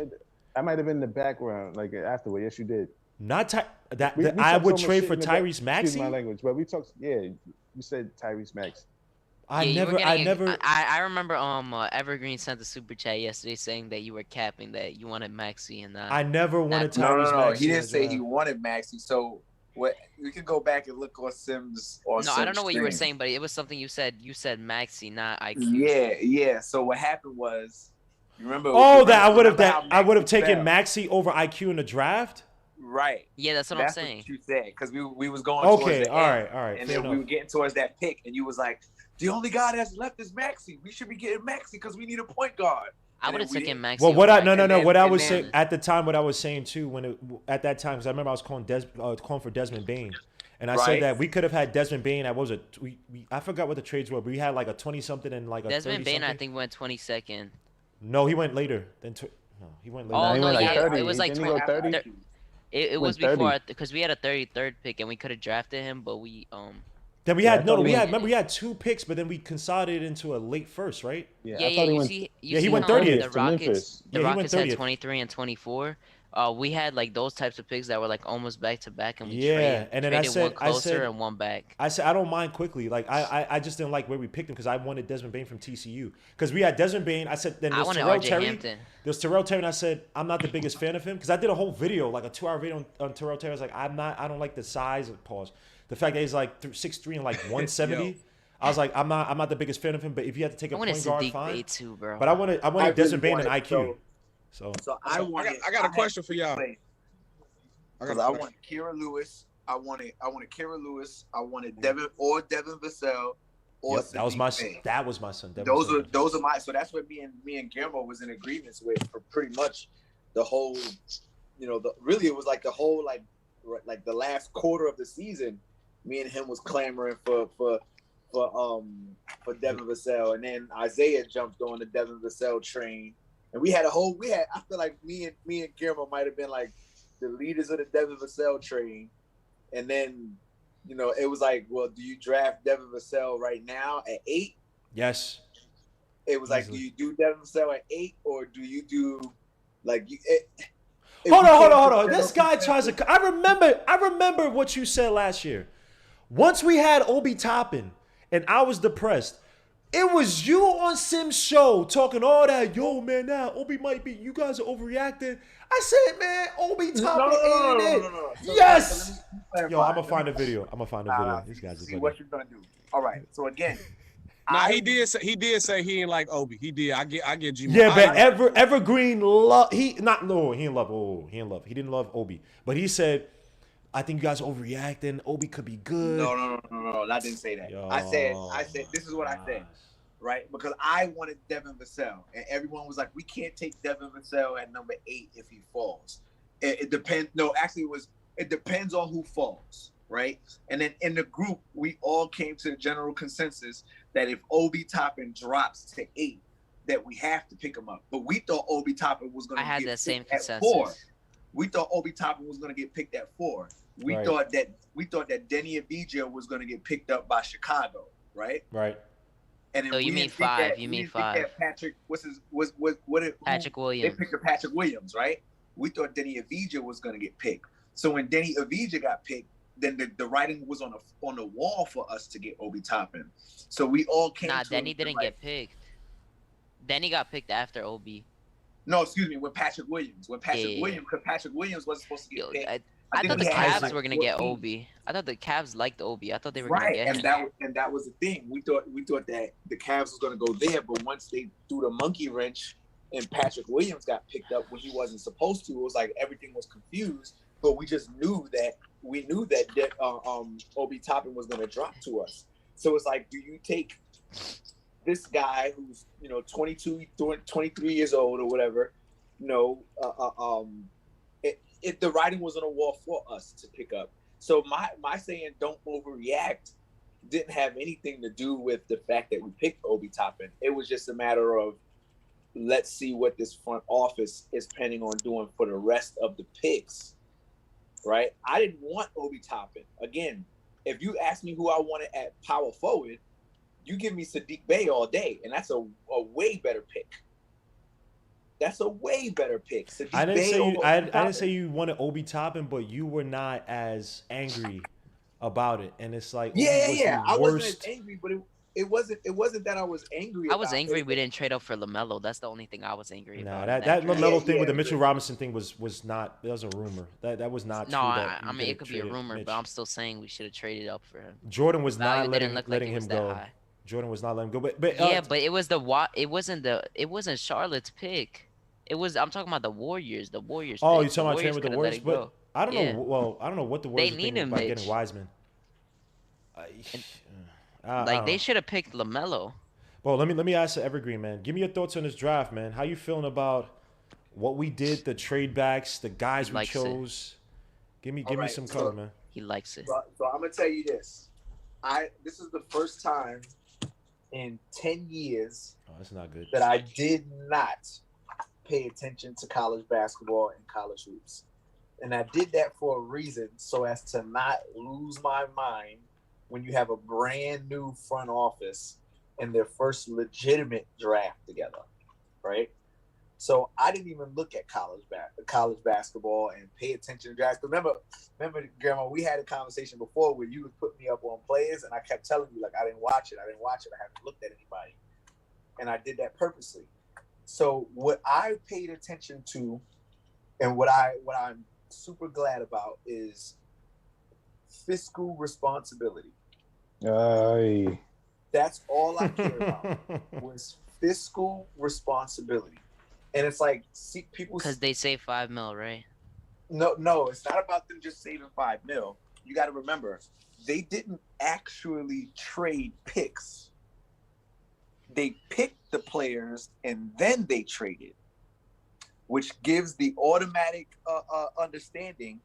I might have been in the background, like afterward. Yes, you did. Not that We I talked would so much trade shit for in the back- Tyrese Excuse Maxey. my language, but we talked. Yeah, you said Tyrese Maxey. Yeah, I remember Evergreen sent the super chat yesterday saying that you were capping that you wanted Maxey and I never wanted No, Tyrese Maxey. he in didn't the say he draft. wanted Maxey. So what we could go back and look on Sims or No, I don't know what you were saying, but it was something you said. You said Maxi, not IQ. Yeah. So what happened was, you remember? Oh, remember, that I would have how I would have Maxey taken fell? Maxi over IQ in the draft. Right. Yeah, that's what I'm saying. What you said, because we was going Okay, towards the all end, right. and fair then we enough. were getting towards that pick, and you was like, the only guy that's left is Maxi. We should be getting Maxi because we need a point guard. I And would have then we taken didn't. Maxi. Well, what over I no IQ. no no then- what I and was then- saying at the time, what I was saying too, when at that time, because I remember I was calling calling for Desmond Bain, and I said Right. that we could have had Desmond Bain. I was I forgot what the trades were, but we had like a 20 something and like a Desmond 30 Bain, something. I think, went 22nd. No, he went later than. No, he went later. Oh, he no, went like yeah, 30. it was like Didn't he go 30? It was Went 30. before because we had a 33rd pick and we could have drafted him, but we Then we Yeah, I had thought he we went- had remember we had 2 picks, but then we consolidated into a late first, right? Yeah, yeah I thought he you went. see you Yeah, he see went how 30th the to Rockets Memphis. Yeah, he went Rockets had 30th. 23 and 24. We had like those types of picks that were like almost back to back, and we Yeah, and then I traded said- one I closer said- and one back. I said I don't mind quickly. Like I just didn't like where we picked him because I wanted Desmond Bain from TCU. Because we had Desmond Bain. I said then I there's wanted Terrell RJ Terry. Hampton. There's Terrell Terry, and I said I'm not the biggest fan of him because I did a whole video, like a 2-hour video on Terrell Terry. I was like I don't like the size of pause. The fact that he's like 6'3" and like 170. I was like I'm not the biggest fan of him. But if you had to take I a wanted point guard, Sadiq fine. Bey too, bro. But I wanted really Desmond Bain and wanted- IQ. So So I wanted. I got a question for y'all. Because I wanted Kira Lewis. I wanted Kira Lewis. I wanted Devin Vassell. Or yep, that was my Sadiq Bey. son. Those are my. So that's what me and Guillermo was in agreement with for pretty much the whole. Really it was like the whole like the last quarter of the season. Me and him was clamoring for Devin Vassell, and then Isaiah jumped on the Devin Vassell train, and I feel like me and Guillermo might have been like the leaders of the Devin Vassell train, and then it was like, well, do you draft Devin Vassell right now at 8? Yes. It was like, Easily. do you do Devin Vassell at 8, or do you do like you? Hold on. This guy tries to. I remember what you said last year. Once we had Obi Toppin, and I was depressed. It was you on Sim's show talking all that. Yo, man, now Obi might be. You guys are overreacting. I said, man, Obi Toppin ain't it. Yes. Yo, I'm gonna find a video. These guys are see what you're gonna do. All right. So again, Nah, he did say he ain't like Obi. He did. I get G. Yeah, but Evergreen love. He didn't love. He didn't love Obi, but he said, I think you guys are overreacting. Obi could be good. No. I didn't say that. Yo. I said this is what I said, right? Because I wanted Devin Vassell, and everyone was like, we can't take Devin Vassell at number 8 if he falls. It depends. No, actually, it depends on who falls, right? And then in the group, we all came to the general consensus that if Obi Toppin drops to 8, that we have to pick him up. But we thought Obi Toppin was going to I had get that same picked at consensus. 4. We thought Obi Toppin was going to get picked at 4. We Right. thought that Denny Avdija was going to get picked up by Chicago, right? Right. And then So you we mean didn't think 5, that- you we mean didn't think 5. that Patrick, who- Patrick They Williams. picked up Patrick Williams, right? We thought Denny Avdija was going to get picked. So when Denny Avdija got picked, then the writing was on the wall for us to get Obi Toppin. So we all came. Nah, to Denny it, didn't like, get picked. Denny got picked after Obi. No, excuse me. When Patrick Williams, Yeah. because Patrick Williams wasn't supposed to get Yo, picked. I think thought the he had, Cavs like, were gonna get 14. Obi. I thought the Cavs liked Obi. I thought they were gonna Right, get him. and that was the thing. We thought that the Cavs was going to go there, but once they threw the monkey wrench and Patrick Williams got picked up when he wasn't supposed to, it was like everything was confused. But we just knew that Obi Toppin was going to drop to us. So it's like, do you take this guy who's 22, 23 years old or whatever? If the writing was on the wall for us to pick up. So my saying don't overreact didn't have anything to do with the fact that we picked Obi Toppin. It was just a matter of let's see what this front office is planning on doing for the rest of the picks. Right? I didn't want Obi Toppin. Again, if you ask me who I wanted at power forward, you give me Sadiq Bey all day, and that's a way better pick. That's a way better pick. Sadiq I didn't Bey say you. over I Obi Toppin. didn't say you wanted Obi Toppin, but you were not as angry about it, and it's like Obi was the I wasn't worst. as angry, it wasn't that I was angry. I was about angry it. we didn't trade up for LaMelo. That's the only thing I was angry Nah, about. that LaMelo thing with the yeah. Mitchell Robinson thing was not. That was a rumor. That was not No, true. I mean it could be a rumor, but I'm still saying we should have traded up for him. Jordan was Value not didn't look like letting it was him that go. high. Jordan was not letting him go. But Yeah, but it was it wasn't Charlotte's pick. I'm talking about the Warriors. The Warriors. Oh, pick. you're talking about trading Warriors with the coulda let Warriors, it but go. I don't Yeah. know. Well, I don't know what the Warriors are need thinking him, about Mitch. getting Wiseman. I Like don't they know. should have picked LaMelo. Well, let me ask the Evergreen man. Give me your thoughts on this draft, man. How you feeling about what we did, the trade backs, the guys He we likes it. chose? Give me Alright, some so- color, man. He likes it. So I'm gonna tell you this. This is the first time in 10 years Oh, that's not good. that I did not pay attention to college basketball and college hoops. And I did that for a reason, so as to not lose my mind when you have a brand new front office and their first legitimate draft together, right? So I didn't even look at college basketball and pay attention to drafts. Remember, Grandma, we had a conversation before where you would put me up on players, and I kept telling you like I didn't watch it. I haven't looked at anybody, and I did that purposely. So what I paid attention to, and what I'm super glad about is fiscal responsibility. Aye. That's all I care about was fiscal responsibility. And it's like, see, people Because they say $5 million, right? no, it's not about them just saving $5 million. You got to remember, they didn't actually trade picks. They picked the players and then they traded, which gives the automatic understanding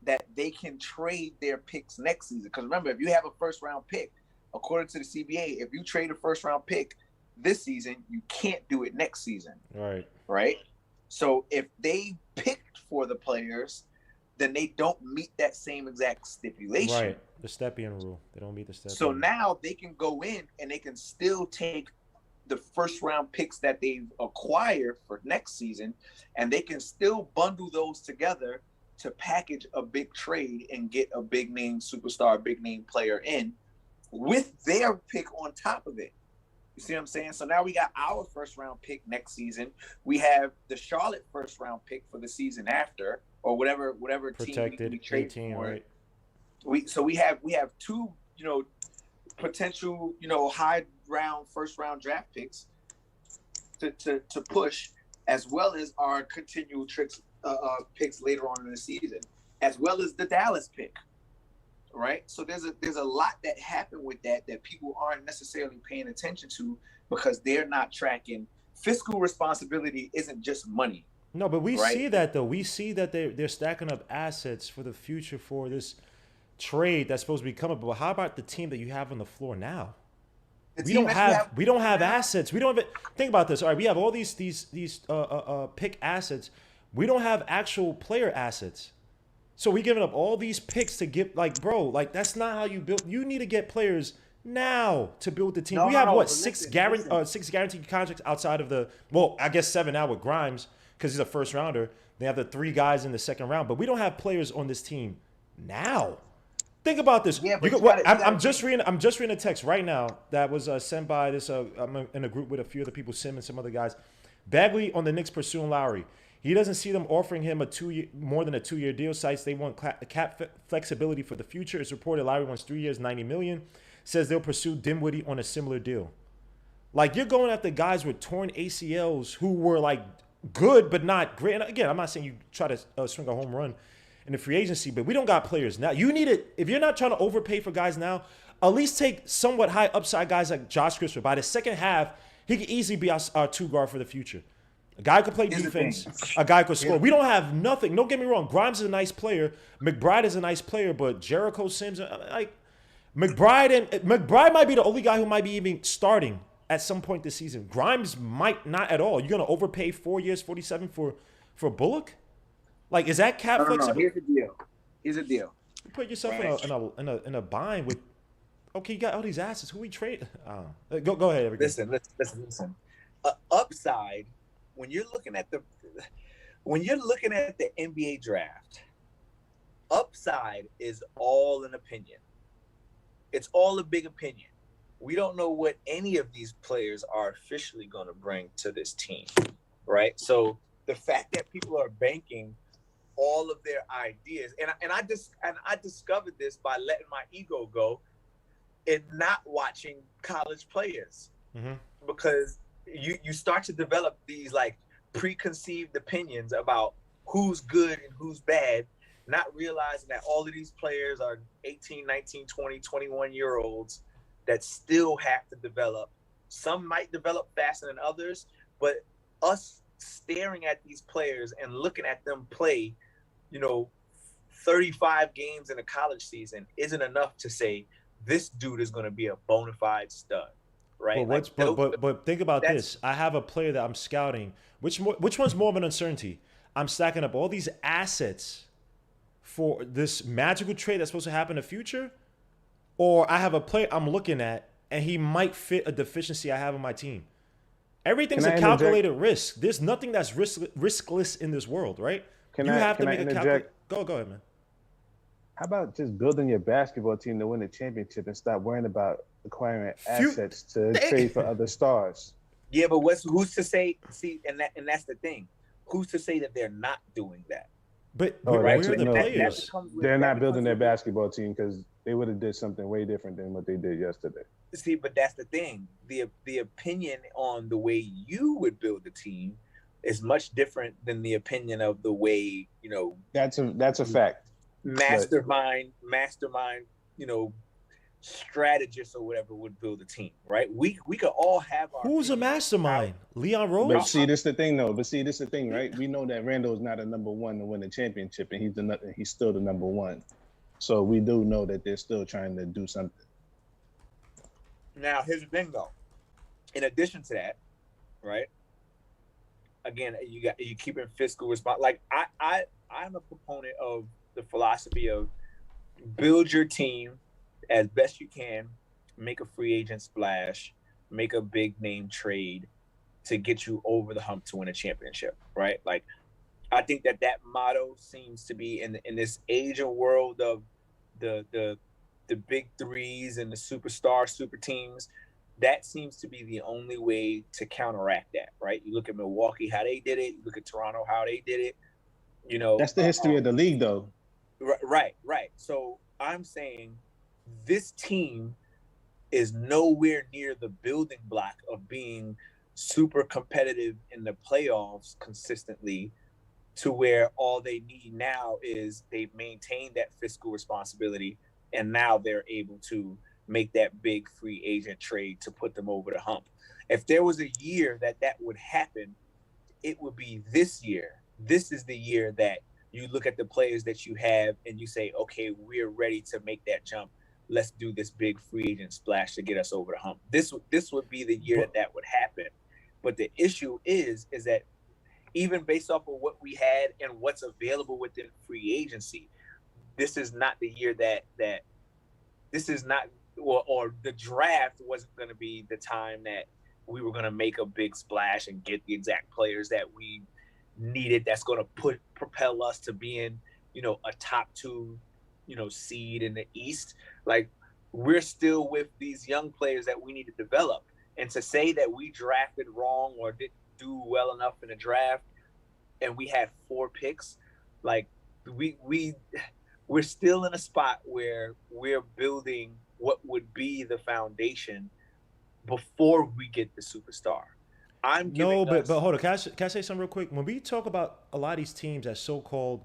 that they can trade their picks next season. Because remember, if you have a first round pick, according to the CBA, if you trade a first round pick this season, you can't do it next season. Right? So if they picked for the players, then they don't meet that same exact stipulation. Right. The Stepien rule. They don't meet the Stepien. So now they can go in and they can still take the first round picks that they've acquired for next season, and they can still bundle those together to package a big trade and get a big name superstar, big name player in with their pick on top of it. You see what I'm saying? So now we got our first round pick next season. We have the Charlotte first round pick for the season after, or whatever protected team we trade 18, for. right? We have two, potential, high round first round draft picks to push, as well as our continual picks later on in the season, as well as the Dallas pick. Right, so there's a lot that happened with that people aren't necessarily paying attention to because they're not tracking. Fiscal responsibility isn't just money. No, but we right? see that though. We see that they're stacking up assets for the future for this trade that's supposed to be coming. But how about the team that you have on the floor now? We don't have assets. We don't even think about this. All right, we have all these pick assets. We don't have actual player assets. So we giving up all these picks to get that's not how you build. You need to get players now to build the team. We have six guaranteed contracts outside of I guess 7 now with Grimes because he's a first rounder. They have the 3 guys in the second round, but we don't have players on this team now. Think about this. Yeah, I'm just reading a text right now that was sent by this. I'm in a group with a few other people, Sim and some other guys. Bagley on the Knicks pursuing Lowry. He doesn't see them offering him more than a 2-year deal. Cites they want cap flexibility for the future. It's reported Lowry wants 3 years, $90 million. Says they'll pursue Dinwiddie on a similar deal. Like, you're going after guys with torn ACLs who were good but not great. And again, I'm not saying you try to swing a home run in the free agency, but we don't got players now. You need it if you're not trying to overpay for guys now. At least take somewhat high upside guys like Josh Christopher. By the second half, he could easily be our 2 guard for the future. A guy could play defense. A guy could score. We don't have nothing. Don't get me wrong. Grimes is a nice player. McBride is a nice player, but Jericho Sims, McBride might be the only guy who might be even starting at some point this season. Grimes might not at all. You're gonna overpay 4 years, 47 for Bullock? Is that cap flexible? Here's the deal. You put yourself in a bind with. Okay, you got all these assets. Who we trade? Go ahead. Everything. Listen. Upside. When you're looking at the NBA draft, upside is all an opinion. It's all a big opinion. we don't know what any of these players are officially going to bring to this team, right? So the fact that people are banking all of their ideas, and I discovered this by letting my ego go and not watching college players, because you start to develop these like preconceived opinions about who's good and who's bad, not realizing that all of these players are 18, 19, 20, 21-year-olds that still have to develop. Some might develop faster than others, but us staring at these players and looking at them play, 35 games in a college season isn't enough to say this dude is going to be a bona fide stud, right? But think about this. I have a player that I'm scouting. Which one's more of an uncertainty? I'm stacking up all these assets for this magical trade that's supposed to happen in the future, or I have a player I'm looking at and he might fit a deficiency I have on my team. Everything's a calculated risk. There's nothing that's riskless in this world, right? You have to make a calculated. Go ahead, man. How about just building your basketball team to win a championship and stop worrying about acquiring assets to trade for other stars? Yeah, but who's to say? See, and that's the thing. Who's to say that they're not doing that? But right? We're the players. They're not building their basketball team because they would have did something way different than what they did yesterday. See, but that's the thing. The opinion on the way you would build a team is much different than the opinion of the way, That's a fact. Mastermind, strategist or whatever would build a team, right? We could all have our. Who's a mastermind? Leon Rose? But see, this is the thing, though. Right? We know that Randall is not a number one to win a championship, and he's still the number one. So we do know that they're still trying to do something. Now, here's the thing, though. In addition to that, right? Again, you keeping fiscal response. Like I'm a proponent of the philosophy of build your team as best you can, make a free agent splash, make a big name trade to get you over the hump to win a championship, right? Like, I think that motto seems to be in this age and world of the big threes and the superstar super teams. That seems to be the only way to counteract that, right? You look at Milwaukee, how they did it. You look at Toronto, how they did it. That's the history of the league, though. Right. So I'm saying this team is nowhere near the building block of being super competitive in the playoffs consistently, to where all they need now is they've maintained that fiscal responsibility, and now they're able to make that big free agent trade to put them over the hump. If there was a year that would happen, it would be this year. This is the year that you look at the players that you have and you say, okay, we're ready to make that jump. Let's do this big free agent splash to get us over the hump. This would be the year that would happen. But the issue is that even based off of what we had and what's available within free agency, this is not the year that this is not, or the draft wasn't going to be the time that we were going to make a big splash and get the exact players that we needed. That's going to propel us to being, a top 2, seed in the East. Like, we're still with these young players that we need to develop. And to say that we drafted wrong or didn't do well enough in the draft, and we had 4 picks, like we're still in a spot where we're building what would be the foundation before we get the superstar. But hold on. Can I say something real quick? When we talk about a lot of these teams that so-called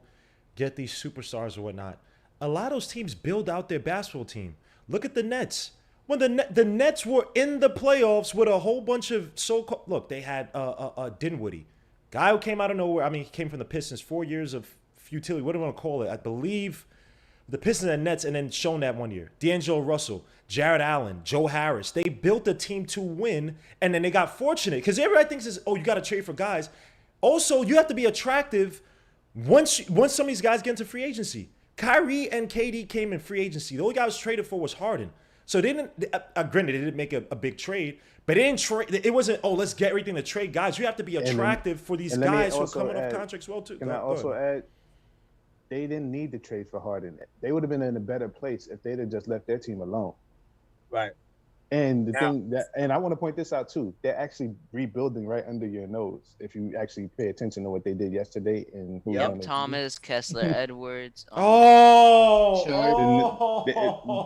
get these superstars or whatnot, a lot of those teams build out their basketball team. Look at the Nets. When the Nets were in the playoffs with a whole bunch of so-called, look, they had Dinwiddie, guy who came out of nowhere. I mean, he came from the Pistons, 4 years of futility. What do you want to call it? I believe the Pistons and Nets, and then shown that one year. D'Angelo Russell, Jared Allen, Joe Harris. They built a team to win, and then they got fortunate. Because everybody thinks, you got to trade for guys. Also, you have to be attractive once some of these guys get into free agency. Kyrie and KD came in free agency. The only guy was traded for was Harden. So they didn't, granted, they didn't make a big trade, but they didn't trade. It wasn't, let's get everything to trade guys. You have to be attractive for these guys who are coming off contracts well, too. Can I also add, they didn't need to trade for Harden. They would have been in a better place if they'd have just left their team alone. Right. And the thing that, and I want to point this out too, they're actually rebuilding right under your nose. If you actually pay attention to what they did yesterday and who Thomas, Kessler, Edwards. The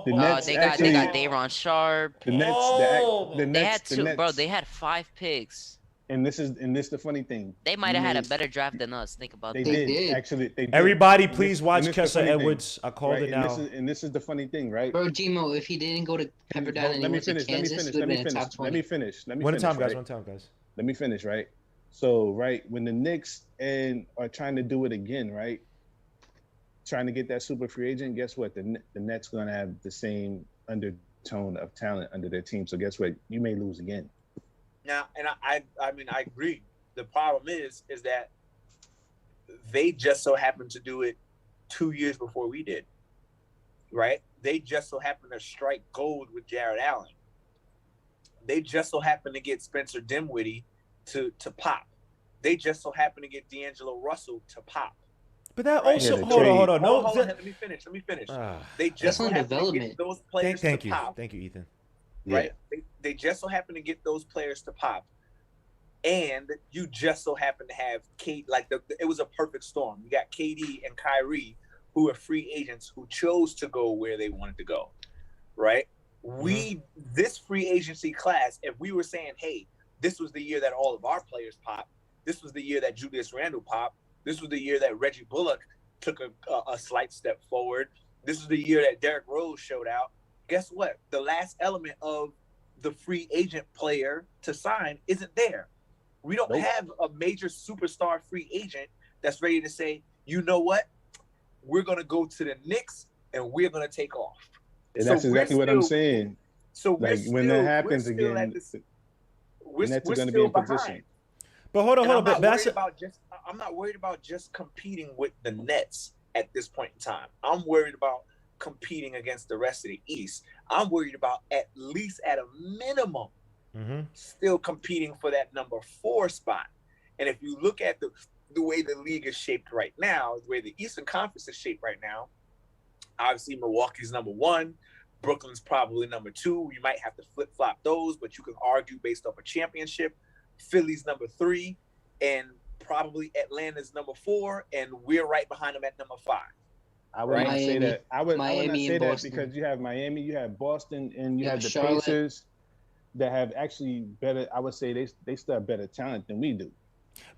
Nets they actually got Day'Ron Sharp. The Nets, they had two, bro. They had 5 picks. And this the funny thing. They might have had a better draft than us. Think about that. They did. Actually. They did. Everybody, please watch Kessler Edwards. I called it now. And this is the funny thing, right? Bro, Gmo, if he didn't go to Pepperdine and he went to Kansas, he would have been in top 20. Let me finish. One time, guys. Let me finish, right? So, right, when the Knicks are trying to do it again, right? Trying to get that super free agent, guess what? The Nets going to have the same undertone of talent under their team. So guess what? You may lose again. Now, and I mean, I agree. The problem is that they just so happened to do it 2 years before we did, right? They just so happened to strike gold with Jared Allen. They just so happened to get Spencer Dinwiddie to pop. They just so happened to get D'Angelo Russell to pop. But that also hold on. No, hold on. Let me finish. They just so happened to get those players to pop. Thank you, Ethan. Right? Yeah. They just so happen to get those players to pop. And you just so happen to have Kate, it was a perfect storm. You got KD and Kyrie, who are free agents who chose to go where they wanted to go. Right? This free agency class, if we were saying, hey, this was the year that all of our players popped, this was the year that Julius Randle popped, this was the year that Reggie Bullock took a slight step forward, this was the year that Derrick Rose showed out. Guess what? The last element of the free agent player to sign isn't there. We don't have a major superstar free agent that's ready to say, you know what? We're going to go to the Knicks and we're going to take off. And that's exactly what I'm saying. So when that happens again, we're going to be in position. But hold on. I'm not worried about just competing with the Nets at this point in time. I'm worried about competing against the rest of the East. I'm worried about at least at a minimum still competing for that number 4 spot. And if you look at the way the league is shaped right now, the way the Eastern Conference is shaped right now, obviously Milwaukee's number 1, Brooklyn's probably number 2. You might have to flip-flop those, but you can argue based off a championship. Philly's number 3, and probably Atlanta's number 4, and we're right behind them at number 5. I would not say that. I would not say that because you have Miami, you have Boston, and you have the Charlotte. Pacers that have actually better. I would say they still have better talent than we do.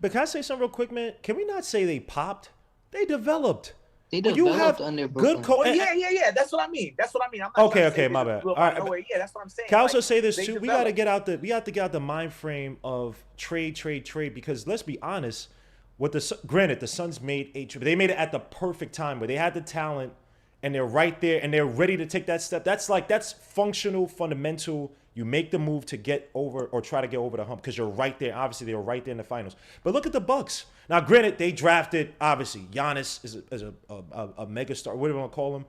But can I say something real quick, man? Can we not say they popped? They developed. They developed under Brooklyn. Yeah. That's what I mean. I'm not okay, my bad. All right. Yeah, that's what I'm saying. Can I also say this too? We got to get out the mind frame of trade because let's be honest. Granted, the Suns made a trade. They made it at the perfect time where they had the talent and they're right there and they're ready to take that step. That's functional, fundamental. You make the move to get over or try to get over the hump because you're right there. Obviously, they were right there in the finals. But look at the Bucks. Now, granted, they drafted, obviously, Giannis is a megastar, whatever you want to call him.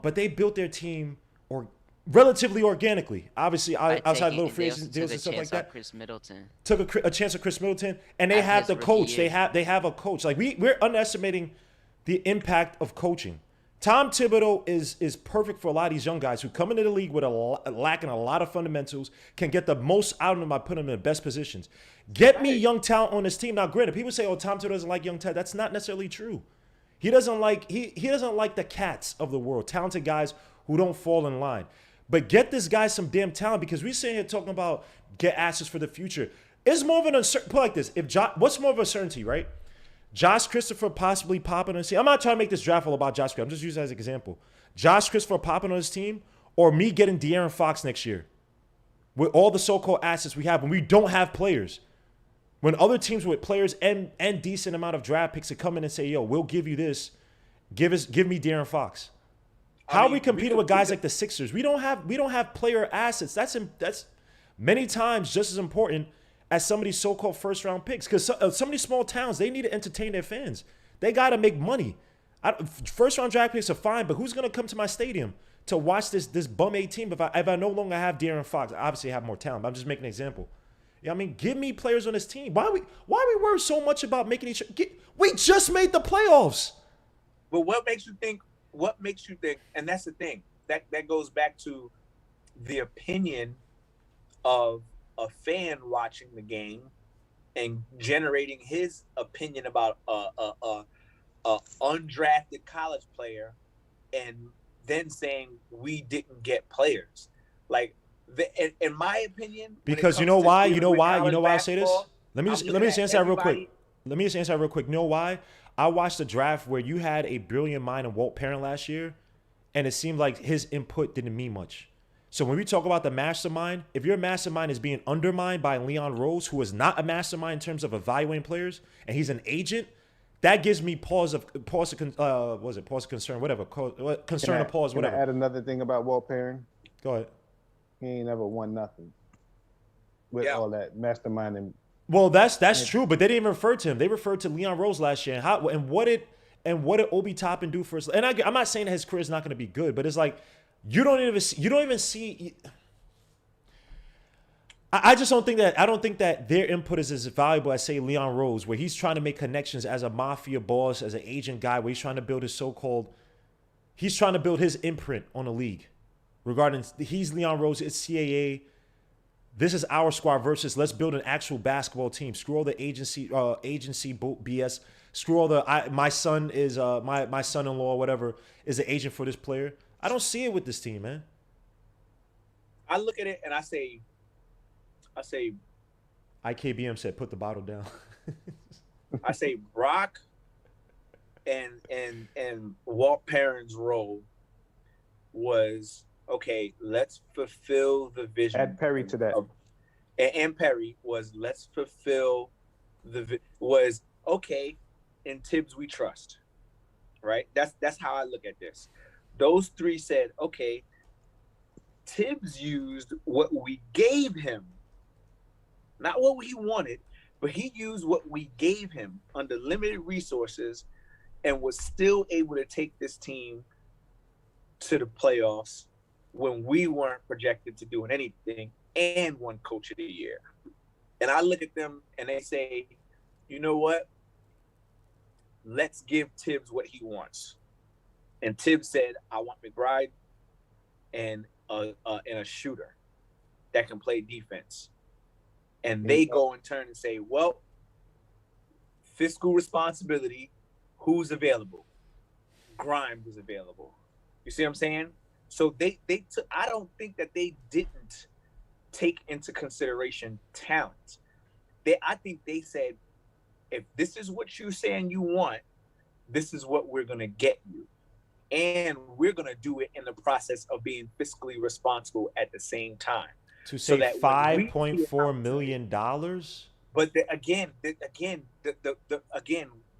But they built their team relatively organically. Obviously, outside little free agent deals and stuff like that. Chris Middleton took a chance of Chris Middleton, and they have the coach. They have a coach. Like we're underestimating the impact of coaching. Tom Thibodeau is perfect for a lot of these young guys who come into the league with lacking a lot of fundamentals, can get the most out of them by putting them in the best positions. Get me young talent on this team. Now, granted, people say, "Oh, Tom Thibodeau doesn't like young talent." That's not necessarily true. He doesn't like the cats of the world, talented guys who don't fall in line. But get this guy some damn talent because we're sitting here talking about get assets for the future. It's more of an uncertainty. Put it like this: what's more of a certainty, right? Josh Christopher possibly popping on his team. I'm not trying to make this draft all about Josh Christopher. I'm just using it as an example. Josh Christopher popping on his team or me getting De'Aaron Fox next year with all the so-called assets we have when we don't have players. When other teams with players and decent amount of draft picks to come in and say, yo, we'll give you this. Give me De'Aaron Fox. How are we competing with guys like the Sixers? We don't have player assets. That's many times just as important as some of these so-called first-round picks. Because some of these small towns, they need to entertain their fans. They got to make money. First-round draft picks are fine, but who's going to come to my stadium to watch this bum-aid team if I no longer have De'Aaron Fox? Obviously, I have more talent, but I'm just making an example. I mean, give me players on this team. Why we worry so much about making each other? We just made the playoffs. But what makes you think, and that's the thing, that goes back to the opinion of a fan watching the game and generating his opinion about a undrafted college player, and then saying we didn't get players. Like, in my opinion, because you know why I say this. Let me just answer that real quick. You know why? I watched the draft where you had a brilliant mind in Walt Perrin last year, and it seemed like his input didn't mean much. So when we talk about the mastermind, if your mastermind is being undermined by Leon Rose, who is not a mastermind in terms of evaluating players, and he's an agent, that gives me pause of concern, whatever, concern or pause, whatever. Can I add another thing about Walt Perrin? Go ahead. He ain't never won nothing with all that mastermind and. Well, that's true, but they didn't even refer to him. They referred to Leon Rose last year. And what did Obi Toppin do for us? And I'm not saying that his career is not going to be good, but it's like you don't even see. I just don't think that their input is as valuable as, say, Leon Rose, where he's trying to make connections as a mafia boss, as an agent guy, where he's trying to build his he's trying to build his imprint on the league. Regarding he's Leon Rose, it's CAA. This is our squad versus let's build an actual basketball team. Screw all the agency BS. Screw all the my son is my son-in-law, whatever, is an agent for this player. I don't see it with this team, man. I look at it and I say IKBM said put the bottle down. I say Brock and Walt Perrin's role was, okay, let's fulfill the vision. Add Perry to that. And Perry was, let's fulfill was, okay, in Tibbs we trust, right? That's how I look at this. Those three said, okay, Tibbs used what we gave him, not what he wanted, but he used what we gave him under limited resources and was still able to take this team to the playoffs when we weren't projected to doing anything and won Coach of the Year. And I look at them and they say, you know what? Let's give Tibbs what he wants. And Tibbs said, I want McBride and a shooter that can play defense. And they go in turn and say, well, fiscal responsibility, who's available? Grimes is available. You see what I'm saying? So they took, I don't think that they didn't take into consideration talent. I think they said, if this is what you're saying you want, this is what we're going to get you. And we're going to do it in the process of being fiscally responsible at the same time. To say $5.4 million? But again,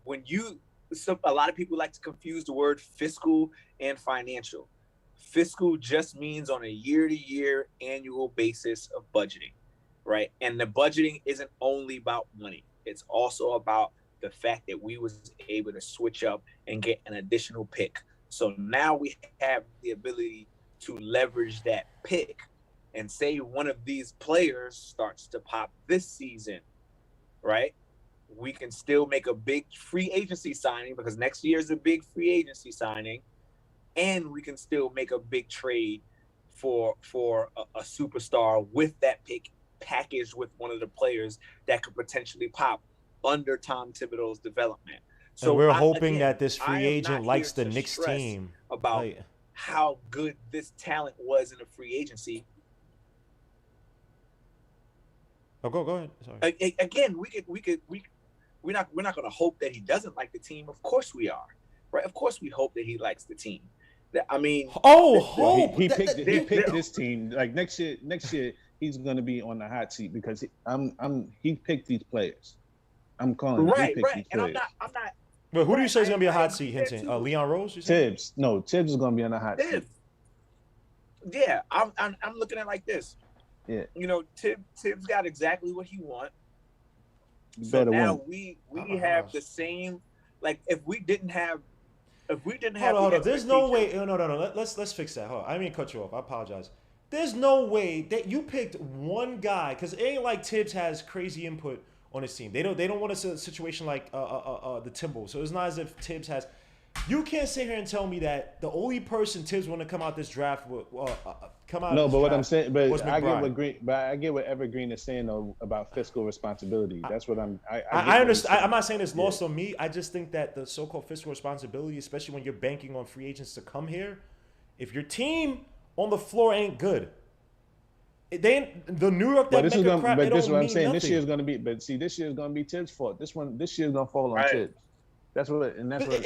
when a lot of people like to confuse the word fiscal and financial. Fiscal just means on a year-to-year annual basis of budgeting, right? And the budgeting isn't only about money. It's also about the fact that we was able to switch up and get an additional pick. So now we have the ability to leverage that pick and say one of these players starts to pop this season, right? We can still make a big free agency signing because next year is a big free agency signing. And we can still make a big trade for a superstar with that pick packaged with one of the players that could potentially pop under Tom Thibodeau's development. So we're hoping that this free agent likes the Knicks team. About how good this talent was in a free agency. Oh, go ahead. Sorry. Again, we're not going to hope that he doesn't like the team. Of course we are, right? Of course we hope that he likes the team. I mean, he picked this team. Like next year he's going to be on the hot seat because he picked these players. I'm calling right. And I'm not. But who do you say is going to be a hot seat? Hinting Leon Rose? Tibbs. No, Tibbs is going to be on the hot seat. Yeah, I'm looking at it like this. Yeah, you know, Tibbs got exactly what he want. So now we have the same. Like if we didn't have. Hold on. There's no way. No. Let's fix that. Hold on. I didn't mean to cut you off. I apologize. There's no way that you picked one guy because it ain't like Tibbs has crazy input on his team. They don't want a situation like the Timberwolves. So it's not as if Tibbs has. You can't sit here and tell me that the only person Tibbs want to come out this draft with, come out. No, of but this what I'm draft saying, was I get what Evergreen is saying though about fiscal responsibility. That's what I get I what he's understand. saying. I'm not saying it's lost on me. I just think that the so-called fiscal responsibility, especially when you're banking on free agents to come here, if your team on the floor ain't good, the New York But that this is mega gonna, crap, but it this is don't what I'm mean saying. nothing. This year's gonna be, but see, this year's gonna be Tibbs' fault. This year's gonna fall on Tibbs. That's what, and that's what.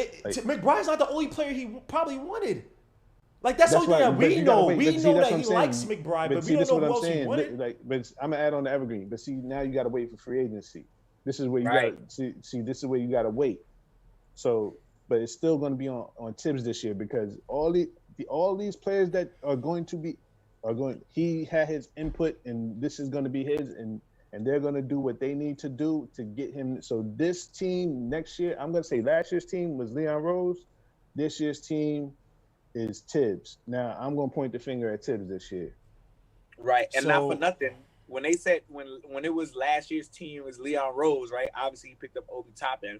McBride's not the only player he probably wanted. Like that's the That's only thing right, that but we you gotta know. wait. We But see, know that's that what he I'm likes saying. McBride, but we see, don't this is know what who I'm else he saying. wanted. But I'm gonna add on to Evergreen. But see, now you gotta wait for free agency. This is where you Right. gotta see. This is where you gotta wait. So, but it's still gonna be on Tibbs this year because all these players that are going to be are going. He had his input, and this is gonna be his, and they're gonna do what they need to do to get him. So this team next year, I'm gonna say last year's team was Leon Rose. This year's team is Tibbs. Now I'm gonna point the finger at Tibbs this year. Right, and not for So- nothing. When they said when it was last year's team was Leon Rose, right? Obviously, he picked up Obi Toppin.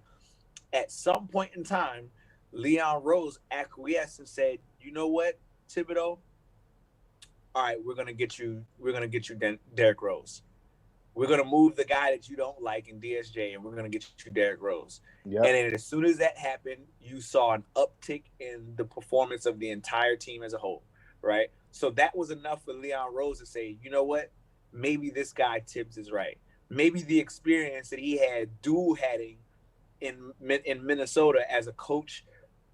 At some point in time, Leon Rose acquiesced and said, "You know what, Thibodeau? All right, we're gonna get you Derrick Rose. We're gonna move the guy that you don't like in DSJ, and we're gonna get you Derrick Rose." Yep. And then as soon as that happened, you saw an uptick in the performance of the entire team as a whole, right? So that was enough for Leon Rose to say, you know what? Maybe this guy Tibbs is right. Maybe the experience that he had dual hatting in Minnesota as a coach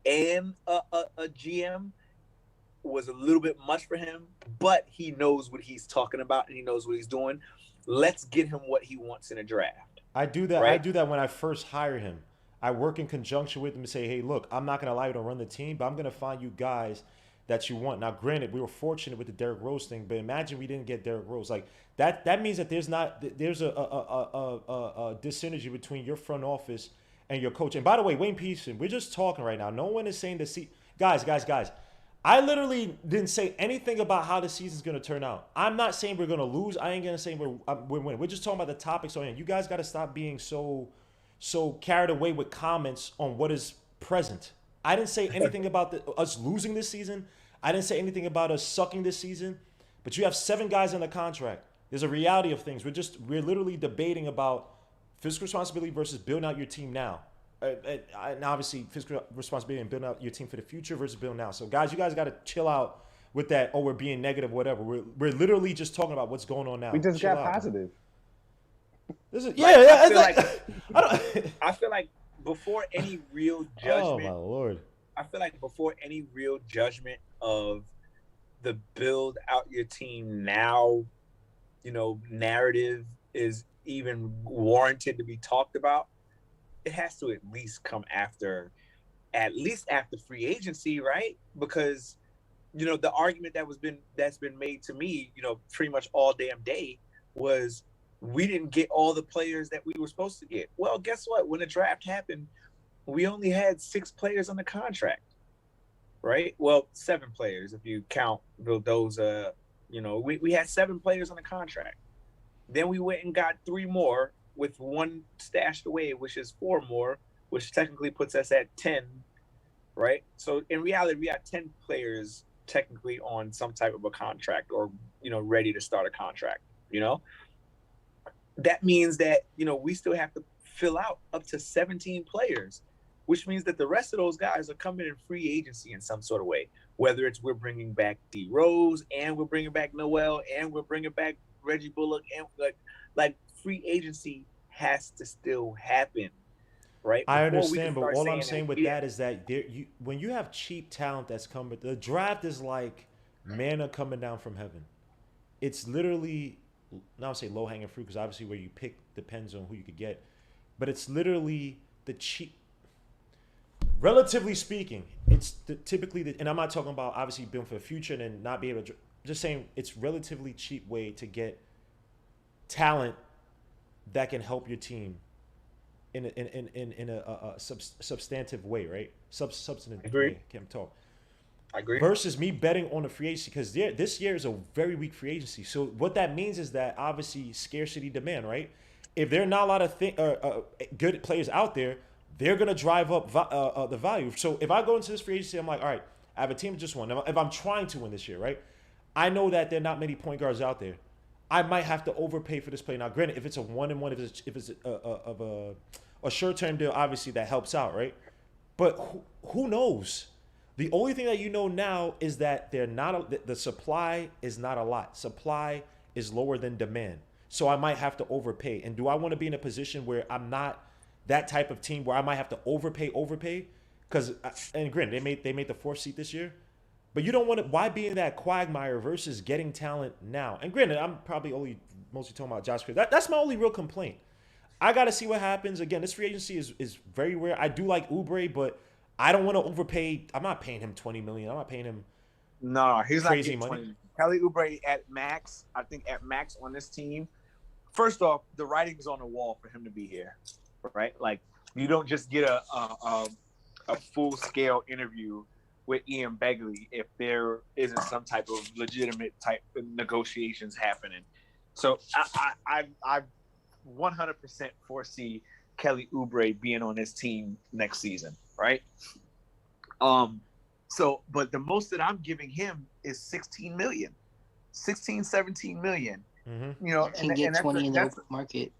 and a GM was a little bit much for him, but he knows what he's talking about and he knows what he's doing. Let's get him what he wants in a draft. I do that. Right? I do that when I first hire him. I work in conjunction with him and say, "Hey, look, I'm not going to allow you to run the team, but I'm going to find you guys that you want." Now, granted, we were fortunate with the Derrick Rose thing, but imagine we didn't get Derrick Rose. Like that means that there's a dyssynergy between your front office and your coach. And by the way, Wayne Peterson, we're just talking right now. No one is saying guys. I literally didn't say anything about how the season's going to turn out. I'm not saying we're going to lose. I ain't going to say we're winning. We're just talking about the topics on here. You guys got to stop being so carried away with comments on what is present. I didn't say anything about us losing this season. I didn't say anything about us sucking this season. But you have 7 guys on the contract. There's a reality of things. We're literally debating about fiscal responsibility versus building out your team now. And obviously fiscal responsibility and building out your team for the future versus building now. So guys, you guys got to chill out with that. Oh, we're being negative, whatever. We're literally just talking about what's going on now. We just Chill got out, positive. This is I feel like before any real judgment, oh my Lord. I feel like before any real judgment of the build out your team now, narrative is even warranted to be talked about, it has to at least come after free agency, right? Because the argument that's been made to me, pretty much all damn day was we didn't get all the players that we were supposed to get. Well, guess what? When the draft happened, we only had 6 players on the contract, right? Well, 7 players if you count those. We had 7 players on the contract. Then we went and got 3 more with 1 stashed away, which is 4 more, which technically puts us at 10, right? So in reality, we got 10 players technically on some type of a contract or, ready to start a contract, That means that, we still have to fill out up to 17 players, which means that the rest of those guys are coming in free agency in some sort of way, whether it's we're bringing back D Rose and we're bringing back Noel and we're bringing back Reggie Bullock and like free agency has to still happen, right? I understand, but all I'm saying with that is that when you have cheap talent that's coming, the draft is like manna coming down from heaven. It's literally, not to say low hanging fruit, because obviously where you pick depends on who you could get, but it's literally the cheap. Relatively speaking, it's typically and I'm not talking about obviously building for the future and then not be able to. Just saying, it's relatively cheap way to get talent that can help your team in a substantive way, right? Substantive way. Can't talk. I agree. Versus me betting on a free agency because this year is a very weak free agency. So what that means is that obviously scarcity demand, right? If there are not a lot of good players out there, they're gonna drive up the value. So if I go into this free agency, I'm like, all right, I have a team that just won. If I'm trying to win this year, right? I know that there are not many point guards out there. I might have to overpay for this player. Now, granted, if it's a 1-and-1, if it's a short-term deal, obviously that helps out, right? But who knows? The only thing that you know now is that the supply is not a lot. Supply is lower than demand. So I might have to overpay. And do I want to be in a position where I'm not that type of team where I might have to overpay? Because, and granted, they made the 4th seed this year. But you don't want to, why be in that quagmire versus getting talent now? And granted, I'm probably mostly talking about Josh Chris. That's my only real complaint. I got to see what happens. Again, this free agency is very rare. I do like Oubre, but I don't want to overpay. I'm not paying him $20 million. I'm not paying him No, he's crazy not money. getting 20. Kelly Oubre at max. I think at max on this team. First off, the writing is on the wall for him to be here, right? Like you don't just get a full scale interview with Ian Begley if there isn't some type of legitimate type of negotiations happening. So I 100% foresee Kelly Oubre being on this team next season, right? So, but the most that I'm giving him is 16 million, 16, 17 million. Mm-hmm. You know, Can get 20 in the open market.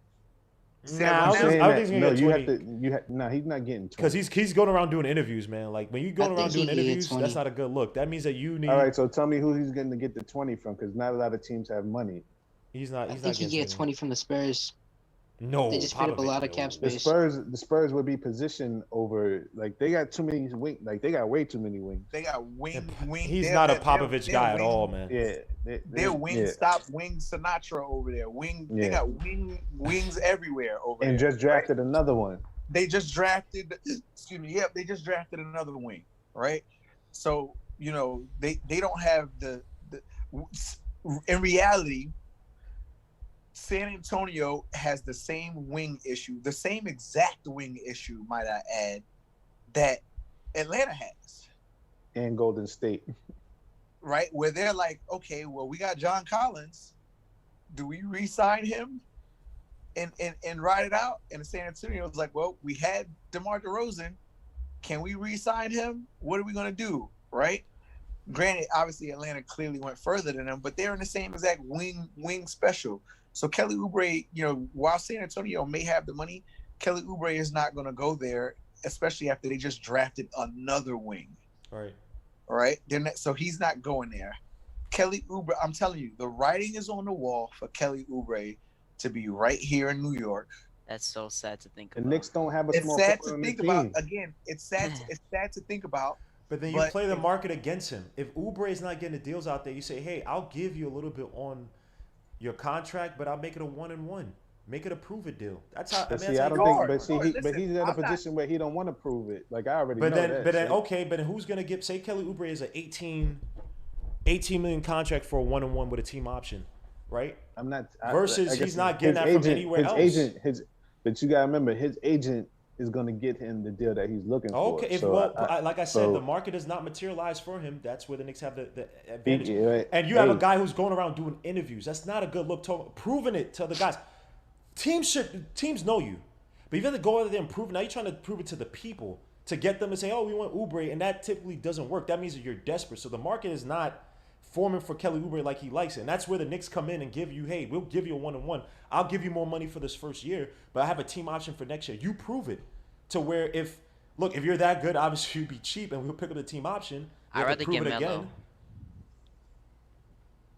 Nah, I think he's gonna get 20. No, he's not getting 20. Because he's going around doing interviews, man. Like when you going around doing interviews, 20. that's not a good look. That means that you need. All right, so tell me who he's going to get the 20 from, because not a lot of teams have money. He's not. I think he gets 20 from the Spurs. No, They just freed up a lot of cap The space. Spurs would be positioned over, like they got too many wings, like they got way too many wings. They got wing. He's not a Popovich guy at all, man. Yeah, they're wing stop wing Sinatra over there. They got wings everywhere over there. And just drafted another one. They just drafted. Excuse me. Yep, they just drafted another wing, right? So you know they don't have the. In reality, San Antonio has the same wing issue, the same exact wing issue, might I add, that Atlanta has. And Golden State. Right? Where they're like, okay, well, we got John Collins. Do we re-sign him and ride it out? And San Antonio was like, well, we had DeMar DeRozan. Can we re-sign him? What are we going to do? Right? Granted, obviously, Atlanta clearly went further than them, but they're in the same exact wing special. So Kelly Oubre, you know, while San Antonio may have the money, Kelly Oubre is not going to go there, especially after they just drafted another wing. Right. All right. So he's not going there. Kelly Oubre, I'm telling you, the writing is on the wall for Kelly Oubre to be right here in New York. That's so sad to think The about. Knicks don't have a It's small sad forward to on think the about. team. Again, it's sad to think about. But then you play the market against him. If Oubre is not getting the deals out there, you say, hey, I'll give you a little bit on your contract, but I'll make it a 1-and-1. Make it a prove it deal. That's how. But I mean, see, I that's don't how think. But he's in a position where he don't want to prove it. Like I already know that. But then, okay. But then who's gonna give? Say Kelly Oubre is an 18 million contract for a 1-and-1 with a team option, right? I'm not. Versus he's not getting that from anywhere else. But you gotta remember, his agent is gonna get him the deal that he's looking for. Okay, like I said, the market does not materialize for him. That's where the Knicks have the advantage. Right. And you have a guy who's going around doing interviews. That's not a good look. Proving it to the guys. Teams know you, but you have to go out there and prove it. Now you're trying to prove it to the people to get them to say, "Oh, we want Oubre," and that typically doesn't work. That means that you're desperate. So the market is not forming for Kelly Oubre like he likes it, and that's where the Knicks come in and give you, "Hey, we'll give you a 1-and-1. I'll give you more money for this first year, but I have a team option for next year. You prove it." To where if you're that good, obviously you'd be cheap and we'll pick up the team option. I'd rather get Melo.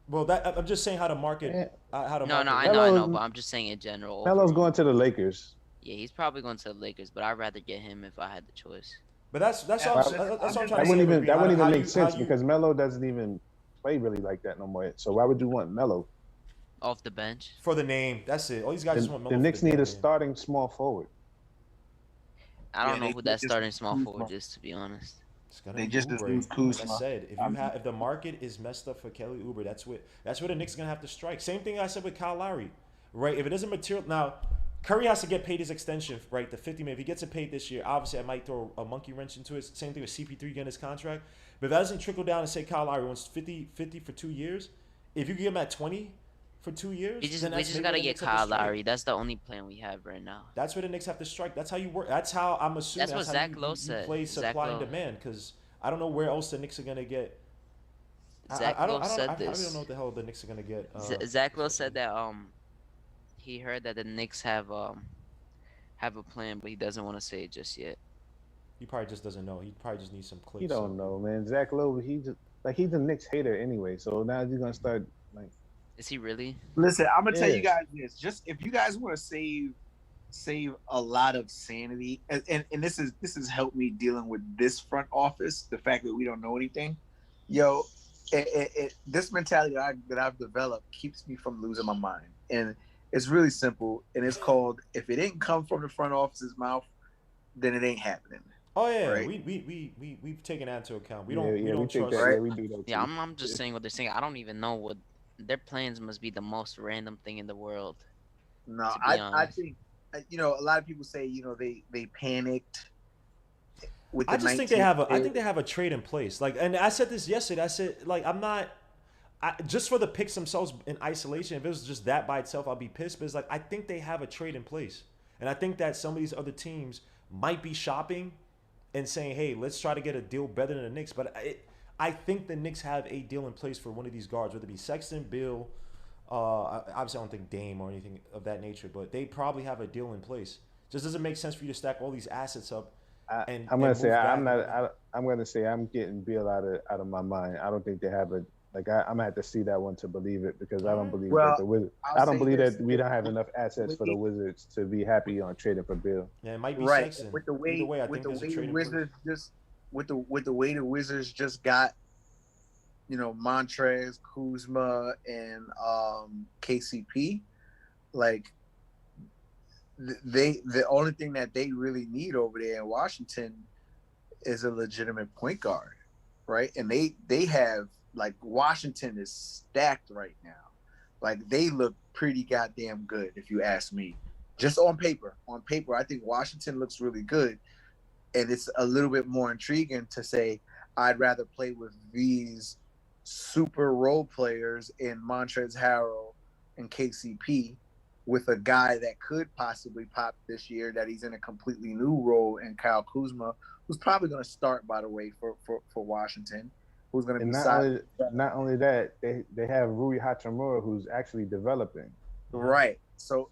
Well, I'm just saying how the market. I know, but I'm just saying in general. Melo's going to the Lakers. Yeah, he's probably going to the Lakers, but I'd rather get him if I had the choice. But that's what I'm trying to say. That wouldn't even make sense because Melo doesn't even play really like that no more. So why would you want Melo? Off the bench. For the name, that's it. All these guys just want Melo. The Knicks need a starting small forward. I don't know who that starting small forward is, to be honest. They just lose Kuzma. Like I said, if the market is messed up for Kelly Oubre, that's where the Knicks are gonna have to strike. Same thing I said with Kyle Lowry, right? If it doesn't material now, Curry has to get paid his extension, right? The $50 million. If he gets it paid this year, obviously I might throw a monkey wrench into it. Same thing with CP3 getting his contract. But if that doesn't trickle down and say Kyle Lowry wants 50 for 2 years, if you give him at 20 for 2 years, we just gotta get Kyle Lowry. That's the only plan we have right now. That's where the Knicks have to strike. That's how you work. That's how I'm assuming. That's what Zach Lowe said. You play supply and demand because I don't know where else the Knicks are gonna get Zach I Lowe don't said I really don't this. know what the hell the Knicks are gonna get. Zach Lowe said that he heard that the Knicks have a plan, but he doesn't want to say it just yet. He probably just doesn't know. He probably just needs some clicks. He don't know, man. Zach Lowe, he's a Knicks hater anyway. So now he's gonna start like. Is he really? Listen, I'm gonna tell Yeah. you guys this. Just if you guys want to save a lot of sanity, and this has helped me dealing with this front office, the fact that we don't know anything. Yo, this mentality that I've developed keeps me from losing my mind, and it's really simple, and it's called, if it didn't come from the front office's mouth, then it ain't happening. Oh yeah, Right. we've taken that into account. We Yeah, don't we take trust. that. Yeah, we do that. Yeah, too. I'm just saying what they're saying. I don't even know what their plans must be. The most random thing in the world. No, To be I honest. think a lot of people say they panicked. With the I just think 19 I think they have a trade in place. Like, and I said this yesterday. I said, like, just for the picks themselves in isolation. If it was just that by itself, I'd be pissed. But it's like, I think they have a trade in place, and I think that some of these other teams might be shopping and saying, hey, let's try to get a deal better than the Knicks. But I think the Knicks have a deal in place for one of these guards, whether it be Sexton, Bill. Obviously, I don't think Dame or anything of that nature, but they probably have a deal in place. Just doesn't make sense for you to stack all these assets up. I'm gonna say I'm getting Bill out of my mind. I don't think they have a I'm gonna have to see that one to believe it, because I don't believe that the Wizards. I don't believe that we don't have enough assets for the Wizards to be happy on trading for Bill. Yeah, it might be right Sexton. with the way Either way, I with think the there's a way trade the in place. Wizards just with the way the Wizards just got, Montrez, Kuzma, and KCP, like the only thing that they really need over there in Washington is a legitimate point guard, right? And they have, like, Washington is stacked right now. Like, they look pretty goddamn good, if you ask me. Just on paper. On paper, I think Washington looks really good. And it's a little bit more intriguing to say, I'd rather play with these super role players in Montrezl Harrell and KCP with a guy that could possibly pop this year, that he's in a completely new role, in Kyle Kuzma, who's probably going to start, by the way, for Washington, who's going to be not only that, they have Rui Hachimura, who's actually developing. Right. So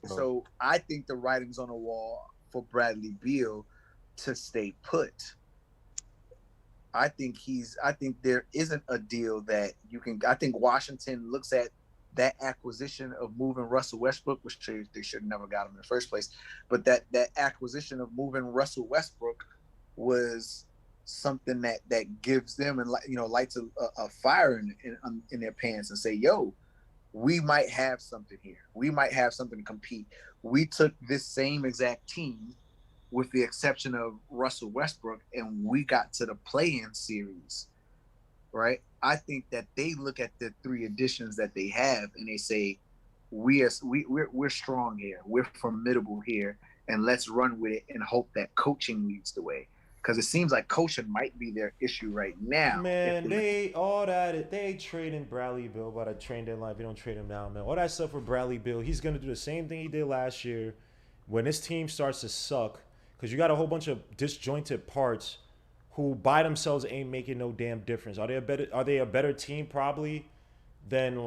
I think the writing's on the wall for Bradley Beal to stay put. I think there isn't a deal that you can. I think Washington looks at that acquisition of moving Russell Westbrook, which they should have never got him in the first place, but that acquisition of moving Russell Westbrook was something that gives them, and lights a fire in their pants, and say, yo, we might have something here. We might have something to compete. We took this same exact team, with the exception of Russell Westbrook, and we got to the play-in series, right? I think that they look at the three additions that they have, and they say, we're strong here. We're formidable here, and let's run with it and hope that coaching leads the way. Because it seems like coaching might be their issue right now. Man, they trading Bradley Beal by the trade deadline. If you don't trade him now, man, all that stuff for Bradley Beal, he's gonna do the same thing he did last year when this team starts to suck. Because you got a whole bunch of disjointed parts who by themselves ain't making no damn difference. Are they a better team probably than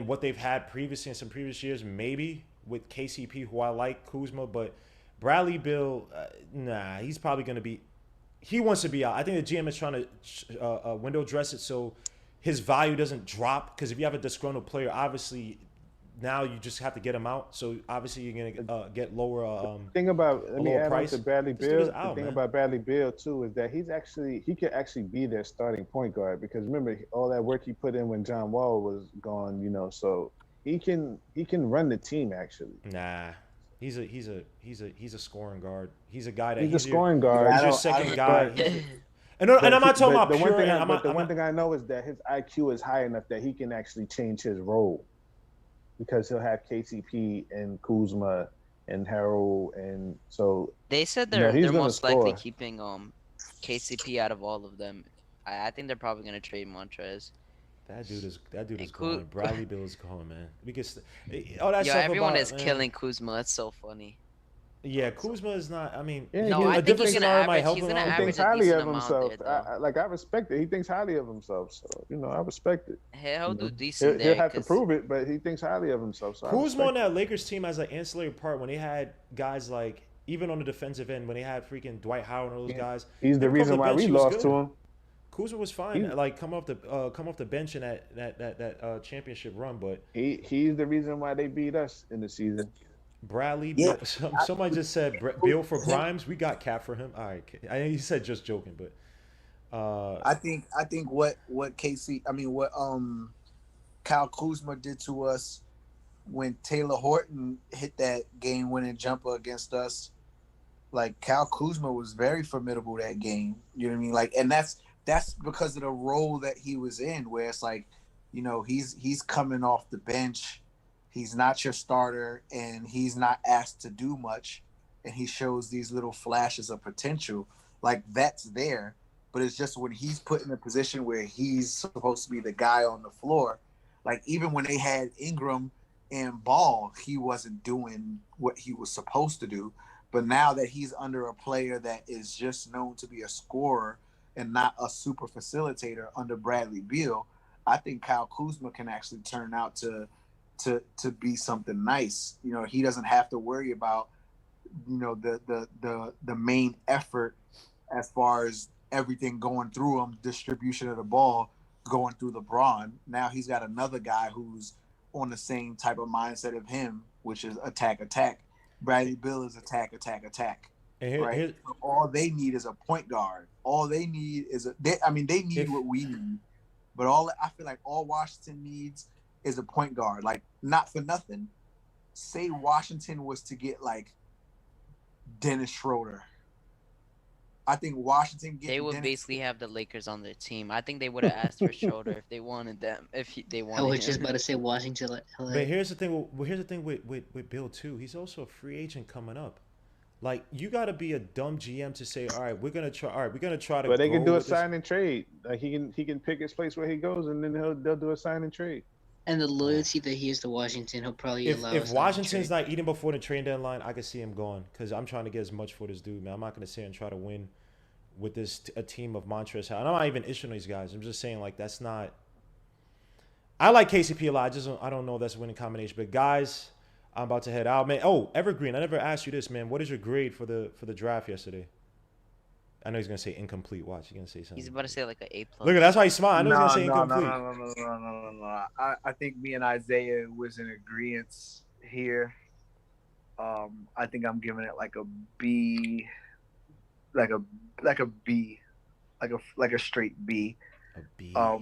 what they've had previously in some previous years? Maybe with KCP, who I like, Kuzma, but Bradley Beal, nah, he's probably gonna be. He wants to be out. I think the GM is trying to window dress it so his value doesn't drop. Because if you have a disgruntled player, obviously now you just have to get him out. So obviously you're gonna get lower. Let me add on to Bradley Beal. The thing about Bradley Beal too is that he could actually be their starting point guard, because remember all that work he put in when John Wall was gone. So he can run the team actually. Nah. He's a scoring guard. He's a guy that he's a scoring guard. He's your second guy. And I'm not talking about the pure. One thing I know is that his IQ is high enough that he can actually change his role, because he'll have KCP and Kuzma and Harrell, and so they said they're most likely keeping KCP out of all of them. I think they're probably gonna trade Montrez. That dude is going. Bradley Beal is going, man. Because everyone is killing Kuzma. That's so funny. Yeah, Kuzma is not. I mean, Yeah, No, he, I a think different he's gonna scenario might average. help He's him gonna out. he But average thinks a highly decent of amount himself. there, though. I respect it. He thinks highly of himself. So I respect it. He'll You do know, decent he'll there, have to cause prove it, but he thinks highly of himself. So I Kuzma on respect it. that Lakers team as an ancillary part when they had guys like even on the defensive end when they had freaking Dwight Howard and all those guys. He's the Him come off reason the why bench, we he was lost to good. him. Kuzma was fine. Like come off the bench in that championship run, but He's the reason why they beat us in the season. Bradley, Yeah, somebody just said Bill for Grimes. We got cap for him. All right, I think he said just joking, but I think what Casey, I mean what Kyle Kuzma did to us when Taylor Horton hit that game-winning jumper against us. Like Kyle Kuzma was very formidable that game. You know what I mean? Like, and that's because of the role that he was in, where it's like, you know, he's coming off the bench, he's not your starter, and he's not asked to do much, and he shows these little flashes of potential. Like that's there, but it's just when he's put in a position where he's supposed to be the guy on the floor. Like even when they had Ingram and Ball, he wasn't doing what he was supposed to do. But now that he's under a player that is just known to be a scorer and not a super facilitator under Bradley Beal, I think Kyle Kuzma can actually turn out to be something nice. You know, he doesn't have to worry about, you know, the main effort as far as everything going through him, distribution of the ball going through LeBron. Now he's got another guy who's on the same type of mindset of him, which is attack. Bradley Beal is attack. and Right. So all they need is a point guard. All they need is they need what we need. But I feel like all Washington needs is a point guard. Like not for nothing. Say Washington was to get like Dennis Schroeder. I think Washington they would basically have the Lakers on their team. I think they would have asked for Schroeder if they wanted them. They wanted I was him. just about to say Washington. But here's the thing. Here's the thing with Bill too. He's also a free agent coming up. Like you got to be a dumb GM to say, all right, we're gonna try. All right, we're gonna try to. But they can do a this. sign and trade. Like he can pick his place where he goes, and then they'll do a sign and trade. And the loyalty that he has to Washington, he'll probably allow us If to Washington's trade. not eating before the trade deadline, I can see him going because I'm trying to get as much for this dude, man. I'm not gonna sit and try to win with a team of Montrezl. And I'm not even issuing these guys. I'm just saying like that's not. I like KCP a lot. I don't know if that's a winning combination. But guys, I'm about to head out, man. Oh, Evergreen, I never asked you this, man. What is your grade for the draft yesterday? I know he's gonna say incomplete. Watch, he's gonna say something. He's about to say like an A+. Look at that's why he smiled. I know he's gonna say incomplete. No. I think me and Isaiah was in agreement here. I think I'm giving it like a B, like a B, like a straight B. A B. Wow.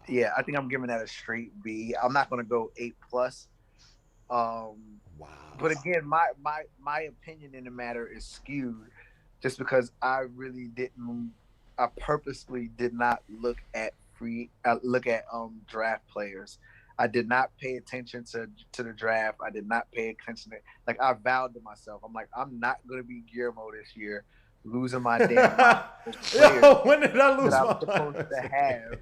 Yeah, I think I'm giving that a straight B. I'm not gonna go 8+. Wow. But again, my opinion in the matter is skewed, just because I purposely did not look at draft players. I did not pay attention to the draft. I did not pay attention to, like, I vowed to myself, I'm like, I'm not gonna be Guillermo this year, losing my damn mind. Yo, when did I lose that my I'm supposed mind? to have.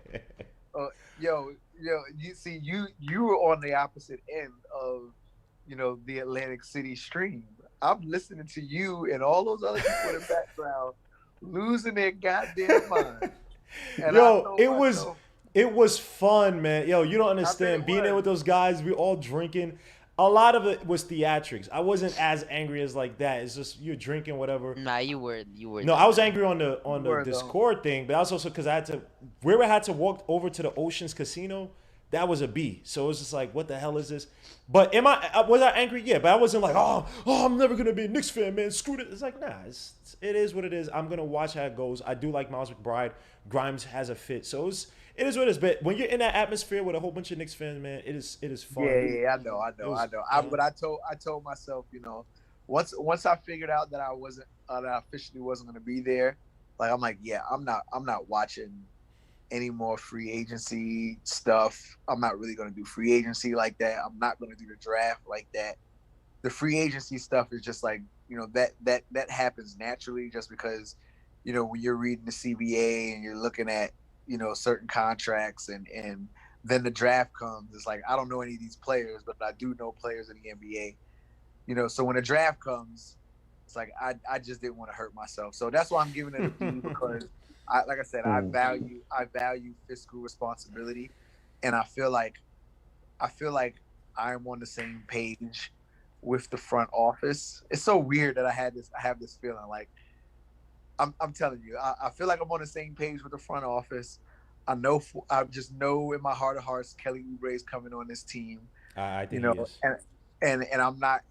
You were on the opposite end of, the Atlantic City stream. I'm listening to you and all those other people in the background losing their goddamn mind. And Yo, it was fun, man. Yo, you don't understand. Being there with those guys, we all drinking. A lot of it was theatrics. I wasn't as angry as like that. It's just you're drinking whatever. Nah, you were. No, I was angry on the Discord thing, but also because I had to walk over to the Oceans Casino. That was a B. So it was just like, what the hell is this? But was I angry? Yeah, but I wasn't like, oh, I'm never gonna be a Knicks fan, man. Screw it. It's like, nah, it is what it is. I'm gonna watch how it goes. I do like Miles McBride. Grimes has a fit, so it is what it is. But when you're in that atmosphere with a whole bunch of Knicks fans, man, it is fun. Yeah, I know. But I told myself, once I figured out that that I officially wasn't gonna be there, like I'm like, yeah, I'm not watching any more free agency stuff. I'm not really going to do free agency like that. I'm not going to do the draft like that. The free agency stuff is just like, that happens naturally just because, when you're reading the CBA and you're looking at, certain contracts and then the draft comes, it's like, I don't know any of these players, but I do know players in the NBA, so when the draft comes, It's like I just didn't want to hurt myself. So that's why I'm giving it a B because like I said, I value fiscal responsibility, and I feel like I'm on the same page with the front office. It's so weird that I have this feeling. Like I'm telling you, I feel like I'm on the same page with the front office. I just know in my heart of hearts, Kelly Oubre is coming on this team. I think he is. And I'm not.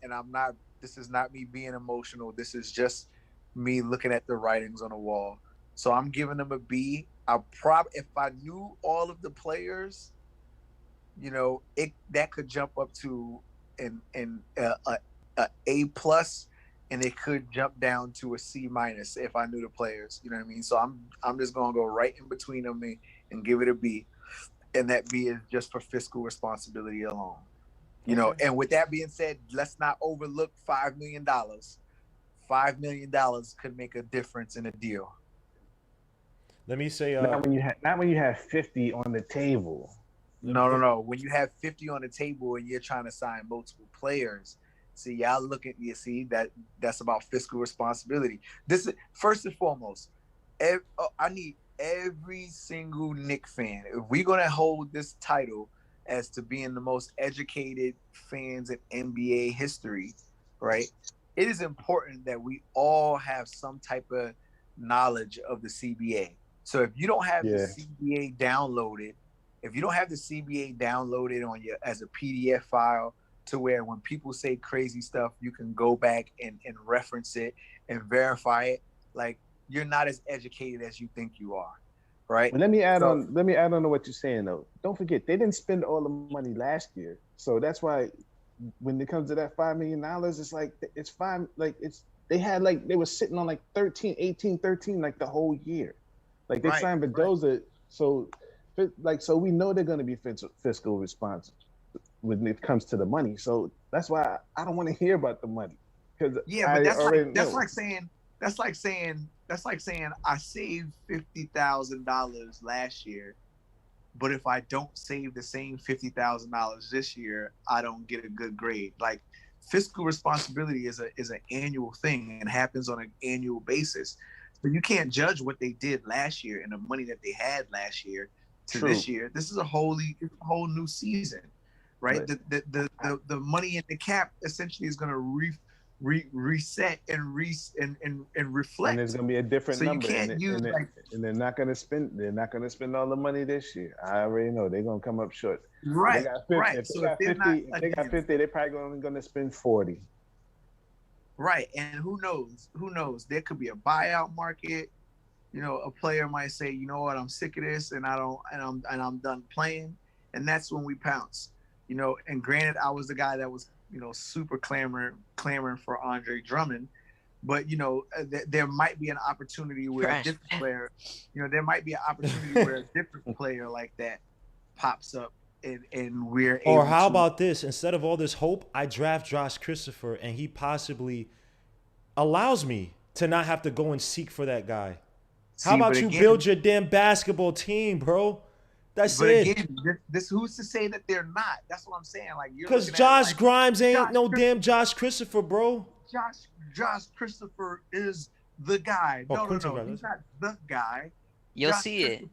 This is not me being emotional. This is just me looking at the writings on the wall. So I'm giving them a B. If I knew all of the players, that could jump up to a A plus, and it could jump down to a C minus if I knew the players. You know what I mean? So I'm just gonna go right in between them and give it a B, and that B is just for fiscal responsibility alone. And with that being said, let's not overlook $5 million. $5 million could make a difference in a deal. Let me say, not when you have 50 on the table. No. When you have 50 on the table and you're trying to sign multiple players, that's about fiscal responsibility. This is first and foremost. I need every single Knicks fan. If we're gonna hold this title as to being the most educated fans in NBA history, right? It is important that we all have some type of knowledge of the CBA. So if you don't have the CBA downloaded, on your as a PDF file to where when people say crazy stuff, you can go back and reference it and verify it, like you're not as educated as you think you are. Right. Let me add on to what you're saying though. Don't forget they didn't spend all the money last year, so that's why when it comes to that $5 million, it's like it's fine. Like they were sitting on like 13 like the whole year. Like they signed Mendoza, so we know they're going to be fiscal responsible when it comes to the money. So that's why I don't want to hear about the money because that's like saying I saved $50,000 last year, but if I don't save the same $50,000 this year, I don't get a good grade. Like fiscal responsibility is an annual thing and happens on an annual basis. So you can't judge what they did last year and the money that they had last year to this year. This is a whole new season, right? The money in the cap essentially is going to reset and reflect. And there's gonna be a different number. You can't and they're not gonna spend all the money this year. I already know they're gonna come up short. Right. If they got 50, they're probably only gonna spend 40. Right. And who knows? There could be a buyout market. A player might say, you know what, I'm sick of this and I'm done playing. And that's when we pounce. And granted, I was the guy that was super clamoring for Andre Drummond, but there might be an opportunity where a different player, there might be an opportunity where a different player like that pops up, and we're able or how about this? Instead of all this hope, I draft Josh Christopher, and he possibly allows me to not have to go and seek for that guy. How about you build your damn basketball team, bro? That's it. Again, this who's to say that they're not? That's what I'm saying. Like because Josh Grimes ain't damn Josh Christopher, bro. Josh Christopher is the guy. No, he's not the guy. You'll see it.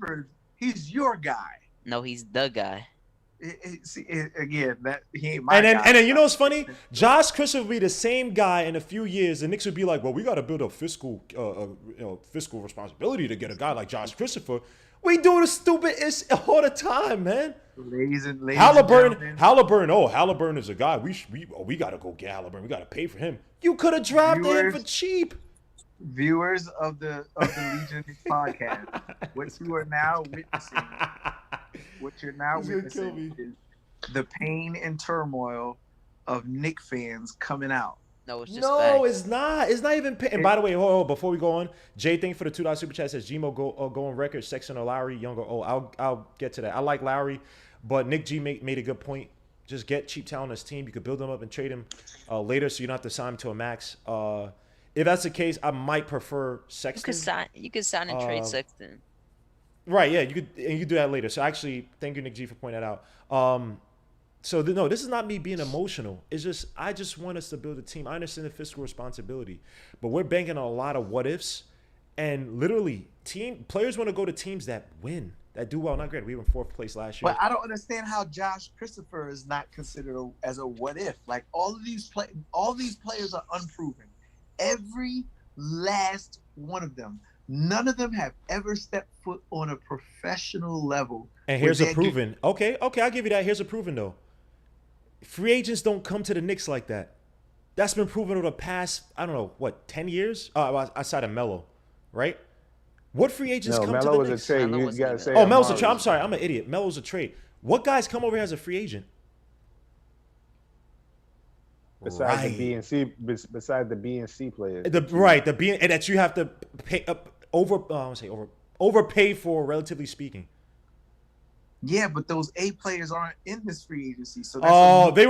He's your guy. No, he's the guy. Again, that he ain't my guy. And then you know what's funny? Josh Christopher will be the same guy in a few years. The Knicks would be like, well, we got to build a fiscal responsibility to get a guy like Josh Christopher. We do the stupid all the time, man. Halliburton. Oh, Halliburton is a guy. We got to go get Halliburton. We got to pay for him. You could have drafted him for cheap. Viewers of the Legion podcast, what you're now witnessing is the pain and turmoil of Knicks fans coming out. No, it's just facts. It's not. It's not even. And by the way, hold on, before we go on, Jay, thank you for the $2 super chat. Says Gmo go on record, Sexton or Lowry, younger. Oh, I'll get to that. I like Lowry, but Nick G made a good point. Just get cheap talent on his team. You could build him up and trade him later, so you don't have to sign him to a max. If that's the case, I might prefer Sexton. You could sign and trade Sexton. Right. Yeah. You could do that later. So actually, thank you, Nick G, for pointing that out. So no, this is not me being emotional. It's just I just want us to build a team. I understand the fiscal responsibility, but we're banking on a lot of what ifs, and literally players want to go to teams that win, that do well. Not great. We were in 4th place last year. But I don't understand how Josh Christopher is not considered as a what if. Like all these players are unproven. Every last one of them. None of them have ever stepped foot on a professional level. And here's a proven. Okay, I'll give you that. Here's a proven though. Free agents don't come to the Knicks like that. That's been proven over the past, I don't know, what, 10 years? Outside of Melo, right? What free agents come Melo to the was Knicks? A trade. You gotta say Melo's a trade. I'm sorry, I'm an idiot. Melo's a trade. What guys come over here as a free agent? Besides the B and C, besides the B and C players. The B and that you have to pay overpay for, relatively speaking. Yeah, but those A players aren't in this free agency. So they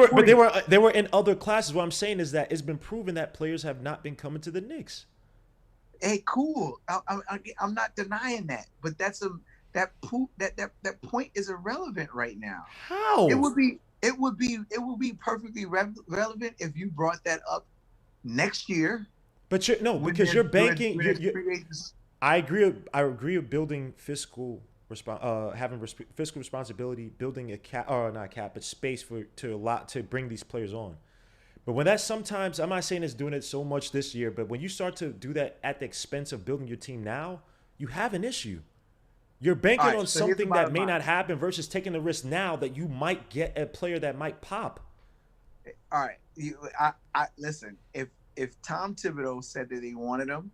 were in other classes. What I'm saying is that it's been proven that players have not been coming to the Knicks. Hey, cool. I'm not denying that, but that point is irrelevant right now. How? It would be perfectly relevant if you brought that up next year. But you're banking. I agree with building fiscal fiscal responsibility, building a cap, or not cap, but space to bring these players on. But when that sometimes, I'm not saying it's doing it so much this year, but when you start to do that at the expense of building your team now, you have an issue. You're banking on something that may not happen versus taking the risk now that you might get a player that might pop. All right, listen. If Tom Thibodeau said that he wanted him,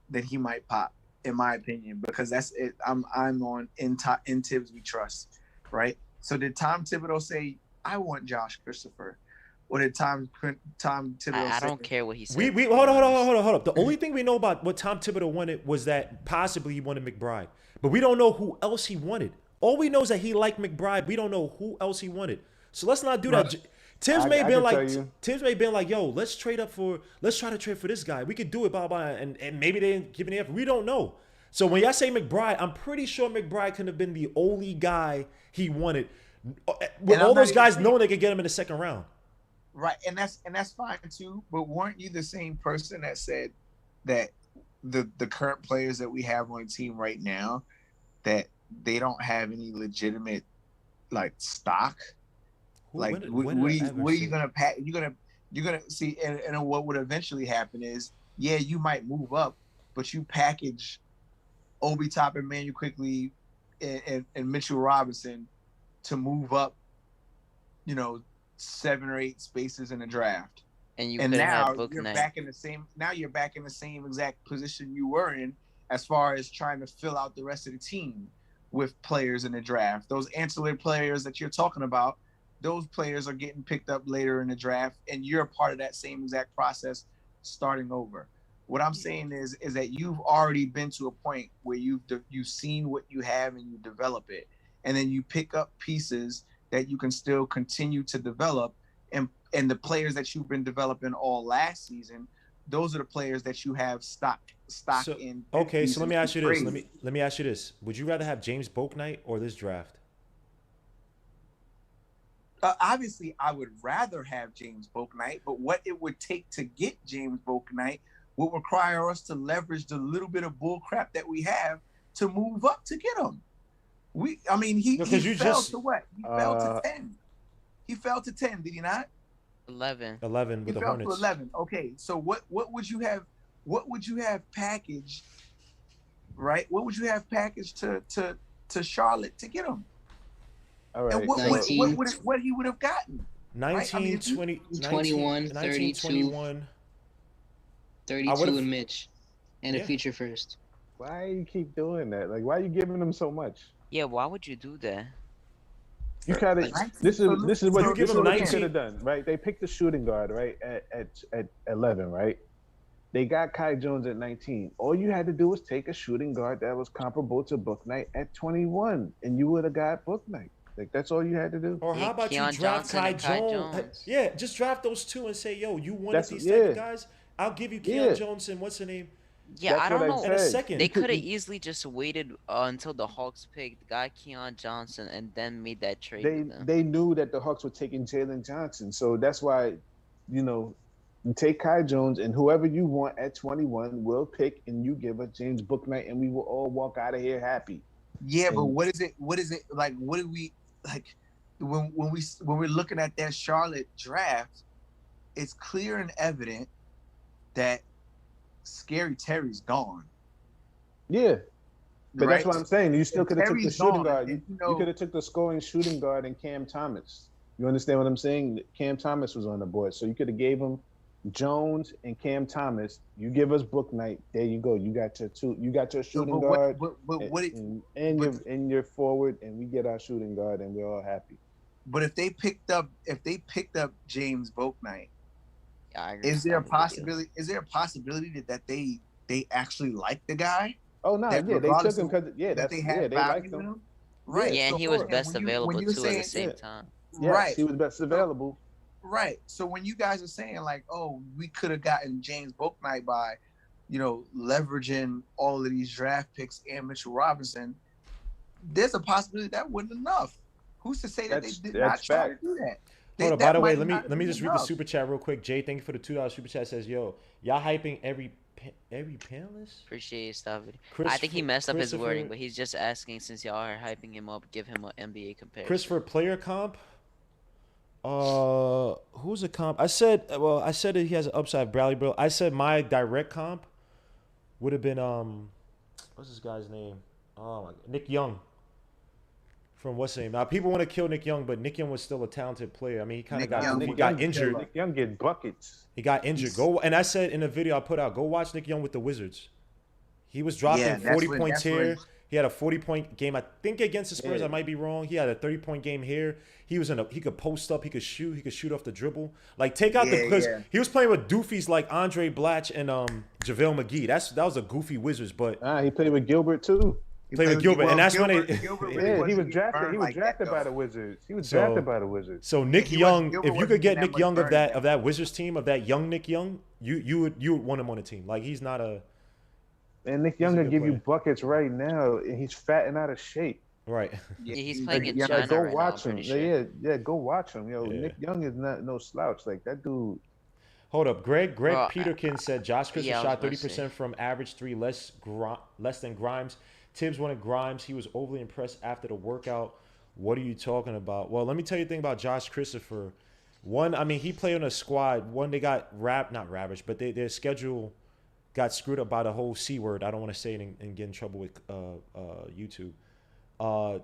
then he might pop, in my opinion, because that's it. I'm on in Tibbs we trust, right? So did Tom Thibodeau say I want Josh Christopher, or did Tom Thibodeau? I don't care what he said. We hold up. The only thing we know about what Tom Thibodeau wanted was that possibly he wanted McBride, but we don't know who else he wanted. All we know is that he liked McBride. We don't know who else he wanted. So let's not do that. Tibbs may have been like, yo, let's try to trade for this guy. We could do it, blah, blah, and maybe they didn't give an effort. We don't know. So when y'all say McBride, I'm pretty sure McBride could have been the only guy he wanted. With all those guys knowing they could get him in the second round. Right, and that's fine too. But weren't you the same person that said that the current players that we have on the team right now, that they don't have any legitimate like stock? Like, what are you gonna pack? You're gonna see, and what would eventually happen is, yeah, you might move up, but you package Obi Toppin, Manuel Quickly, and Mitchell Robinson to move up, 7 or 8 spaces in the draft. And now you're back in the same. Now you're back in the same exact position you were in, as far as trying to fill out the rest of the team with players in the draft. Those ancillary players that you're talking about. Those players are getting picked up later in the draft, and you're a part of that same exact process starting over. What I'm saying is that you've already been to a point where you've seen what you have and you develop it, and then you pick up pieces that you can still continue to develop, and the players that you've been developing all last season, those are the players that you have stock in. Okay, so let me ask you this. Let me ask you this. Would you rather have James Bouknight or this draft? Obviously, I would rather have James Bouknight, but what it would take to get James Bouknight would require us to leverage the little bit of bull crap that we have to move up to get him. He fell to what? He fell to 10. He fell to 10, did he not? 11 with the Hornets. To 11. Okay, so what would you have? What would you have packaged? Right? What would you have packaged to Charlotte to get him? All right. And what he would have gotten? 19, 20, 21, 32, 21. 32 and Mitch, and a future first. Why you keep doing that? Like, why are you giving them so much? Yeah, why would you do that? You kind of this is what you should have done, right? They picked the shooting guard, right, at 11, right? They got Kai Jones at 19. All you had to do was take a shooting guard that was comparable to Bouknight at 21, and you would have got Bouknight. Like, that's all you had to do. Or how about you draft Kai Jones? Yeah, just draft those two and say, yo, you wanted these type of guys? I'll give you Keon Jones and what's the name? Yeah, That's I don't what I know. In a said. second. They could have easily just waited until the Hawks picked Guy Keon Johnson and then made that trade with them. They knew that the Hawks were taking Jalen Johnson, so that's why, you take Kai Jones and whoever you want at 21, we'll pick, and you give us James Bouknight, and we will all walk out of here happy. Yeah, but And- what is it? What is it like? What do we like when we're looking at that Charlotte draft? It's clear and evident that Scary Terry's gone. Yeah, but right? that's what I'm saying. You still could have took the Terry's shooting gone, guard. and, You could have took the scoring shooting guard and Cam Thomas. You understand what I'm saying? Cam Thomas was on the board, so you could have gave him Jones and Cam Thomas. You give us Bouknight. There you go. You got your two. You got your shooting guard. And your forward, and we get our shooting guard, and we're all happy. But if they picked up James Bouknight, Yeah, I agree is with there a that with the deal. possibility? Is there a possibility that they actually like the guy? Oh no, That yeah, they regardless took him because that they had they value liked in him. him? Right. Yeah, and So, he was and best when available you're too at the saying- same time. Yes, Right. he was best available. Right. So when you guys are saying like, oh, we could have gotten James Bouknight by, leveraging all of these draft picks and Mitchell Robinson, there's a possibility that wasn't enough. Who's to say that That's- they did not that's try to fact. do that? Hold on, That by the way, might not let me have just been read the enough. super chat real quick. Jay, thank you for the $2 super chat. Says, yo, y'all hyping every panelist? Appreciate you, stuff. I Chris- think he messed up his Christopher- wording, but he's just asking since y'all are hyping him up, give him an NBA comparison. Christopher player comp. Who's a comp? I said that he has an upside. Bradley Beal. I said my direct comp would have been what's this guy's name? Oh my God. Nick Young. From what's his name? Now people want to kill Nick Young, but Nick Young was still a talented player. I mean, he kind of got injured. Nick Young get buckets. He got injured. And I said in the video I put out, go watch Nick Young with the Wizards. He was dropping 40 points here. He had a 40-point game, I think, against the Spurs. I might be wrong. He had a 30-point game here. He could post up. He could shoot off the dribble. Like take out because he was playing with doofies like Andre Blatch and JaVale McGee. That was a goofy Wizards, but he played with Gilbert too. He played with Gilbert, and that's when they. He was drafted. He was drafted by the Wizards. He was drafted by the Wizards. So Nick Young, if you could get Nick Young of that that Wizards team, of that young Nick Young, you would want him on the team. Like he's not a. And Nick Young will good give you player. buckets right now, and he's fat and out of shape. Right. Yeah, he's playing in Yeah, China go right now, watch I'm him. pretty sure. Yeah, go watch him. Yeah. Nick Young is not no slouch. Like that dude. Hold up, Greg Bro, Peterkin said Josh Christopher yeah, I was shot gonna say. 30% from average three, less than Grimes. Tibbs wanted Grimes. He was overly impressed after the workout. What are you talking about? Well, let me tell you a thing about Josh Christopher. One, I mean, he played on a squad. One, they got not ravaged, but their schedule got screwed up by the whole C word. I don't want to say it and get in trouble with YouTube.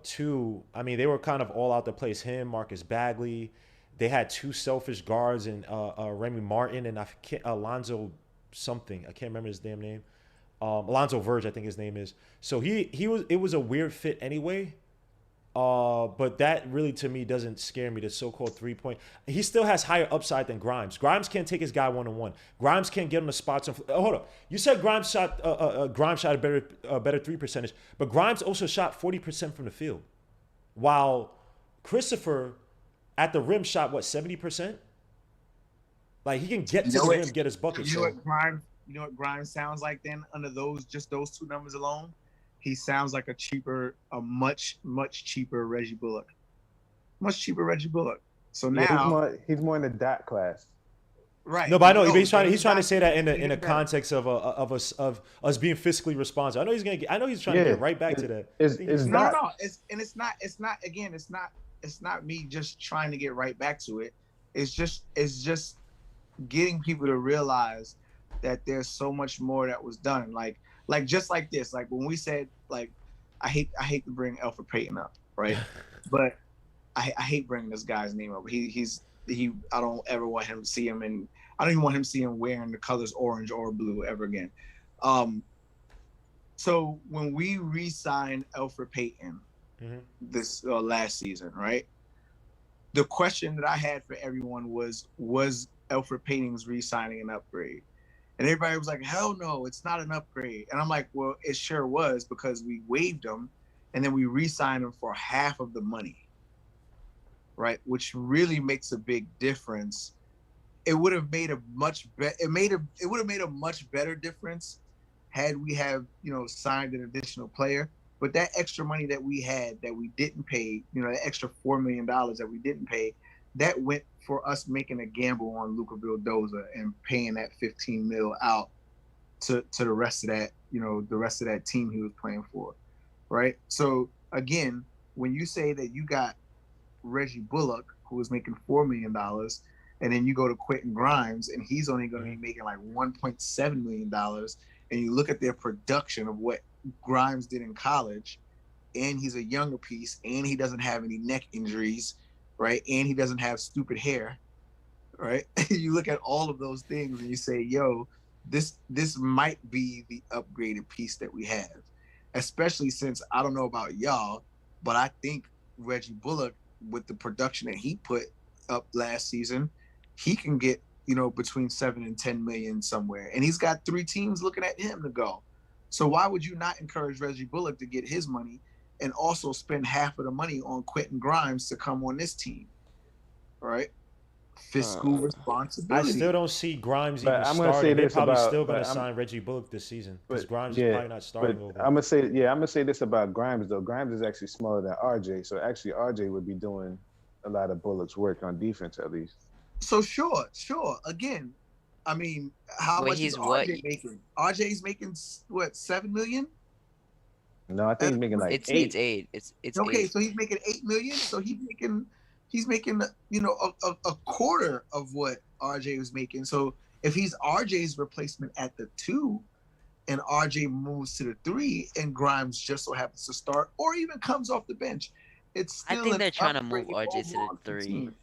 Two, I mean, they were kind of all out the place. Him, Marcus Bagley. They had two selfish guards and Remy Martin and Alonzo something. I can't remember his damn name. Alonzo Verge, I think his name is. So it was a weird fit anyway. But that really to me doesn't scare me. The so-called 3-point. He still has higher upside than Grimes. Grimes can't take his guy one-on-one. Grimes can't get him the spots. Hold up. You said Grimes shot a better 3 percentage, but Grimes also shot 40% from the field, while Christopher at the rim shot 70%. Like he can get to the rim, get his buckets. You know what Grimes sounds like then under those two numbers alone? He sounds like a much cheaper Reggie Bullock. Much cheaper Reggie Bullock. So now he's more in the dot class. Right. No, but I know he's trying to say that in the context of us being fiscally responsible. I know he's trying to get right back to that. It's not me just trying to get right back to it. It's just getting people to realize that there's so much more that was done. Like just like this, like when we said, like, I hate to bring Elfrid Payton up, right? But I hate bringing this guy's name up. I don't ever want him to see him, and I don't even want him to see him wearing the colors orange or blue ever again. So when we re-signed Elfrid Payton this last season, right? The question that I had for everyone was Elfrid Payton's re-signing an upgrade? And everybody was like, hell no, it's not an upgrade. And I'm like, well, it sure was, because we waived him and then we re-signed him for half of the money, right? Which really makes a big difference. It would have made a much better difference had we have, signed an additional player. But that extra money that we had that we didn't pay, that extra $4 million that we didn't pay, that went for us making a gamble on Luka Vildoza and paying that 15 mil out to the rest of that, the rest of that team he was playing for, right? So again, when you say that you got Reggie Bullock, who was making $4 million, and then you go to Quinton Grimes, and he's only going to be making like $1.7 million, and you look at their production of what Grimes did in college, and he's a younger piece, and he doesn't have any neck injuries, right? And he doesn't have stupid hair, right? You look at all of those things and you say, yo, this might be the upgraded piece that we have, especially since I don't know about y'all, but I think Reggie Bullock, with the production that he put up last season, he can get, between 7 and 10 million somewhere. And he's got 3 teams looking at him to go. So why would you not encourage Reggie Bullock to get his money and also spend half of the money on Quentin Grimes to come on this team? All right. Fiscal responsibility. I still don't see Grimes But even I'm gonna say starting. They're this probably about- still going but to I'm- sign Reggie Bullock this season because but- Grimes yeah, is probably not starting But over. I'm gonna say this about Grimes though. Grimes is actually smaller than RJ, so actually RJ would be doing a lot of Bullock's work on defense at least. So sure. Again, I mean, how Wait, much he's is what? RJ making? RJ's making what, 7 million? No, I think he's making like It's 8. it's 8. It's Okay, 8. so he's making 8 million. So he's making a quarter of what RJ was making. So if he's RJ's replacement at the 2, and RJ moves to the 3, and Grimes just so happens to start, or even comes off the bench, it's still. I think an they're trying to move upgrade RJ to the overall 3. team.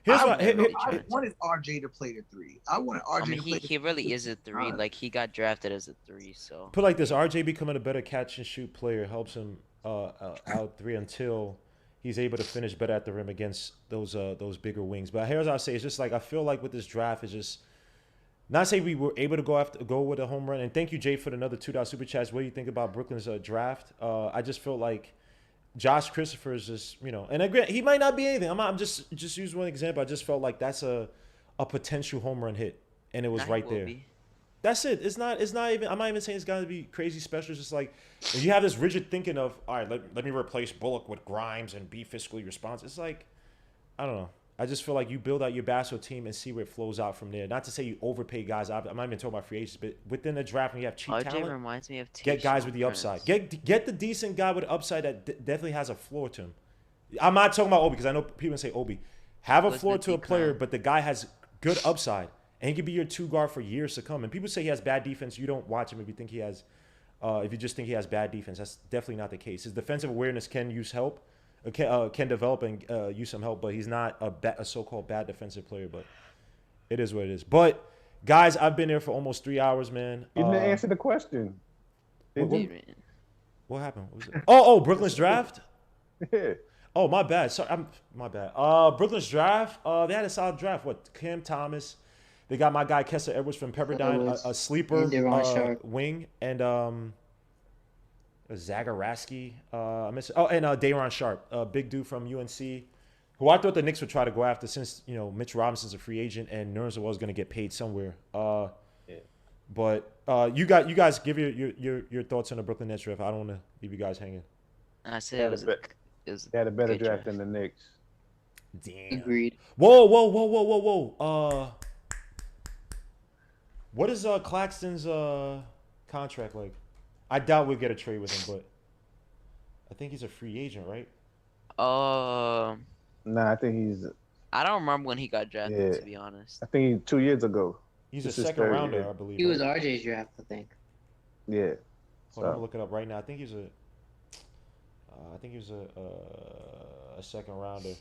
Here's I what. I wanted RJ to play the 3. I wanted RJ I mean, to play. he really is a 3. Like, he got drafted as a 3, so. Put like this: RJ becoming a better catch and shoot player helps him out 3 until he's able to finish better at the rim against those bigger wings. But here's what I say: it's just like I feel like with this draft is just not say we were able to go with a home run. And thank you, Jay, for another $2 super chats. What do you think about Brooklyn's draft? I just feel like Josh Christopher is just, and again, he might not be anything. I'm just use one example. I just felt like that's a potential home run hit, and it was Nah, he right will there. be. That's it. It's not even. I'm not even saying it's got to be crazy special. It's just like if you have this rigid thinking of, all right, let me replace Bullock with Grimes and be fiscally responsible. It's like, I don't know. I just feel like you build out your basketball team and see where it flows out from there. Not to say you overpay guys. I'm not even talking about free agents, but within the draft, when you have cheap RJ talent, reminds me of get guys Tayshaun with the upside. Prince. Get the decent guy with the upside that definitely has a floor to him. I'm not talking about Obi because I know people say Obi. Have a What's floor the to a player, decline? but the guy has good upside, and he could be your 2 guard for years to come. And people say he has bad defense. You don't watch him if you think he has, if you just think he has bad defense. That's definitely not the case. His defensive awareness can use help. Can develop and use some help, but he's not a so-called bad defensive player. But it is what it is. But guys, I've been here for almost 3 hours, man. You didn't answer the question. Did you? What happened? What was it? Oh, Brooklyn's draft. Yeah. Oh, my bad. Sorry, my bad. Brooklyn's draft. They had a solid draft. What? Cam Thomas. They got my guy Kessler Edwards from Pepperdine, a sleeper And De'Ron Sharp. wing, and Zagorowski. And Day'Ron Sharp, big dude from UNC, who I thought the Knicks would try to go after since Mitch Robinson's a free agent and Nerlens was going to get paid somewhere. But you guys give your thoughts on the Brooklyn Nets draft. I don't want to leave you guys hanging. I said it was They had a better good draft than the Knicks. Damn. Agreed. Whoa. What is Claxton's contract like? I doubt we'll get a trade with him, but I think he's a free agent, right? Nah, I think he's. I don't remember when he got drafted, Yeah. to be honest. I think 2 years ago. He's This a is second third rounder, year. I believe. He was right? RJ's draft, I think. Yeah. Hold on, I'm So gonna look it up right now. I think he's a second rounder.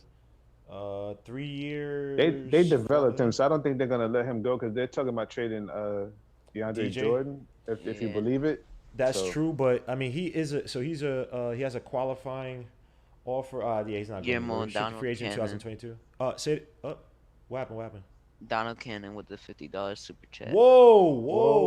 3 years. they developed him, so I don't think they're gonna let him go because they're talking about trading DeAndre DJ? Jordan, if you Yeah. believe it. That's So- true, but I mean, he has a qualifying offer. Yeah, he's not Yeah, going more to Donald free agent Cannon. 2022. What happened? Donald Cannon with the $50 super chat. Whoa.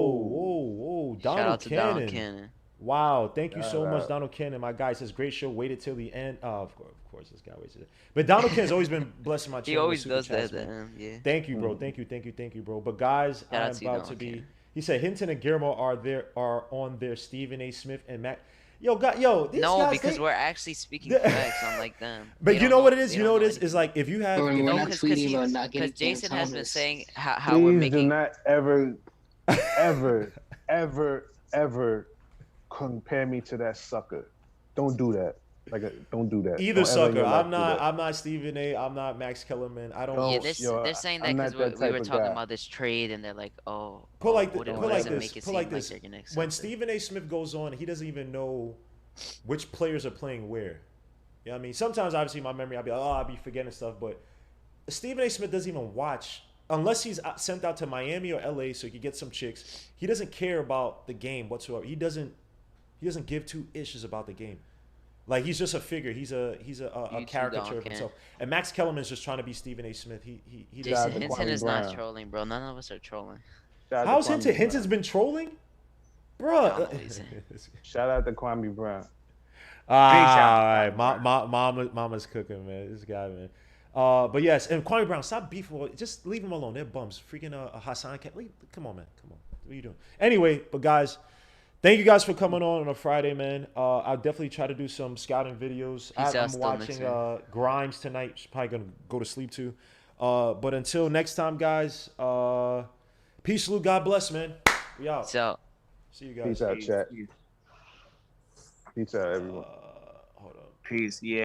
Shout Donald out to Cannon. Donald Cannon. Wow, thank you Shout so much, out. Donald Cannon. My guy says great show. Waited till the end. Oh, of course, this guy waited. But Donald Cannon's always been blessing my channel. He always with super does that chats, at the man. end, yeah. Thank you, bro. Thank you, bro. But guys, Shout out I'm to you, about to Donald be Cannon. He said Hinton and Guillermo are on their Stephen A. Smith and Mac. Yo, these No, guys, because we're actually speaking facts on like them. But They you don't know what it is? they You don't know what it is? anything. Is like if you have, We're you know, not tweeting about not getting because Jason has been Thomas. saying how we're Please do making. not ever compare me to that sucker. Don't do that. Don't do that. either Don't ever in sucker. your life I'm do not. that. I'm not Stephen A. I'm not Max Kellerman. I don't. Yo, They're saying that I'm because not that we type were of talking guy. about this trade, and they're like, oh, Put like what put does like it this. make it Put like seem this. they're gonna accept When it? Stephen A. Smith goes on, he doesn't even know which players are playing where. You know what I mean? Sometimes, obviously, my memory, I'll be like, I'll be forgetting stuff. But Stephen A. Smith doesn't even watch unless he's sent out to Miami or LA so he can get some chicks. He doesn't care about the game whatsoever. He doesn't give two issues about the game. Like he's just a figure. He's a caricature of himself. And Max Kellerman's just trying to be Stephen A. Smith. He Jason to Hinton Kwame is Brown. not trolling, bro. None of us are trolling. Shout out to How's Kwame Hinton? Brown. Hinton's been trolling, bro. Shout out to Kwame Brown. All right, mama's cooking, man. This guy, man. But yes, and Kwame Brown, stop beefing. Just leave him alone. They're bums. Freaking Hassan. Come on, man. Come on. What are you doing? Anyway, but guys, thank you guys for coming on a Friday, man. I'll definitely try to do some scouting videos. I'm watching Grimes tonight. She's probably gonna go to sleep too. But until next time, guys. Peace, Lou. God bless, man. We out. So, See you guys. Peace out, chat. Peace out, everyone. Hold on. Peace. Yeah.